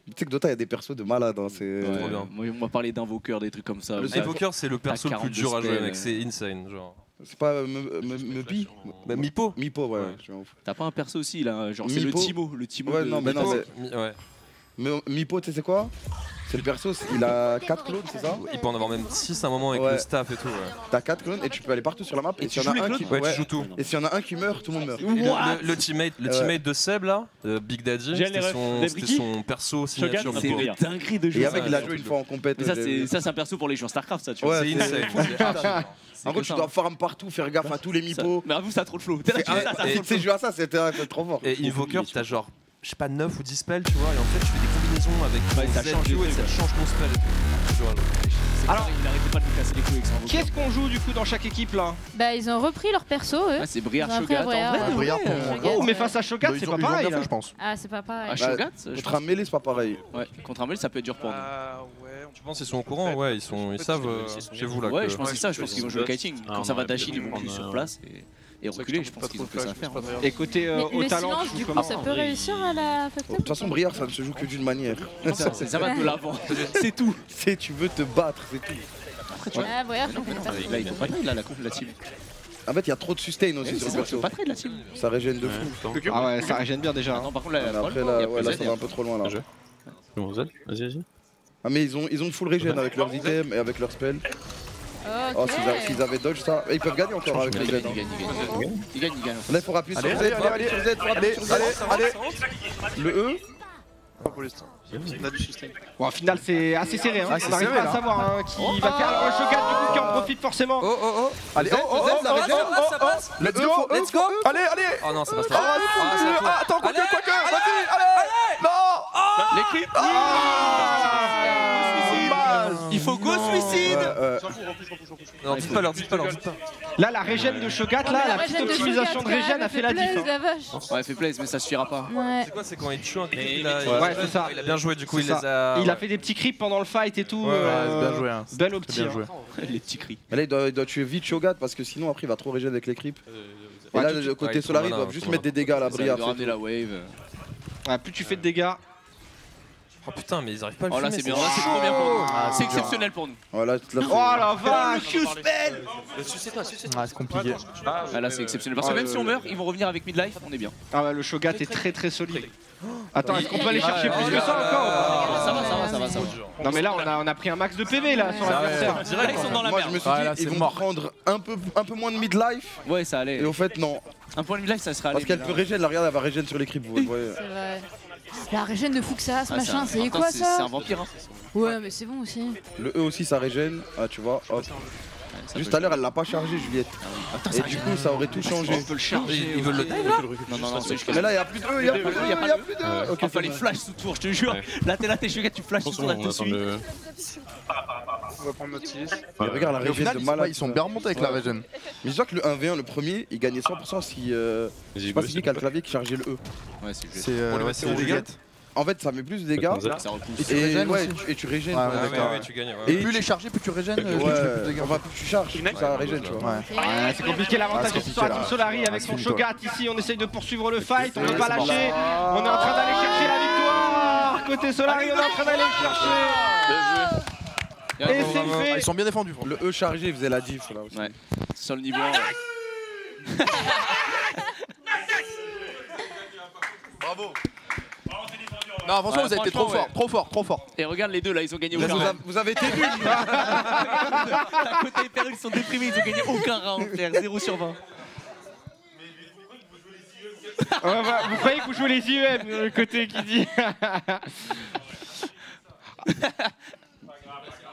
Tu sais que Dota, il y a des persos de malades. C'est trop bien. Moi, on m'a parlé d'invoqueur, des trucs comme ça. L'invoqueur, c'est le perso le plus dur à jouer, mec. C'est insane, genre. C'est pas Mepi? Mipo? Mipo, ouais. T'as pas un perso aussi là, genre c'est le Timo. Ouais, non, mais non, mais Mipo, tu sais c'est quoi? C'est le perso, il a 4 clones, c'est ça? Il peut en avoir même 6 à un moment avec le staff et tout. T'as 4 clones et tu peux aller partout sur la map. Et s'il y en a un qui tu joues tout. Et s'il y en a un qui meurt, tout le monde meurt. Le teammate de Seb là, Big Daddy, c'était son perso signature. C'est une dinguerie de jeu. Et avec il a joué une fois en compète. Ça c'est un perso pour les joueurs Starcraft ça tu vois. C'est insane. En gros, tu dois farm partout, faire gaffe à tous les mipos. Mais avoue, ça a trop de flow. C'est joué à ça, c'était trop fort. Et Invoker, t'as genre, je sais pas, 9 ou 10 spells, tu vois, et en fait, tu fais des combinaisons avec ça change ton spell. Alors, il arrêtait pas de nous casser les couilles avec ça. Qu'est-ce qu'on joue du coup dans chaque équipe là? Bah, ils ont repris leur perso, eux. C'est Briard Shogat. Briard Oh, mais face à Shogat, c'est pas pareil. Je pense. Ah, c'est pas pareil. Shogat contre un mêlée, c'est pas pareil. Ouais, contre un mêlée, ça peut être dur pour nous. Tu penses qu'ils sont au courant? Ouais, ils savent chez vous là. Ouais, je pense que c'est ça, je pense qu'ils vont jouer au kiting. Quand ça va dasher, ils vont queue sur place et reculer, je pense qu'ils ont que ça à faire. Et côté au talent, silence, du coup, ça peut réussir à la fuck up. De toute façon, Briard, ça ne se joue que d'une manière. Ça va de l'avant, c'est tout. C'est tu veux te battre, c'est tout. Ah, Briard, je connais pas. Là, il faut pas trade la coupe la team. En fait, il y a trop de sustain aussi sur le perso. Pas trade la team. Ça régène de fou. Ah ouais, ça régène bien déjà. Par contre, là, après, là, ça va un peu trop loin là. Vas-y. Ah, mais ils ont full régène avec leurs items et avec leurs spells. Oh, s'ils avaient dodge ça, ils peuvent gagner encore avec les Z. Ils gagnent. Là, il faut rappuyer sur Z. Allez. Le E. Pas pour l'instant. On a du sustain. Bon, au final, c'est assez serré. Hein. On n'arrive pas à savoir hein, qui va faire le Shogat du coup qui en profite forcément. Allez, la région. Ça passe. Let's go. Allez. Oh non, ça passe pas. Attends, quoique. Vas-y, allez. Non. Les clips. Il faut go suicide. Non, dites pas leur. Là, la régène de Shogat, là, la petite optimisation de régène a fait la diff. Ouais, fait plaisir, mais ça suffira pas. C'est quoi, c'est quand il tue un clip, ouais, c'est ça. Il a bien joué, du coup, il les a. Il a fait des petits creeps pendant le fight et tout. Bien joué. Belle opti. Les petits cris. Là, il doit tuer vite Shogat parce que sinon, après, il va trop régénérer avec les creeps. Et là, le côté Solari, ils doivent juste mettre des dégâts à l'abri. Ramener la wave. Plus tu fais de dégâts. Oh putain, mais ils arrivent pas à le Oh là, fumer, c'est bien, là, c'est trop bien pour nous. C'est exceptionnel pour nous. Voilà, oh la vache, you spell. C'est compliqué. Là, c'est exceptionnel. Parce que même si on meurt, ils vont revenir avec midlife, on est bien. Ah ouais, le Shogat est très solide. Attends, est-ce qu'on peut aller chercher plus que ça encore? Ça va. Non mais là on a pris un max de PV là sur l'adversaire. Là ils sont dans la Moi merde. je me suis dit ils vont prendre un peu moins de midlife. Ouais ça allait. Et au fait non. Un point de midlife ça sera allé. Parce qu'elle peut régène, la regarde elle va régène sur les creeps. C'est vrai. La régène de Fuxas, machin, c'est quoi ça? C'est un vampire. Ouais mais c'est bon aussi. Le E aussi ça régène, ah tu vois, hop. Juste à l'heure elle l'a pas chargé Juliette. Et du coup ça aurait tout changé. On peut le charger. Ils veulent le time là? Non, c'est juste. Mais là il y a plus de E, il y a plus de E. Ok, fallait flash sous tour, je te jure. Là t'es Shogat, tu flash sous tour, là dessus. On va prendre notre 6. Regarde la régène de malade. Ils sont bien remontés avec la régène. Mais je vois que le 1v1, le premier, il gagnait 100% si. Je sais pas si c'est qui a le clavier qui chargeait le E. Ouais, c'est Juliette. En fait, ça met plus de dégâts. Et tu régènes. Ouais, tu gagnes. Et plus les charger, plus tu régènes. Enfin, plus tu charges, ça régène, tu vois. C'est compliqué, l'avantage de sur la team Solari avec son Shogat ici. On essaye de poursuivre le fight, on ne veut pas lâcher. On est en train d'aller chercher la victoire. Côté Solari, on est en train d'aller chercher. Et c'est fait. Ils sont bien défendus. Le E chargé faisait la diff là aussi. Ouais, sur le niveau 1. Bravo. Non, franchement, vous avez été trop fort. Et regarde les deux là, ils ont gagné aucun round. Vous avez été nuls. À côté des perles, ils sont déprimés, ils ont gagné aucun round, frère. 0 sur 20. Vous croyez que vous jouez les IEM, le côté qui dit.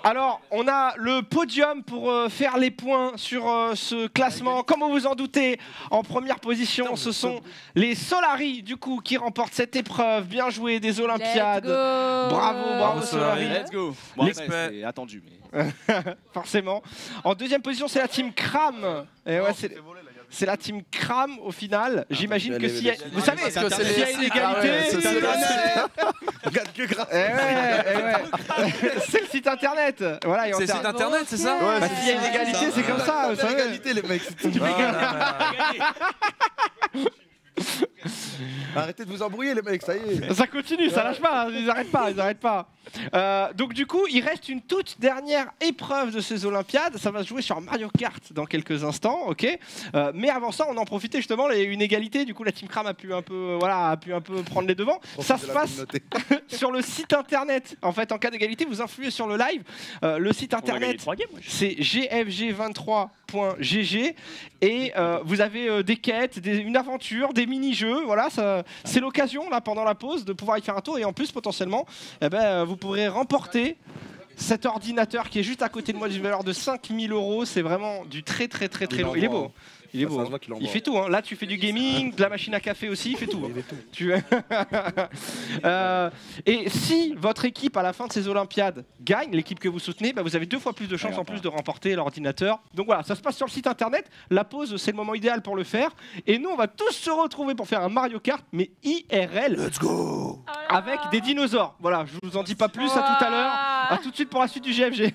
Alors, on a le podium pour faire les points sur ce classement. Comme vous vous en doutez, en première position, ce sont les Solari, du coup, qui remportent cette épreuve. Bien joué des Olympiades. Bravo Solari. Let's go. Bon, c'est attendu, mais... Forcément. En deuxième position, c'est la team Kram. Et ouais, c'est la team Kram au final. J'imagine que s'il y a... Vous savez, s'il y a une égalité... C'est le site internet. Voilà, c'est le site internet, c'est ça? S'il y a une égalité, c'est comme ça. C'est l'égalité, les mecs. Arrêtez de vous embrouiller les mecs, ça y est. Ça continue, ça lâche pas, ils arrêtent pas. Donc du coup, il reste une toute dernière épreuve de ces Olympiades. Ça va se jouer sur Mario Kart dans quelques instants, ok. Mais avant ça, on en profitait justement, il y a eu une égalité. Du coup, la Team Kram a pu un peu prendre les devants. Ça se passe sur le site internet. En fait, en cas d'égalité, vous influez sur le live. Le site internet, c'est gfg23.gg et vous avez des quêtes, une aventure, des mini-jeux. Voilà, c'est l'occasion là pendant la pause de pouvoir y faire un tour et en plus potentiellement, vous pourrez remporter cet ordinateur qui est juste à côté de moi d'une valeur de 5000 €. C'est vraiment du très lourd. Il est beau. Il est beau. Il fait tout. Hein. Là, tu fais du gaming, de la machine à café aussi. Il fait tout. Et si votre équipe, à la fin de ces Olympiades, gagne, l'équipe que vous soutenez, vous avez 2 fois plus de chances en plus de remporter l'ordinateur. Donc voilà, ça se passe sur le site internet. La pause, c'est le moment idéal pour le faire. Et nous, on va tous se retrouver pour faire un Mario Kart, mais IRL. Let's go. Avec des dinosaures. Voilà, je vous en dis pas plus. À tout à l'heure. À tout de suite pour la suite du GFG.